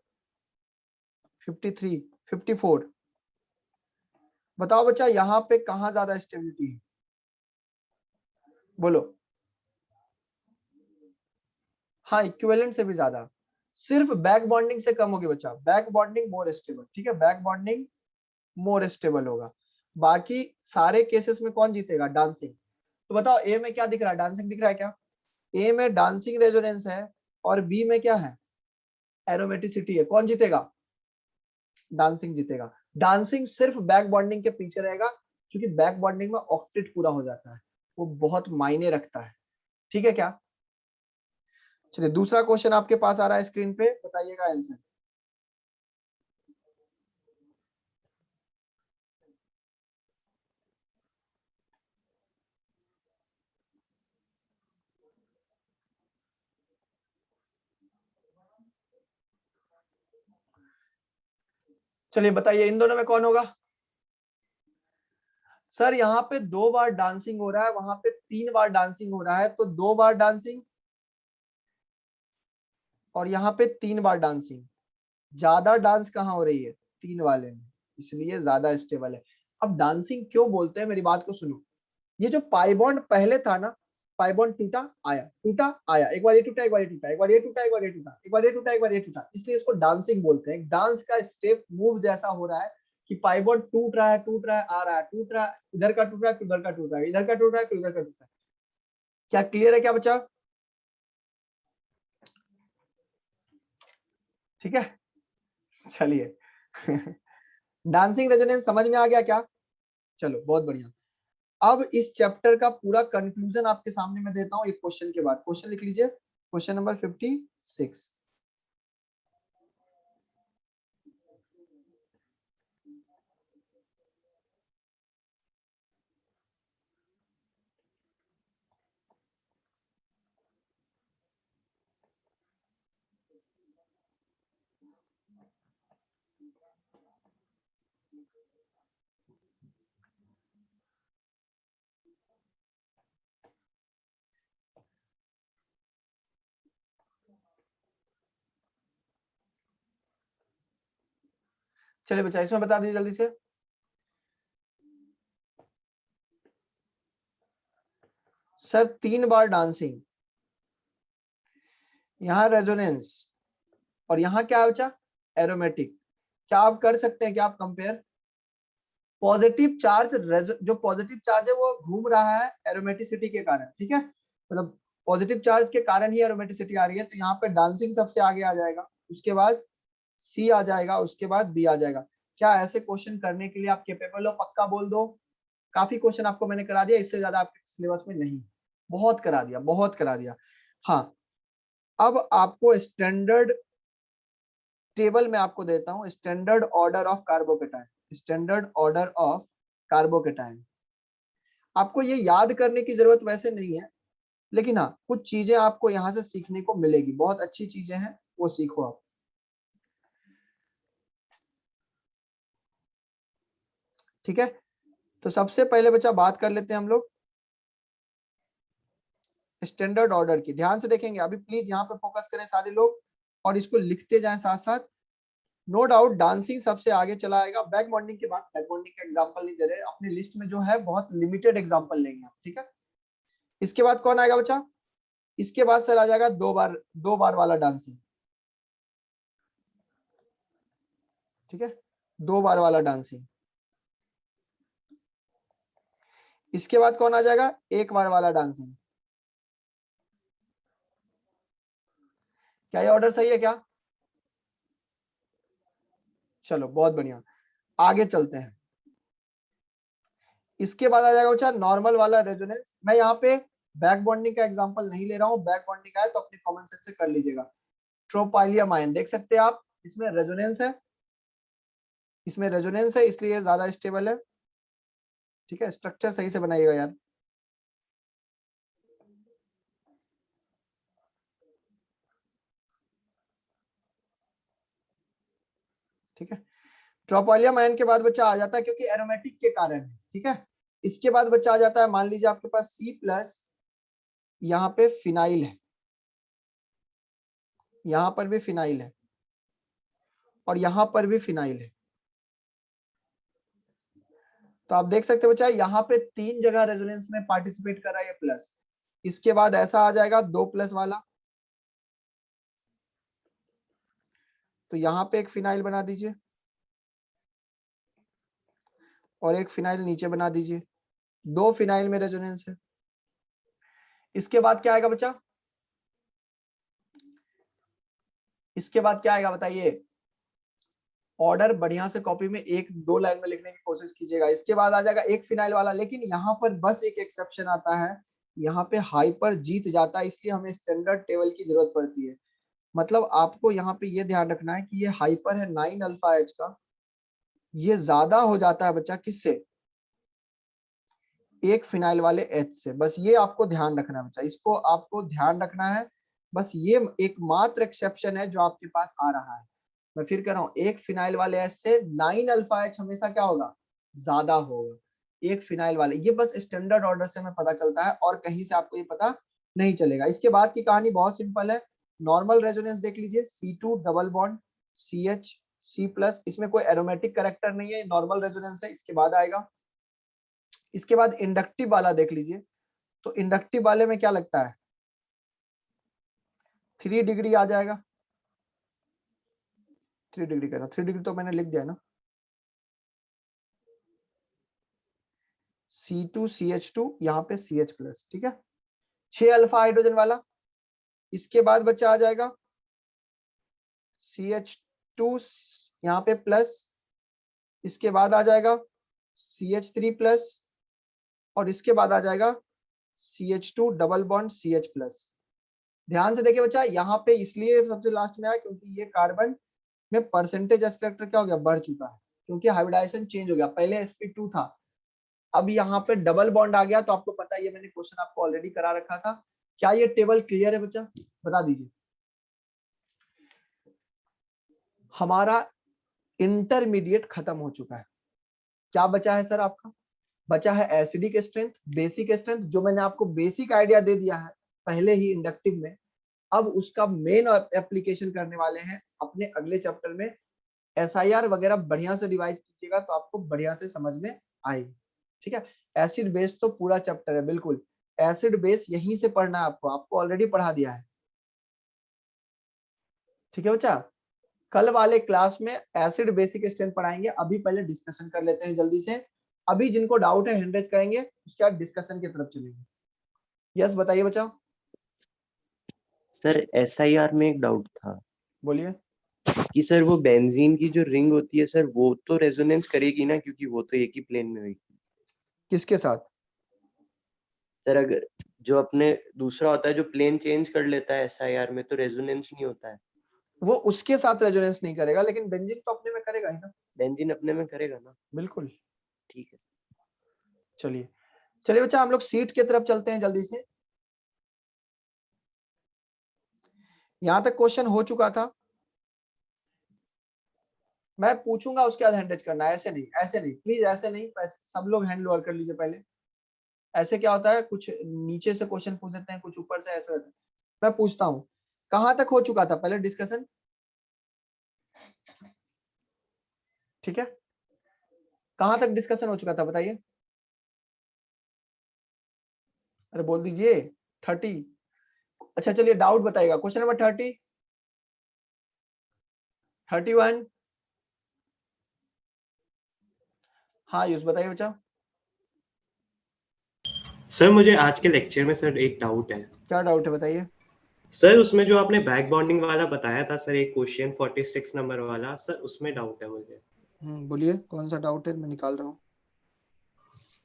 53, 54। बताओ बच्चा यहाँ पे कहाँ ज्यादा स्टेबिलिटी है? बोलो। हाँ, इक्विवेलेंट से भी ज्यादा, सिर्फ बैक बॉन्डिंग से कम होगी बच्चा। बैक बॉन्डिंग मोर स्टेबल, ठीक है, बैक बॉन्डिंग मोर स्टेबल होगा। बाकी सारे केसेस में कौन जीतेगा? डांसिंग। तो बताओ ए में क्या दिख रहा है? डांसिंग दिख रहा है क्या? ए में डांसिंग रेजोनेंस है और बी में क्या है? एरोमेटिसिटी है। कौन जीतेगा? डांसिंग जीतेगा। डांसिंग सिर्फ बैक बॉन्डिंग के पीछे रहेगा, क्योंकि बैक बॉन्डिंग में ऑक्टेट पूरा हो जाता है, वो बहुत मायने रखता है। ठीक है क्या? चलिए दूसरा क्वेश्चन आपके पास आ रहा है स्क्रीन पे, बताइएगा आंसर। चलिए बताइए इन दोनों में कौन होगा? सर यहाँ पे 2 बार डांसिंग हो रहा है, वहां पे 3 बार डांसिंग हो रहा है, तो 2 बार डांसिंग और यहाँ पे 3 बार डांसिंग। ज्यादा डांस कहाँ हो रही है? 3 वाले में, इसलिए ज्यादा स्टेबल है। अब डांसिंग क्यों बोलते हैं, मेरी बात को सुनो। ये जो पाई बॉन्ड पहले था ना, पाई बॉन्ड टूटा आया, टूटा आया, एक बार ये टूटा, एक बार ये टूटा, एक बार ये टूटा, एक बार ये टूटा, एक बार ये टूटा, एक बार ये टूटा, इसलिए इसको डांसिंग बोलते हैं। डांस का स्टेप मूव जैसा हो रहा है कि पाई बॉन्ड टूट रहा है, टूट रहा है, आ रहा है, टूट रहा है, इधर का टूट रहा है, फिर उधर का टूट रहा है, इधर का टूट रहा है, फिर उधर का टूट रहा है। क्या क्लियर है क्या बच्चा? ठीक है, चलिए डांसिंग रेजोनेंस समझ में आ गया क्या? चलो बहुत बढ़िया। अब इस चैप्टर का पूरा कंक्लूजन आपके सामने मैं देता हूं एक क्वेश्चन के बाद। क्वेश्चन लिख लीजिए, क्वेश्चन नंबर 56। चलिए बच्चा इसमें बता दीजिए जल्दी से। सर 3 बार डांसिंग, यहाँ रेजोनेंस, और यहाँ क्या है बच्चा? एरोमेटिक। क्या आप कर सकते हैं? क्या आप कंपेयर? पॉजिटिव चार्ज, जो पॉजिटिव चार्ज है वो घूम रहा है एरोमेटिसिटी के कारण, ठीक है, मतलब पॉजिटिव चार्ज के कारण ही एरोमेटिसिटी आ रही है। तो यहाँ पे डांसिंग सबसे आगे आ जाएगा, उसके बाद सी आ जाएगा, उसके बाद बी आ जाएगा। क्या ऐसे क्वेश्चन करने के लिए आप केपेबल हो? पक्का बोल दो। काफी क्वेश्चन आपको मैंने करा दिया, इससे ज्यादा आपके सिलेबस में नहीं। बहुत करा दिया, बहुत करा दिया। हाँ, अब आपको स्टैंडर्ड टेबल में आपको देता हूं, standard order of carbocation. Standard order of carbocation आपको ये याद करने की जरूरत वैसे नहीं है, लेकिन हाँ कुछ चीजें आपको यहाँ से सीखने को मिलेगी, बहुत अच्छी चीजें हैं, वो सीखो आप। ठीक है, तो सबसे पहले बच्चा बात कर लेते हैं हम लोग स्टैंडर्ड ऑर्डर की। ध्यान से देखेंगे अभी, प्लीज यहाँ पे फोकस करें सारे लोग और इसको लिखते जाएं साथ साथ। नो डाउट डांसिंग सबसे आगे चला आएगा। बैक बॉन्डिंग के बाद, बैक बॉन्डिंग का एग्जांपल नहीं दे रहे, अपनी लिस्ट में जो है बहुत लिमिटेड एग्जांपल लेंगे आप, ठीक है। इसके बाद कौन आएगा बच्चा? इसके बाद सर आ जाएगा 2 बार वाला डांसिंग, ठीक है, 2 बार वाला डांसिंग। इसके बाद कौन आ जाएगा? 1 बार वाला डांसिंग। क्या ये ऑर्डर सही है क्या? चलो बहुत बढ़िया, आगे चलते हैं। इसके बाद आ जाएगा बच्चा नॉर्मल वाला रेजोनेंस। मैं यहाँ पे बैक बॉन्डिंग का एग्जांपल नहीं ले रहा हूँ, बैक बॉन्डिंग आए तो अपने कॉमन सेंस से कर लीजिएगा। ट्रोपाइलियम आयन देख सकते हैं आप, इसमें रेजोनेंस है, इसमें रेजोनेंस है, इसलिए ज्यादा स्टेबल है। ठीक है, स्ट्रक्चर सही से बनाइएगा यार। ठीक है, ट्रोपोलियम आयन के बाद बच्चा आ जाता है, क्योंकि एरोमेटिक के कारण है, ठीक है। इसके बाद बच्चा आ जाता है, मान लीजिए आपके पास C+, यहाँ पे फिनाइल है, यहाँ पर भी फिनाइल है, और यहाँ पर भी फिनाइल है। तो आप देख सकते हो बच्चा, यहाँ पे 3 जगह रेजोनेंस में पार्टिसिपेट कर रहा है ये प्लस। इसके बाद ऐसा आ जाएगा 2+ वाला, तो यहाँ पे एक फिनाइल बना दीजिए और एक फिनाइल नीचे बना दीजिए, 2 फिनाइल में रेजोनेंस है। इसके बाद क्या आएगा बच्चा, इसके बाद क्या आएगा बताइए, ऑर्डर बढ़िया से कॉपी में 1-2 लाइन में लिखने की कोशिश कीजिएगा। इसके बाद आ जाएगा एक फिनाइल वाला, लेकिन यहाँ पर बस एक एक्सेप्शन आता है, यहाँ पे हाइपर जीत जाता है, इसलिए हमें स्टैंडर्ड टेबल की जरूरत पड़ती है। मतलब आपको यहाँ पे ये ध्यान रखना है कि ये हाइपर है 9 अल्फा एच का, ये ज्यादा हो जाता है बच्चा किससे, एक फिनाइल वाले एच से। बस ये आपको ध्यान रखना है बच्चा, इसको आपको ध्यान रखना है। बस ये एकमात्र एक्सेप्शन है जो आपके पास आ रहा है। मैं फिर कह रहा हूँ, एक फिनाइल वाले एच से 9 अल्फा एच हमेशा क्या होगा, ज्यादा होगा एक फिनाइल वाले। ये बस स्टैंडर्ड ऑर्डर से हमें पता चलता है, और कहीं से आपको ये पता नहीं चलेगा। इसके बाद की कहानी बहुत सिंपल है, नॉर्मल रेजोनेंस देख लीजिए, C2 double bond CH C+, इसमें कोई एरोमेटिक कैरेक्टर नहीं है, नॉर्मल रेजोनेंस है। इसके बाद आएगा, इसके बाद इंडक्टिव वाला देख लीजिए, तो इंडक्टिव वाले में क्या लगता है, 3 डिग्री आ जाएगा। 3 डिग्री कह रहा हूं, 3 डिग्री तो मैंने लिख दिया ना, C2 CH2 यहाँ पे CH+, ठीक है। 6 अल्फा हाइड्रोजन वाला। इसके बाद बच्चा आ जाएगा CH2 यहाँ पे प्लस, इसके बाद आ जाएगा CH3+, और इसके बाद आ जाएगा CH2 डबल बॉन्ड CH+। ध्यान से देखिए बच्चा, यहाँ पे इसलिए सबसे लास्ट में आया क्योंकि ये कार्बन में परसेंटेज एस्पेक्टर क्या हो गया, बढ़ चुका है, क्योंकि हाइब्रिडाइजेशन चेंज हो गया। पहले sp2 था, अब यहाँ पे डबल बॉन्ड आ गया। तो आपको पता है, ये मैंने क्वेश्चन आपको ऑलरेडी करा रखा था। क्या ये टेबल क्लियर है बच्चा, बता दीजिए। हमारा इंटरमीडिएट खत्म हो चुका है, क्या बचा है सर आपका, बचा है एसिडिक स्ट्रेंथ, बेसिक स्ट्रेंथ, जो मैंने आपको बेसिक आइडिया दे दिया है पहले ही इंडक्टिव में। अब उसका मेन एप्लीकेशन करने वाले हैं अपने अगले चैप्टर में। SIR वगैरह बढ़िया से रिवाइज कीजिएगा तो आपको बढ़िया से समझ में आएगी, ठीक है। एसिड बेस तो पूरा चैप्टर है, बिल्कुल एसिड बेस यहीं से पढ़ना है आपको ऑलरेडी पढ़ा दिया है, ठीक है बच्चा। कल वाले क्लास में एसिड बेसिक स्ट्रेंथ पढ़ाएंगे, अभी पहले डिस्कशन कर लेते हैं जल्दी से। अभी जिनको डाउट है हैंड रेज करेंगे, उसके बाद डिस्कशन की तरफ चलेंगे। यस बताइए बच्चा। सर SIR में एक डाउट था बोलिए। कि सर वो बेंजीन की जो रिंग होती है सर, वो तो रेजोनेंस करेगी ना, क्योंकि वो तो एक ही प्लेन में होगी। किसके साथ सर अगर जो अपने दूसरा होता है जो प्लेन चेंज कर लेता है SIR में, तो रेजोनेंस नहीं होता है। वो उसके साथ रेजोनेंस नहीं करेगा, लेकिन बेंजीन तो अपने में करेगा ही ना। बेंजीन अपने में करेगा ना, बिल्कुल। ठीक है। चलिए चलिए बच्चा, हम लोग सीट की तरफ चलते हैं जल्दी से। यहां तक क्वेश्चन हो चुका था, मैं पूछूंगा उसके बाद हैंड रेज करना है। ऐसे नहीं, ऐसे नहीं, प्लीज ऐसे नहीं, सब लोग हैंड लोअर कर लीजिए पहले। ऐसे क्या होता है, कुछ नीचे से क्वेश्चन पूछ देते हैं, कुछ ऊपर से, ऐसा रहता है। मैं पूछता हूँ, कहां तक हो चुका था पहले डिस्कशन, ठीक है। कहां तक डिस्कशन हो चुका था बताइए, अरे बोल दीजिए। 30। अच्छा चलिए, डाउट बताइएगा। Question number 30, 31। हाँ यूज बताइए बच्चा। सर मुझे आज के लेक्चर में सर एक डाउट है। क्या डाउट है बताइए। सर उसमें जो आपने बैक बॉन्डिंग वाला बताया था सर, एक क्वेश्चन 46 नंबर वाला, सर उसमें डाउट है मुझे। बोलिए कौन सा डाउट है, मैं निकाल रहा हूँ।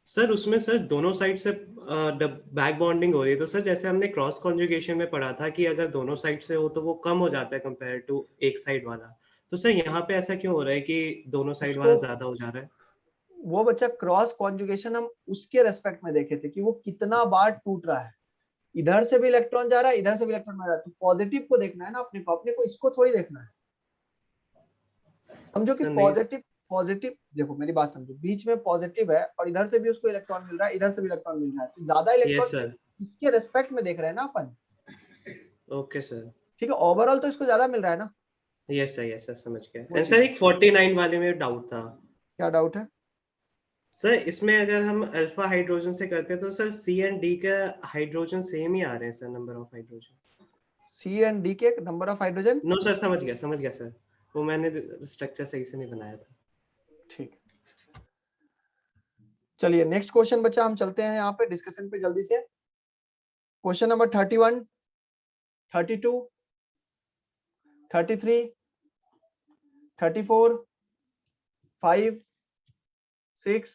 सर उसमें सर दोनों साइड से बैक बॉन्डिंग हो रही है, तो सर जैसे हमने क्रॉस कॉन्जुगेशन में पढ़ा था कि अगर दोनों साइड से हो तो वो कम हो जाता है कंपेयर टू एक साइड वाला। तो सर यहाँ पे ऐसा क्यों हो रहा है कि दोनों साइड वाला ज्यादा हो जा रहा है? वो बच्चा क्रॉस कॉन्जुगेशन हम उसके रेस्पेक्ट में देखे थे कि वो कितना बार टूट रहा है, इधर से भी इलेक्ट्रॉन जा रहा है, इधर से भी इलेक्ट्रॉन आ रहा है। तो पॉजिटिव को देखना है ना अपने को, अपने को इसको थोड़ी देखना है। समझो कि सर नहीं। पॉजिटिव पॉजिटिव, देखो मेरी बात समझो, बीच में पॉजिटिव है और इधर से भी उसको इलेक्ट्रॉन मिल रहा है, इधर से भी इलेक्ट्रॉन मिल रहा है, तो ज्यादा यस इलेक्ट्रॉन सर। इसके रेस्पेक्ट में देख रहे हैं ना अपन, ओके सर। ठीक है, ओवरऑल तो इसको ज्यादा मिल रहा है ना। यस सर समझ गया। वो एंड चीज़ सर है। एक 49 वाले में डाउट था क्या डाउट है? सर, इसमें अगर हम अल्फा हाइड्रोजन से करते हैं तो सर सी एंड डी के हाइड्रोजन सेम ही आ रहे हैं sir, number of hydrogen. C and D के number of hydrogen, no sir समझ गया सर, वो मैंने स्ट्रक्चर सही से नहीं बनाया था। ठीक। चलिए नेक्स्ट क्वेश्चन बच्चा, हम चलते हैं यहाँ पे डिस्कशन पे जल्दी से। क्वेश्चन नंबर 31, 32, 33, 34, 5, 6,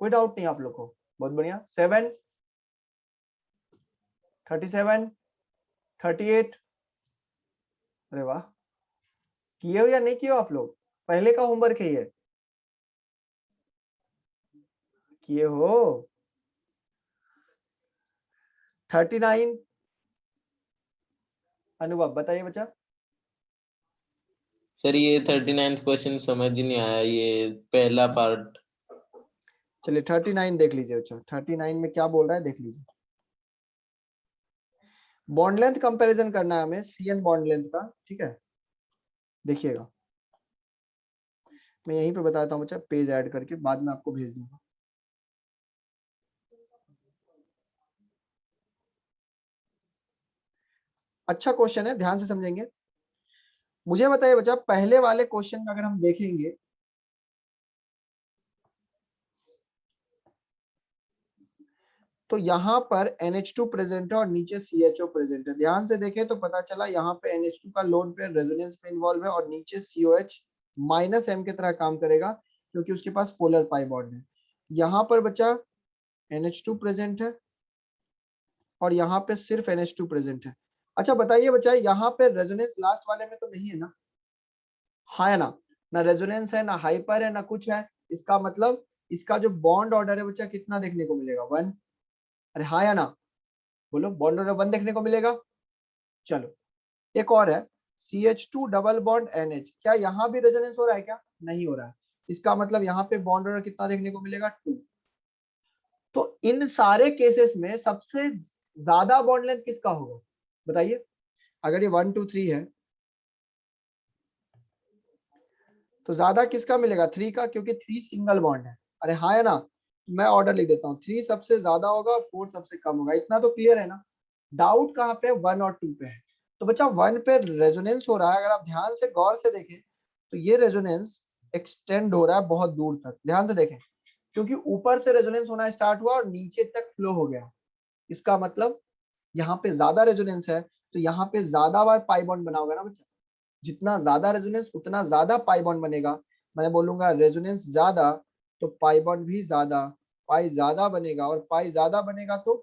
कोई डाउट नहीं आप लोग को, बहुत बढ़िया। 7, 37, 38, अरे वाह, किए हो या नहीं किए हो आप लोग? पहले का होमवर्क है ये, किए हो? 39, अनुभव बताइए बच्चा। सर ये 39th क्वेश्चन समझ ही नहीं आया, ये पहला पार्ट। चलिए 39 देख लीजिए बच्चा, 39 में क्या बोल रहा है देख लीजिए। बॉन्ड लेंथ कंपैरिजन करना है हमें, सीएन बॉन्ड लेंथ का, ठीक है, देखिएगा मैं यहीं पे बताता हूँ बच्चा, पेज ऐड करके बाद में आपको भेज दूंगा। अच्छा क्वेश्चन है, ध्यान से समझेंगे। मुझे बताइए बच्चा, पहले वाले क्वेश्चन में अगर हम देखेंगे तो यहाँ पर NH2 प्रेजेंट है और नीचे CHO प्रेजेंट है। ध्यान से देखें तो पता चला यहाँ पे NH2 का लोन पेयर रेजोनेंस में इन्वॉल्व है और नीचे COH -M की तरह काम करेगा क्योंकि उसके पास पोलर पाई बॉन्ड है। यहाँ पर बच्चा NH2 प्रेजेंट है और यहाँ पे सिर्फ NH2 प्रेजेंट है। अच्छा बताइए बच्चा, यहाँ पे रेजोनेंस लास्ट वाले में तो नहीं है ना? हाँ है ना? ना रेजोनेंस है, ना हाइपर है, ना कुछ है। इसका मतलब इसका जो बॉन्ड ऑर्डर है बच्चा कितना देखने को मिलेगा? 1। अरे हाँ या ना? बोलो, बॉन्ड ऑर्डर 1 देखने को मिलेगा। चलो एक और है, CH2 डबल बॉन्ड NH, क्या यहाँ भी रेजोनेंस हो रहा है क्या? नहीं हो रहा है। इसका मतलब यहाँ पे बॉन्ड ऑर्डर कितना देखने को मिलेगा? 2। तो इन सारे केसेस में सबसे ज्यादा बॉन्ड लेंथ किसका होगा बताइए? अगर ये 1 2 3 है तो ज्यादा किसका मिलेगा? 3 का, क्योंकि 3 सिंगल बॉन्ड है। अरे हाँ है ना? मैं ऑर्डर लिख देता हूँ, 3 सबसे ज्यादा होगा और 4 सबसे कम होगा। इतना तो क्लियर है ना? डाउट कहाँ पे? 1 और 2 पे है। तो बच्चा 1 पे रेजोनेंस हो रहा है, अगर आप ध्यान से गौर से देखें तो ये रेजोनेंस एक्सटेंड हो रहा है बहुत दूर तक। ध्यान से देखें, क्योंकि ऊपर से रेजोनेंस होना स्टार्ट हुआ और नीचे तक फ्लो हो गया। इसका मतलब यहाँ पे ज्यादा रेजोनेंस है तो यहाँ पे ज्यादा बार पाई बॉन्ड बना होगा ना बच्चा। जितना ज्यादा रेजोनेंस उतना ज्यादा पाई बॉन्ड बनेगा। मैं बोलूंगा रेजोनेंस ज्यादा तो पाई बॉन्ड भी ज्यादा, पाई ज्यादा बनेगा और पाई ज्यादा बनेगा तो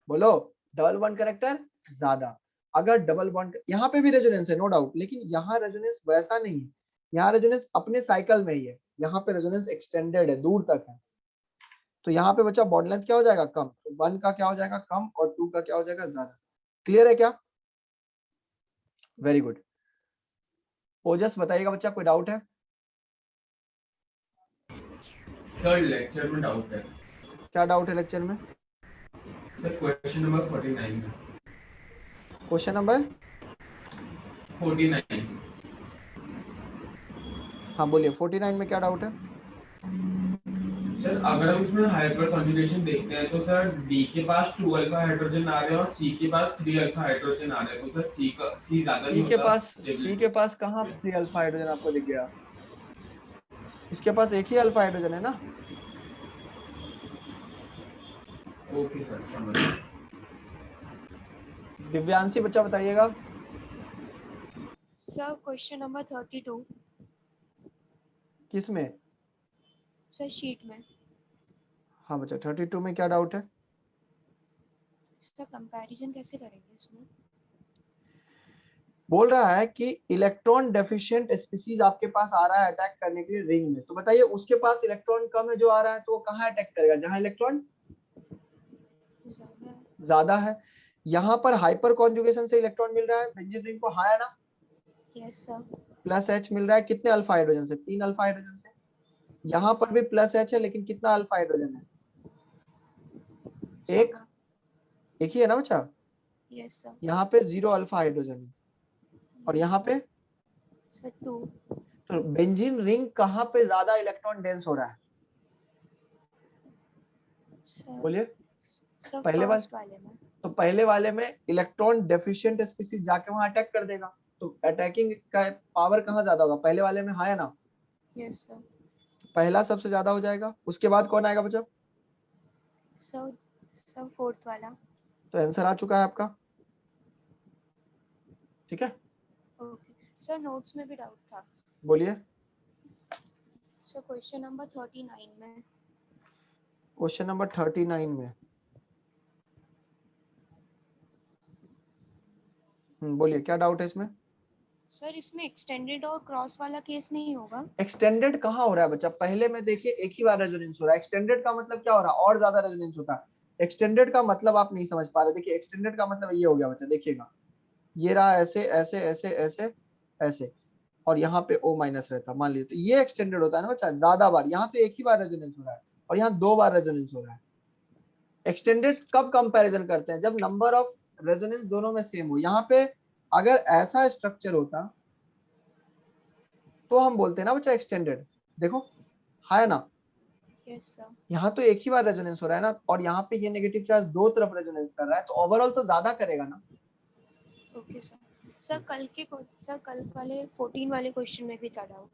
बोलो डबल बॉन्ड कैरेक्टर ज्यादा। अगर डबल बॉन्ड, यहाँ पे भी रेजोनेंस है नो डाउट, लेकिन यहाँ रेजोनेंस वैसा नहीं है। यहाँ रेजोनेंस अपने साइकिल में ही है, यहाँ पे रेजोनेंस एक्सटेंडेड है, दूर तक है। तो यहाँ पे बच्चा बॉन्ड लेंथ क्या हो जाएगा? कम। तो 1 का क्या हो जाएगा? कम, और 2 का क्या हो जाएगा? ज्यादा। क्लियर है क्या? Very good. ओजस बताइएगा बच्चा, कोई डाउट है? सर लेक्चर में डाउट है। क्या डाउट है लेक्चर में? सर क्वेश्चन नंबर 49 में। Question number 49। हाँ बोलिए, 49 में क्या डाउट है? सर अगर हम इसमें हाइपर कॉन्जुगेशन देखते हैं तो सर डी के पास 2 अल्फा हाइड्रोजन आ रहे हैं और सी के पास 3 अल्फा हाइड्रोजन आ रहे हैं, तो सर सी ज्यादा नहीं होता? सी के पास कहाँ 3 अल्फा हाइड्रोजन आपको दिख गया? इसके पास एक ही अल्फा हाइड्रोजन है ना। ओके सर समझ गया। दिव्यांशी बच्चा बताइएगा। सर क्वेश्चन नंबर 32 किस में? सर शीट में। हाँ बच्चा 32 में क्या डाउट है? सर कंपैरिजन कैसे करेंगे इसमें? बोल रहा है कि इलेक्ट्रॉन डेफिशिएंट स्पीसीज आपके पास आ रहा है अटैक करने के लिए रिंग में, तो बताइए उसके पास इलेक्ट्रॉन कम है जो आ रहा है, तो वो कहाँ अटैक करेगा? जहां इलेक्ट्रॉन ज्यादा है। यहाँ पर हाइपर कॉन्जुगेशन से इलेक्ट्रॉन मिल रहा है बेंजीन रिंग को, हाँ या ना? Yes sir. प्लस H मिल रहा है कितने अल्फा हाइड्रोजन से? 3 अल्फा हाइड्रोजन से। यहाँ पर भी प्लस H है लेकिन कितना अल्फा हाइड्रोजन है? एक ही है ना बच्चा? Yes sir. यहाँ पे 0 अल्फा हाइड्रोजन है और यहाँ पे सर 2। तो बेंजीन रिंग कहाँ पे ज्यादा इलेक्ट्रॉन डेंस हो रहा है? सर बोलिए। सर पहले वाले फर्स्ट वाले में। तो पहले वाले में इलेक्ट्रॉन डेफिशिएंट स्पीसीज जाके वहां अटैक कर देगा, तो अटैकिंग का पावर कहाँ ज्यादा होगा? पहले वाले में है ना? Yes sir. पहला सबसे ज्यादा हो जाएगा, उसके बाद कौन आएगा बच्चा? सर फोर्थ वाला। तो आंसर आ चुका है आपका, ठीक है। ओके सर, नोट्स में भी डाउट था। बोलिए। सर क्वेश्चन नंबर 39 में। क्वेश्चन नंबर 39 में बोलिए क्या डाउट है इसमें? सर इसमें एक्सटेंडेड और क्रॉस वाला केस नहीं होगा? एक्सटेंडेड कहाँ हो रहा है बच्चा? पहले में देखिए एक ही बार रेजोनेंस हो रहा है। एक्सटेंडेड का मतलब क्या हो रहा है? और ज्यादा रेजोनेंस होता है। एक्सटेंडेड का मतलब आप नहीं समझ पा रहे। देखिए एक्सटेंडेड का मतलब ये हो गया बच्चा, देखिएगा ये रहा ऐसे ऐसे ऐसे ऐसे ऐसे और यहाँ पे O माइनस रहता, मान लीजिए, तो ये एक्सटेंडेड होता है ना बच्चा, ज्यादा बार। यहाँ तो एक ही बार रेजोनेंस हो रहा है और यहाँ 2 बार रेजोनेंस हो रहा है। एक्सटेंडेड कब कंपैरिजन करते हैं? जब नंबर ऑफ रेजोनेंस दोनों में सेम हो। यहाँ पे अगर ऐसा स्ट्रक्चर होता तो हम बोलते हैं ना बच्चा एक्सटेंडेड। देखो है ना, यस सर। यहाँ तो एक ही बार रेजोनेंस हो रहा है ना, और यहाँ पे ये नेगेटिव चार्ज दो तरफ रेजोनेंस कर रहा है, तो ओवरऑल तो ज्यादा करेगा ना। Okay sir. सर कल वाले 14 वाले क्वेश्चन में भी था डाउट।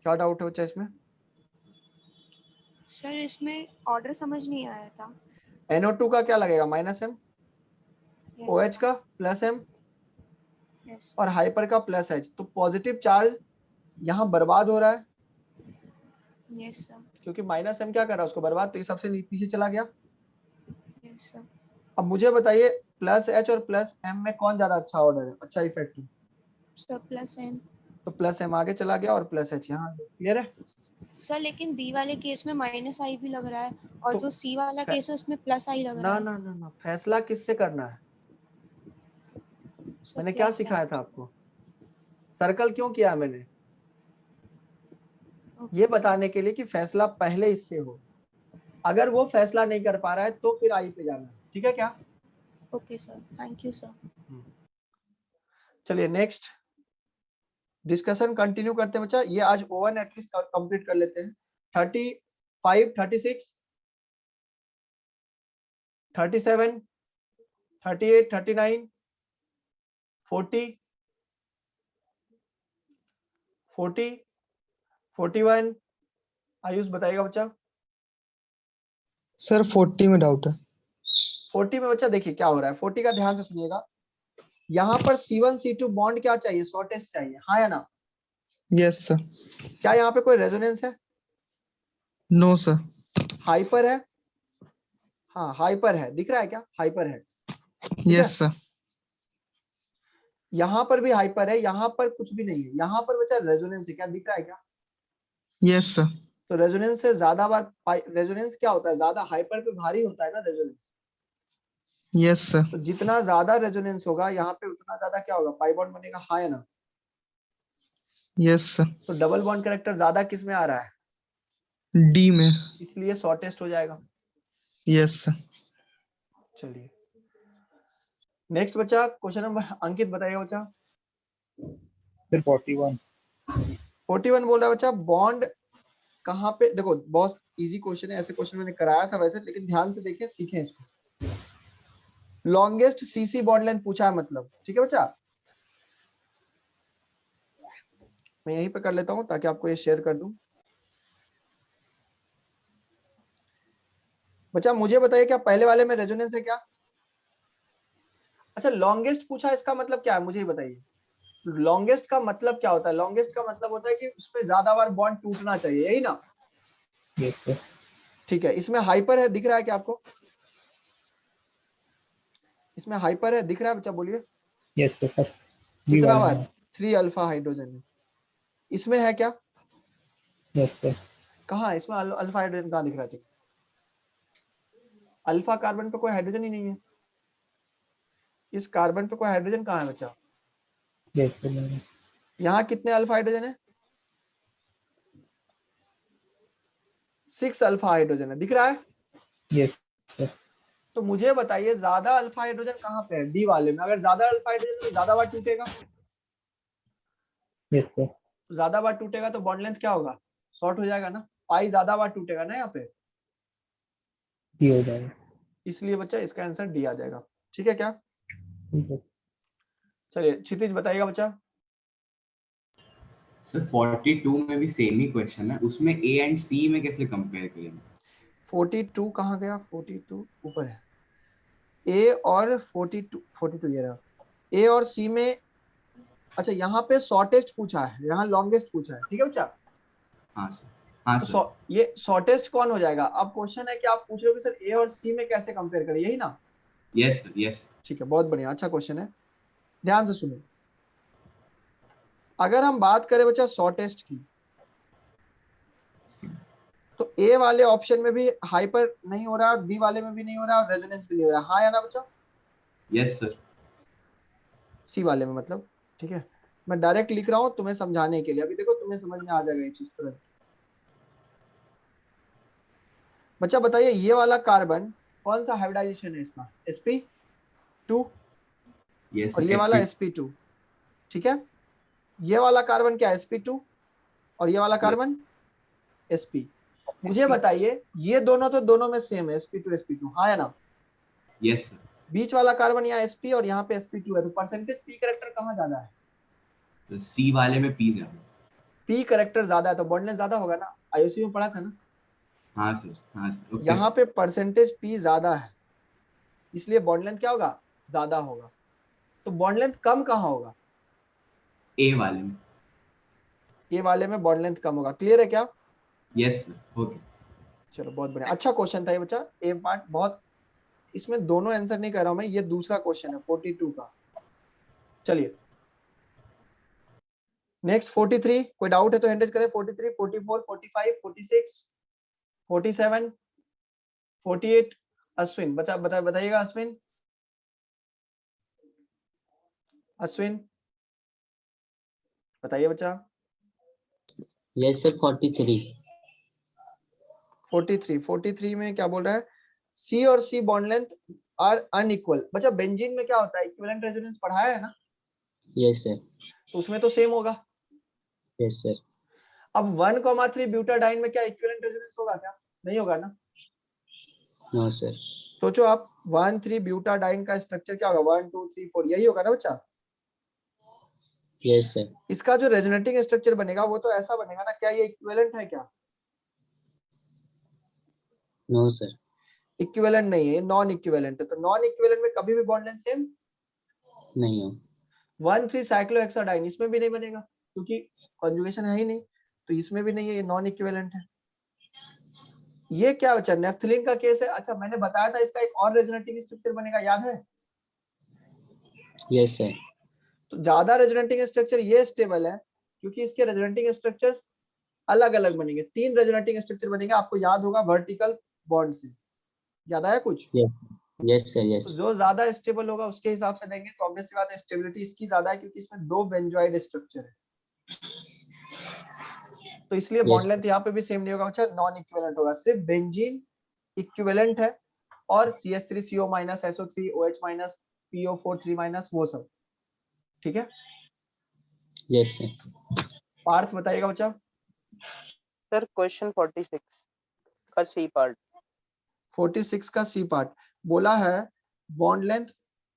क्या डाउट है बच्चा इसमें? सर इसमें ऑर्डर समझ नहीं आया था। NO2 का क्या लगेगा? -M, OH का +M यस और हाइपर का +H। तो पॉजिटिव चार्ज यहाँ बर्बाद हो रहा है यस सर। क्योंकि -M क्या कर रहा है? उसको बर्बाद, तो ये सबसे पीछे चला गया। Yes sir. अब मुझे बताइए +H और +M में कौन ज्यादा अच्छा ऑर्डर है, अच्छा इफेक्ट है? Sir +M। तो +M आगे चला गया और +H यहाँ। क्लियर है सर लेकिन बी वाले केस में -I भी लग रहा है और तो जो सी वाला केस है उसमें +I लग रहा ना है। ना ना ना, फैसला किससे करना है? सर मैंने क्या +I। सिखाया था आपको? सर्कल क्यों किया मैंने? ये बताने के लिए कि फैसला पहले इससे हो। अगर वो फैसला नहीं कर पा रहा है तो फिर आई पे जाना है, ठीक है क्या? Okay sir, thank you sir. चलिए नेक्स्ट डिस्कशन कंटिन्यू करते हैं बच्चा। ये आज O1 एटलीस्ट कंप्लीट कर लेते हैं। 35, 36, 37, 38, 39, 40, 40, 41। आयुष बताइएगा बच्चा। सर 40 में डाउट है। 40 में बच्चा देखिए क्या हो रहा है, 40 का ध्यान से सुनिएगा। यहाँ पर C1 C2 बॉन्ड क्या चाहिए? शॉर्टेस्ट चाहिए, हाँ या ना? Yes sir. क्या यहाँ पे कोई रेजोनेंस है? No sir. हाइपर है? हाँ हाइपर है, दिख रहा है क्या? हाइपर है। Yes sir. यहाँ पर भी हाइपर है, यहाँ पर कुछ भी नहीं है। यहाँ पर बच्चा रेजोनेंस है, क्या दिख रहा है क्या? Yes sir. तो रेजोनेंस से ज्यादा बार रेजोनेंस क्या होता है? ज्यादा हाइपर पे भारी होता है ना रेजोनेंस। Yes sir. तो जितना ज्यादा रेजोनेंस होगा यहाँ पे उतना ज्यादा क्या होगा? पाई बॉन्ड बनेगा, हाँ या ना? Yes sir. तो डबल बॉन्ड कैरेक्टर ज्यादा किस में आ रहा है? डी में। इसलिए शॉर्टेस्ट हो जाएगा। Yes sir. चलिए नेक्स्ट बच्चा, क्वेश्चन नंबर अंकित बताइएगा बच्चा। फिर 41 बोल रहा है बच्चा बॉन्ड कहाँ पे? देखो बहुत इजी क्वेश्चन है, ऐसे क्वेश्चन मैंने कराया था वैसे, लेकिन ध्यान से देखिए, सीखें इसको। लॉन्गेस्ट CC बॉन्ड लेंथ पूछा है मतलब, ठीक है बच्चा? मैं यहीं पे कर लेता हूं ताकि आपको ये शेयर कर दूं। बच्चा मुझे बताइए क्या पहले वाले में रेजोनेंस है क्या? अच्छा लॉन्गेस्ट पूछा, इसका मतलब क्या है मुझे बताइए। लॉन्गेस्ट का मतलब क्या होता है? लॉन्गेस्ट का मतलब होता है कि उसमें ज्यादा बार बॉन्ड टूटना चाहिए, यही ना? ठीक है, इसमें हाइपर है, दिख रहा है क्या आपको? इसमें हाइपर है, दिख रहा है बच्चा? बोलिए। Yes sir. कितना बार? 3 अल्फा हाइड्रोजन है। इसमें है क्या? Yes sir. कहाँ? इसमें अल्फा हाइड्रोजन कहाँ दिख रहा है? अल्फा कार्बन पे कोई हाइड्रोजन ही नहीं है। इस कार्बन पे कोई हाइड्रोजन कहाँ है बच्चा? Yes, sir. मैंने यहाँ कितने अल्फा हाइड्रोजन है? 6 अल्फा हाइड्रोजन है, दिख रहा है? Yes, sir. तो मुझे बताइए ज्यादा अल्फा हाइड्रोजन कहाँ पे है? डी वाले में। अगर ज्यादा अल्फा हाइड्रोजन है तो ज्यादा बार टूटेगा, Yes, sir. तो ज्यादा बार टूटेगा तो बॉन्ड लेंथ क्या होगा? शॉर्ट हो जाएगा ना, पाई ज्यादा बार टूटेगा ना यहाँ पे, D हो जाएगा। इसलिए बच्चा इसका आंसर डी आ जाएगा। ठीक है क्या? ठीक है। चलिए क्षितिज बताइएगा बच्चा। सर 42 में भी सेम ही क्वेश्चन है, उसमें ए एंड सी में कैसे कंपेयर करेंगे? 42 कहाँ गया? 42 ऊपर है। ए और 42 ये रहा। ए और सी में, अच्छा यहाँ पे शॉर्टेस्ट पूछा है, यहाँ लॉन्गेस्ट पूछा है। ठीक है बच्चा? हाँ सर, हाँ तो सर। ये शॉर्टेस्ट कौन हो जाएगा? अब क्वेश्चन है कि आप पूछ रहे हो कि सर ए और सी में कैसे कंपेयर करें, यही ना? Yes sir, yes. ठीक है, बहुत बढ़िया, अच्छा क्वेश्चन है, ध्यान से सुनो। अगर हम बात करें बच्चा शॉर्टेस्ट की, तो ए वाले ऑप्शन में भी हाइपर नहीं हो रहा, बी वाले में भी नहीं हो रहा, और रेजोनेंस भी नहीं हो रहा, हाँ या ना बच्चा? Yes sir. सी वाले में मतलब। ठीक है, मैं डायरेक्ट लिख रहा हूं तुम्हें समझाने के लिए, अभी देखो तुम्हें समझ में आ जाएगा ये चीज तुरंत। बच्चा बताइए ये वाला कार्बन कौन सा हाइब्रिडाइजेशन है इसका? sp2 यस और सर, ये वाला sp2। sp2। ठीक है, ये वाला कार्बन क्या है? sp2 और ये वाला कार्बन sp। मुझे बताइए ये दोनों तो दोनों में सेम है, sp2 हाँ या ना? Yes sir. बीच वाला कार्बन यहाँ sp और यहाँ पे sp2 है, तो परसेंटेज p कैरेक्टर कहाँ ज्यादा है? तो सी वाले में पी ज्यादा। p कैरेक्टर ज्यादा है तो बॉन्ड लेंथ ज्यादा होगा ना, आईओसी में पढ़ा था ना? हाँ सर, हाँ सर। ओके। यहाँ पे परसेंटेज p ज्यादा है, इसलिए बॉन्ड लेंथ क्या होगा? ज्यादा होगा। तो बॉन्ड लेंथ कम कहाँ होगा? ए वाले में। ए वाले में बॉन्ड लेंथ कम होगा। क्लियर है क्या? Yes sir. ओके। चलो बहुत बढ़िया, अच्छा क्वेश्चन था ये बच्चा। ए पार्ट बहुत, इसमें दोनों आंसर नहीं कर रहा हूं मैं, ये दूसरा क्वेश्चन है 42 का। चलिए नेक्स्ट 43, कोई डाउट है तो हैंड रेज करें। 43, 44, 45, 46, 47, 48। अश्विन बताइएगा अश्विन। अश्विन बताइए बच्चा। Yes sir 43। 43 में क्या बोल रहा है? सी और सी बॉन्ड लेंथ आर अनइक्वल। बच्चा बेंजीन में क्या होता है? इक्विवेलेंट रेजोनेंस पढ़ाया है ना? Yes sir. तो उसमें तो सेम होगा। Yes sir. अब 1,3 ब्यूटाडाइन में क्या इक्विवेलेंट रेजोनेंस होगा क्या? नहीं होगा ना? No sir. सोचो आप, 1,3 ब्यूटाडाइन का स्ट्रक्चर क्या होगा? 1 2 3 4 यही होगा ना बच्चा? Yes sir. इसका जो रेजोनेटिंग स्ट्रक्चर बनेगा वो तो ऐसा बनेगा ना? क्या ये इक्विवेलेंट है क्या? No sir. इक्विवेलेंट नहीं है, नॉन इक्विवेलेंट है। तो नॉन इक्विवेलेंट में कभी भी बॉन्ड लेंथ सेम नहीं हो। 1,3 साइक्लोहेक्साडाइन इसमें भी नहीं बनेगा क्योंकि कॉन्जुगेशन है ही नहीं, तो इसमें भी नहीं है, ये नॉन इक्विवेलेंट है। ये क्या बच्चा? नेफ्थलीन का केस है। अच्छा मैंने बताया था इसका एक और रेजोनेटिंग स्ट्रक्चर बनेगा, याद है? Yes sir. तो ज्यादा रेजोनेटिंग स्ट्रक्चर ये स्टेबल है क्योंकि इसके रेजोनेटिंग स्ट्रक्चर्स अलग अलग बनेंगे। 3 रेजोनेटिंग स्ट्रक्चर बनेंगे, आपको याद होगा वर्टिकल बॉन्ड से। याद आया कुछ? Yes sir. यस। तो जो ज्यादा स्टेबल होगा उसके हिसाब से देंगे। तो ऑब्वियस सी बात है स्टेबिलिटी इसकी ज्यादा है क्योंकि इसमें 2 बेंजोइड स्ट्रक्चर है, तो इसलिए बॉन्ड लेंथ यहाँ पे भी सेम नहीं होगा बच्चा, नॉन इक्विवेलेंट होगा। सिर्फ बेंजीन इक्विवेलेंट है और CH3CO- SO3 OH- PO4 3- वो सब। ठीक है, यस सर। पार्थ बताइएगा बच्चा। सर क्वेश्चन 46 का सी पार्ट। 46 का सी पार्ट बोला है बॉन्ड लेंथ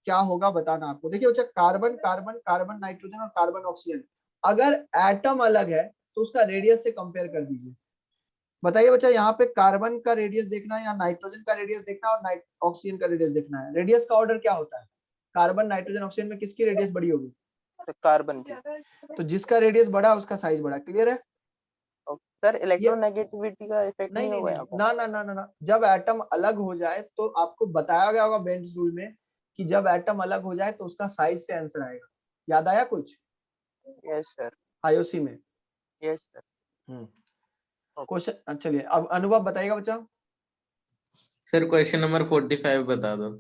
क्या होगा बताना आपको। देखिए बच्चा, कार्बन कार्बन कार्बन नाइट्रोजन और कार्बन ऑक्सीजन, अगर एटम अलग है तो उसका रेडियस से कंपेयर कर दीजिए। बताइए बच्चा, यहाँ पे कार्बन का रेडियस देखना है या नाइट्रोजन का रेडियस देखना है और ऑक्सीजन का रेडियस देखना है? रेडियस का ऑर्डर क्या होता है? कार्बन नाइट्रोजन ऑक्सीजन में किसकी रेडियस बड़ी होगी? कार्बन की। तो जिसका रेडियस बड़ा उसका साइज बड़ा। क्लियर है? सर इलेक्ट्रोनेगेटिविटी का इफेक्ट नहीं होगा यहाँ पर? ना ना ना ना ना, जब एटम अलग हो जाए तो आपको बताया गया होगा बेंड्स रूल में कि जब एटम अलग हो जाए तो उसका साइज से आंसर आएगा। याद आया कुछ? Yes sir. आईओसी में। Yes sir. क्वेश्चन चलिए, अब अनुभव बताइएगा बच्चा। सर क्वेश्चन नंबर 45 बता दो।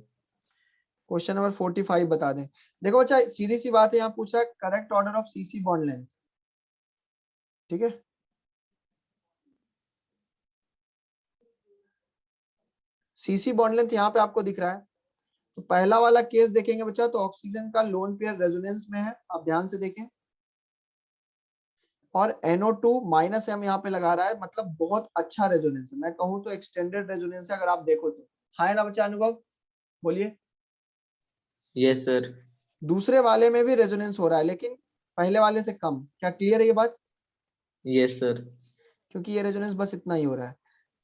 क्वेश्चन नंबर 45 बता दें। देखो बच्चा सीधी सी बात है, यहाँ पूछ रहा है correct order of CC bond length, ठीक है। सीसी बॉन्ड लेंथ यहाँ पे आपको दिख रहा है। तो पहला वाला केस देखेंगे बच्चा, तो ऑक्सीजन का लोन पेयर रेजोनेंस में है, आप ध्यान से देखें, और NO2 माइनस M यहाँ पे लगा रहा है, मतलब बहुत अच्छा रेजोनेंस है, मैं कहूँ तो एक्सटेंडेड रेजोनेंस है अगर आप देखो तो। हाँ ना बच्चा अनुभव, बोलिए। Yes sir. दूसरे वाले में भी रेजोनेंस हो रहा है लेकिन पहले वाले से कम, क्या क्लियर है ये बात? Yes sir. क्योंकि ये रेजोनेंस बस इतना ही हो रहा है।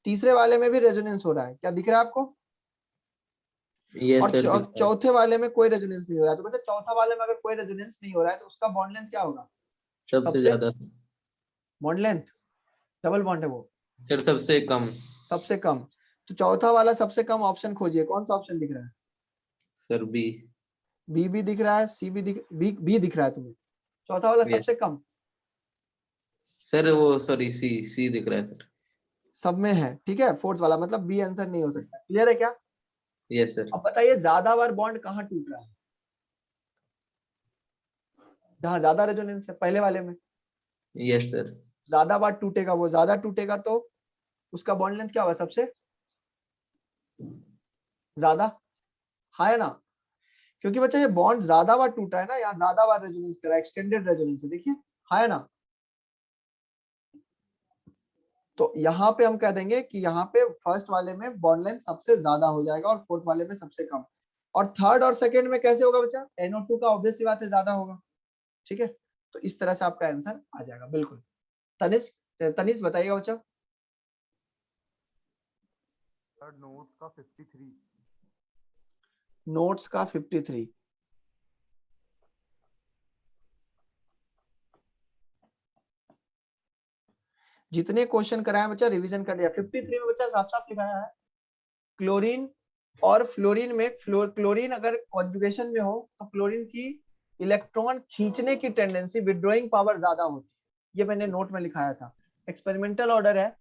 तीसरे वाले में भी रेजोनेंस हो रहा है, क्या दिख रहा है आपको? यस और सर। चौथे वाले में कोई रेजोनेंस नहीं हो रहा है। तो बच्चा चौथा वाले में अगर कोई रेजोनेंस नहीं हो रहा है तो उसका बॉन्ड लेंथ क्या होगा? सबसे ज्यादा बॉन्ड लेंथ, डबल बॉन्ड है वो सर, सबसे कम। सबसे कम। तो चौथा वाला सबसे कम ऑप्शन खोजिए, कौन सा ऑप्शन दिख रहा है? Sir B. बी भी दिख रहा है, सी भी बी दिख रहा है तुम्हें। चौथा वाला सबसे कम सर वो सॉरी सी दिख रहा है सर। सब में है, ठीक है। फोर्थ वाला मतलब बी आंसर नहीं हो सकता। क्लियर है क्या? Yes sir. अब बताइए ज्यादा बार बॉन्ड कहाँ टूट रहा है? जहां ज्यादा रेजोनेंस है, पहले वाले में। Yes sir. ज्यादा बार टूटेगा, वो ज्यादा टूटेगा तो उसका बॉन्ड लेंथ क्या होगा? सबसे ज्यादा। हाँ है ना? क्योंकि बच्चा ये बॉन्ड ज्यादा बार टूटा है ना, यहाँ ज्यादा बार रेजोनेंस करा, एक्सटेंडेड रेजोनेंस है, देखिए। हाँ है ना? तो यहाँ पे हम कह देंगे कि यहाँ पे फर्स्ट वाले में बॉन्ड लेंथ सबसे ज्यादा हो जाएगा और फोर्थ वाले में सबसे कम। और थर्ड और सेकंड में कैसे होगा बच्चा? NO2 का ऑब्वियस सी बात है ज्यादा होगा, ठीक है। तो इस तरह से आपका आंसर आ जाएगा, बिल्कुल। तनिष बताइएगा बच्चा। नोट्स का 53। नोट्स का 53। जितने क्वेश्चन कराए बच्चा रिवीजन कर लिया। 53 में बच्चा साफ साफ लिखाया है क्लोरीन और फ्लोरीन में, क्लोरीन अगर कॉन्जुगेशन में हो तो क्लोरीन की इलेक्ट्रॉन खींचने की टेंडेंसी, विड्रॉइंग पावर ज्यादा होती है। ये मैंने नोट में लिखाया था, एक्सपेरिमेंटल ऑर्डर है,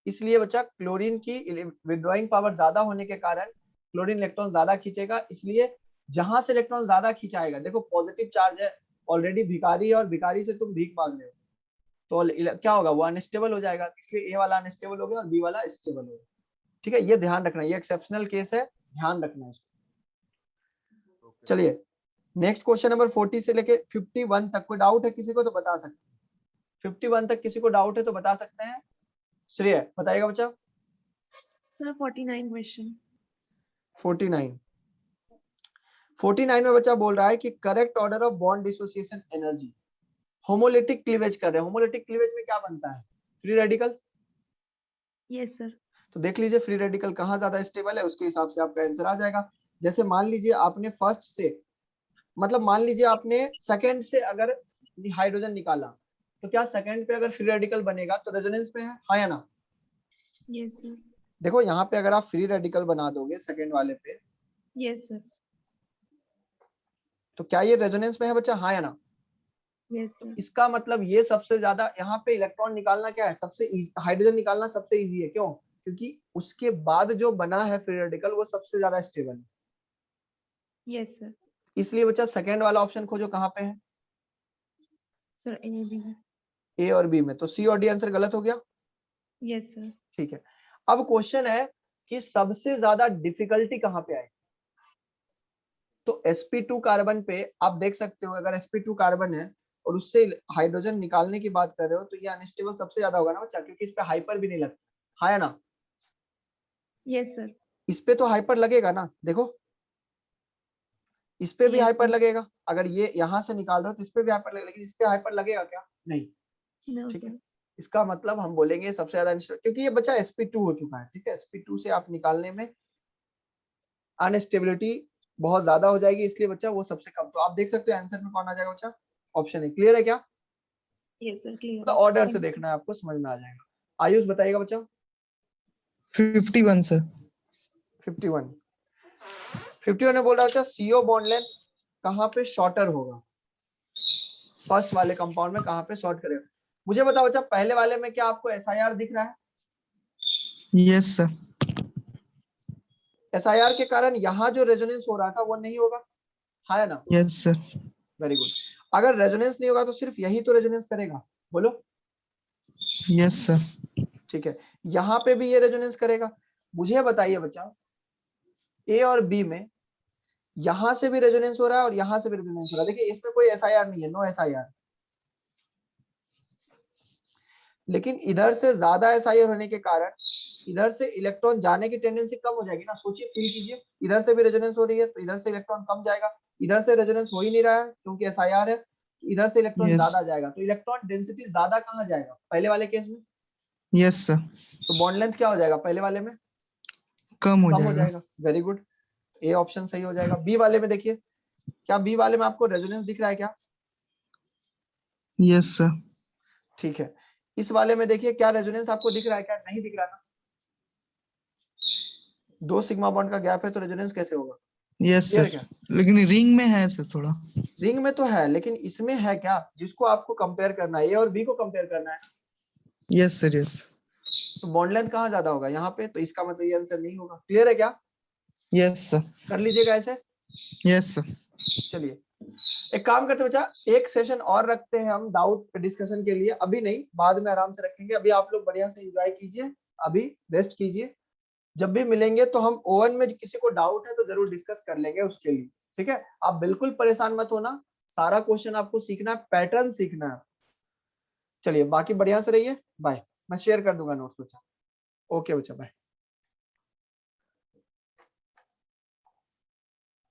इसलिए बच्चा क्लोरीन की विड्रॉइंग पावर ज्यादा होने के कारण क्लोरीन इलेक्ट्रॉन ज्यादा खींचेगा। इसलिए जहां से इलेक्ट्रॉन ज्यादा खींचाएगा, देखो पॉजिटिव चार्ज है ऑलरेडी, भिखारी है और भिखारी से तुम भीख मांग रहे हो, तो क्या होगा? वो अनस्टेबल हो जाएगा, इसलिए ए वाला अनस्टेबल हो गया और बी वाला स्टेबल हो गया, ठीक है। ये ध्यान रखना, ये एक्सेप्शनल केस है, ध्यान रखना है इसको। चलिए नेक्स्ट क्वेश्चन नंबर 40 से लेके 51 तक। कोई डाउट है किसी को तो बता सकते हैं। 51 तक किसी को डाउट है तो बता सकते हैं। श्रेय बताइएगा बच्चा। Sir 49 question. 49 में बच्चा बोल रहा है कि correct order of bond dissociation energy. Homolytic cleavage कर रहे हैं। होमोलिटिक क्लीवेज में क्या बनता है? Free radical. Yes sir. तो देख लीजिए फ्री रेडिकल कहाँ ज्यादा स्टेबल है, उसके हिसाब से आपका आंसर आ जाएगा। जैसे मान लीजिए आपने फर्स्ट से, मतलब मान लीजिए आपने सेकंड से अगर हाइड्रोजन निकाला, तो क्या सेकंड पे अगर फ्री रेडिकल बनेगा तो रेजोनेंस पे है, हाँ या ना? Yes sir. देखो यहाँ पे अगर आप फ्री रेडिकल बना दोगे सेकंड वाले पे, यस सर। तो क्या ये रेजोनेंस में है बच्चा, हाँ या ना? Yes sir. इसका मतलब ये सबसे ज्यादा यहाँ पे इलेक्ट्रॉन निकालना क्या है? सबसे हाइड्रोजन निकालना सबसे इजी है। क्यों? क्योंकि उसके बाद जो बना है फ्री रेडिकल वो सबसे ज्यादा स्टेबल है। Yes sir. इसलिए बच्चा सेकंड वाला ऑप्शन खोजो, कहाँ पे है? Sir A B. ए और बी में, तो सी और डी आंसर गलत हो गया। Yes sir. ठीक है, अब क्वेश्चन है कि सबसे ज्यादा डिफिकल्टी कहाँ पे आए? तो sp2 कार्बन पे आप देख सकते हो, अगर sp2 कार्बन है और उससे हाइड्रोजन निकालने की बात कर रहे हो तो ये अनस्टेबल सबसे ज्यादा होगा ना बच्चा, क्योंकि इस पे हाइपर भी नहीं लगता, हाँ या ना? Yes sir. इस पे तो हाइपर लगेगा ना, देखो इस पे भी हाइपर लगेगा। अगर ये यहाँ से निकाल रहे हो तो इस पे भी हाइपर लगेगा, लेकिन इस पे हाइपर लगेगा क्या? नहीं। ठीक है, इसका मतलब हम बोलेंगे सबसे ज्यादा, क्योंकि ये बच्चा sp2 हो चुका है, ठीक है। sp2 से आप निकालने में अनस्टेबिलिटी बहुत ज्यादा हो जाएगी, इसलिए बच्चा वो सबसे कम। तो आप देख सकते हो आंसर में कौन आ जाएगा बच्चा? ऑप्शन है। क्लियर है क्या? Yes sir clear. तो ऑर्डर से देखना है आपको, समझ में आ जाएगा। आयुष बताइएगा बच्चा। 51 सर। 51 में बोल रहा बच्चा CO बॉन्ड लेंथ कहाँ पे शॉर्टर होगा? फर्स्ट वाले कंपाउंड में कहाँ पे शॉर्ट करेगा? मुझे बताओ बच्चा, पहले वाले में क्या आपको SIR दिख रहा है? Yes sir. SIR के कारण यहाँ जो रेजोनेंस हो रहा था वो नहीं होगा, है ना? Yes sir. Very good. अगर रेजोनेंस नहीं होगा तो सिर्फ यही तो रेजोनेंस करेगा, बोलो। Yes sir. ठीक है, यहाँ पे भी ये रेजोनेंस करेगा। मुझे बताइए बच्चा, ए और बी में यहां से भी रेजोनेंस हो रहा है और यहां से भी रेजोनेंस हो रहा है। देखिए इसमें कोई SIR नहीं है, नो SIR, लेकिन इधर से ज्यादा SIR होने के कारण इधर से इलेक्ट्रॉन जाने की टेंडेंसी कम हो जाएगी ना। सोचिए, फील कीजिए, इधर से भी रेजोनेंस हो रही है तो इधर से इलेक्ट्रॉन कम जाएगा, इधर से रेजोनेंस हो ही नहीं रहा है क्योंकि SIR है, इधर से इलेक्ट्रॉन Yes. ज्यादा जाएगा, तो इलेक्ट्रॉन डेंसिटी ज्यादा कहाँ जाएगा? पहले वाले केस में। Yes sir. तो बॉन्ड लेंथ क्या हो जाएगा पहले वाले में? कम हो कम हो जाएगा। जाएगा। वेरी गुड, ए ऑप्शन सही हो जाएगा। बी वाले में देखिए, क्या बी वाले में आपको रेजोनेंस दिख रहा है क्या? Yes sir. ठीक है, इस वाले में देखिए क्या रेजोनेंस आपको दिख रहा है क्या? नहीं दिख रहा ना। 2 सिग्मा बॉन्ड का गैप है तो रेजोनेंस कैसे होगा? यस क्लियर है सर, क्या? लेकिन रिंग में है सर थोड़ा। रिंग में तो है, लेकिन इसमें है क्या जिसको आपको कंपेयर करना है? ए और बी को कंपेयर करना है। Yes sir. यस। तो बॉन्ड लेंथ कहाँ ज्यादा होगा? यहाँ पे, तो इसका मतलब ये आंसर नहीं होगा। क्लियर है क्या? Yes sir. कर लीजिएगा ऐसे। Yes sir. चलिए एक काम करते बच्चा, एक सेशन और रखते हैं हम डाउट डिस्कशन के लिए, अभी नहीं, बाद में आराम से रखेंगे। अभी आप लोग बढ़िया से एंजॉय कीजिए, अभी रेस्ट कीजिए। जब भी मिलेंगे तो हम ओवन में किसी को डाउट है तो जरूर डिस्कस कर लेंगे उसके लिए, ठीक है? आप बिल्कुल परेशान मत होना, सारा क्वेश्चन आपको सीखना है, पैटर्न सीखना है। चलिए बाकी बढ़िया से रहिए, बाय। मैं शेयर कर दूंगा नोट्स बच्चा। ओके बच्चा, बाय।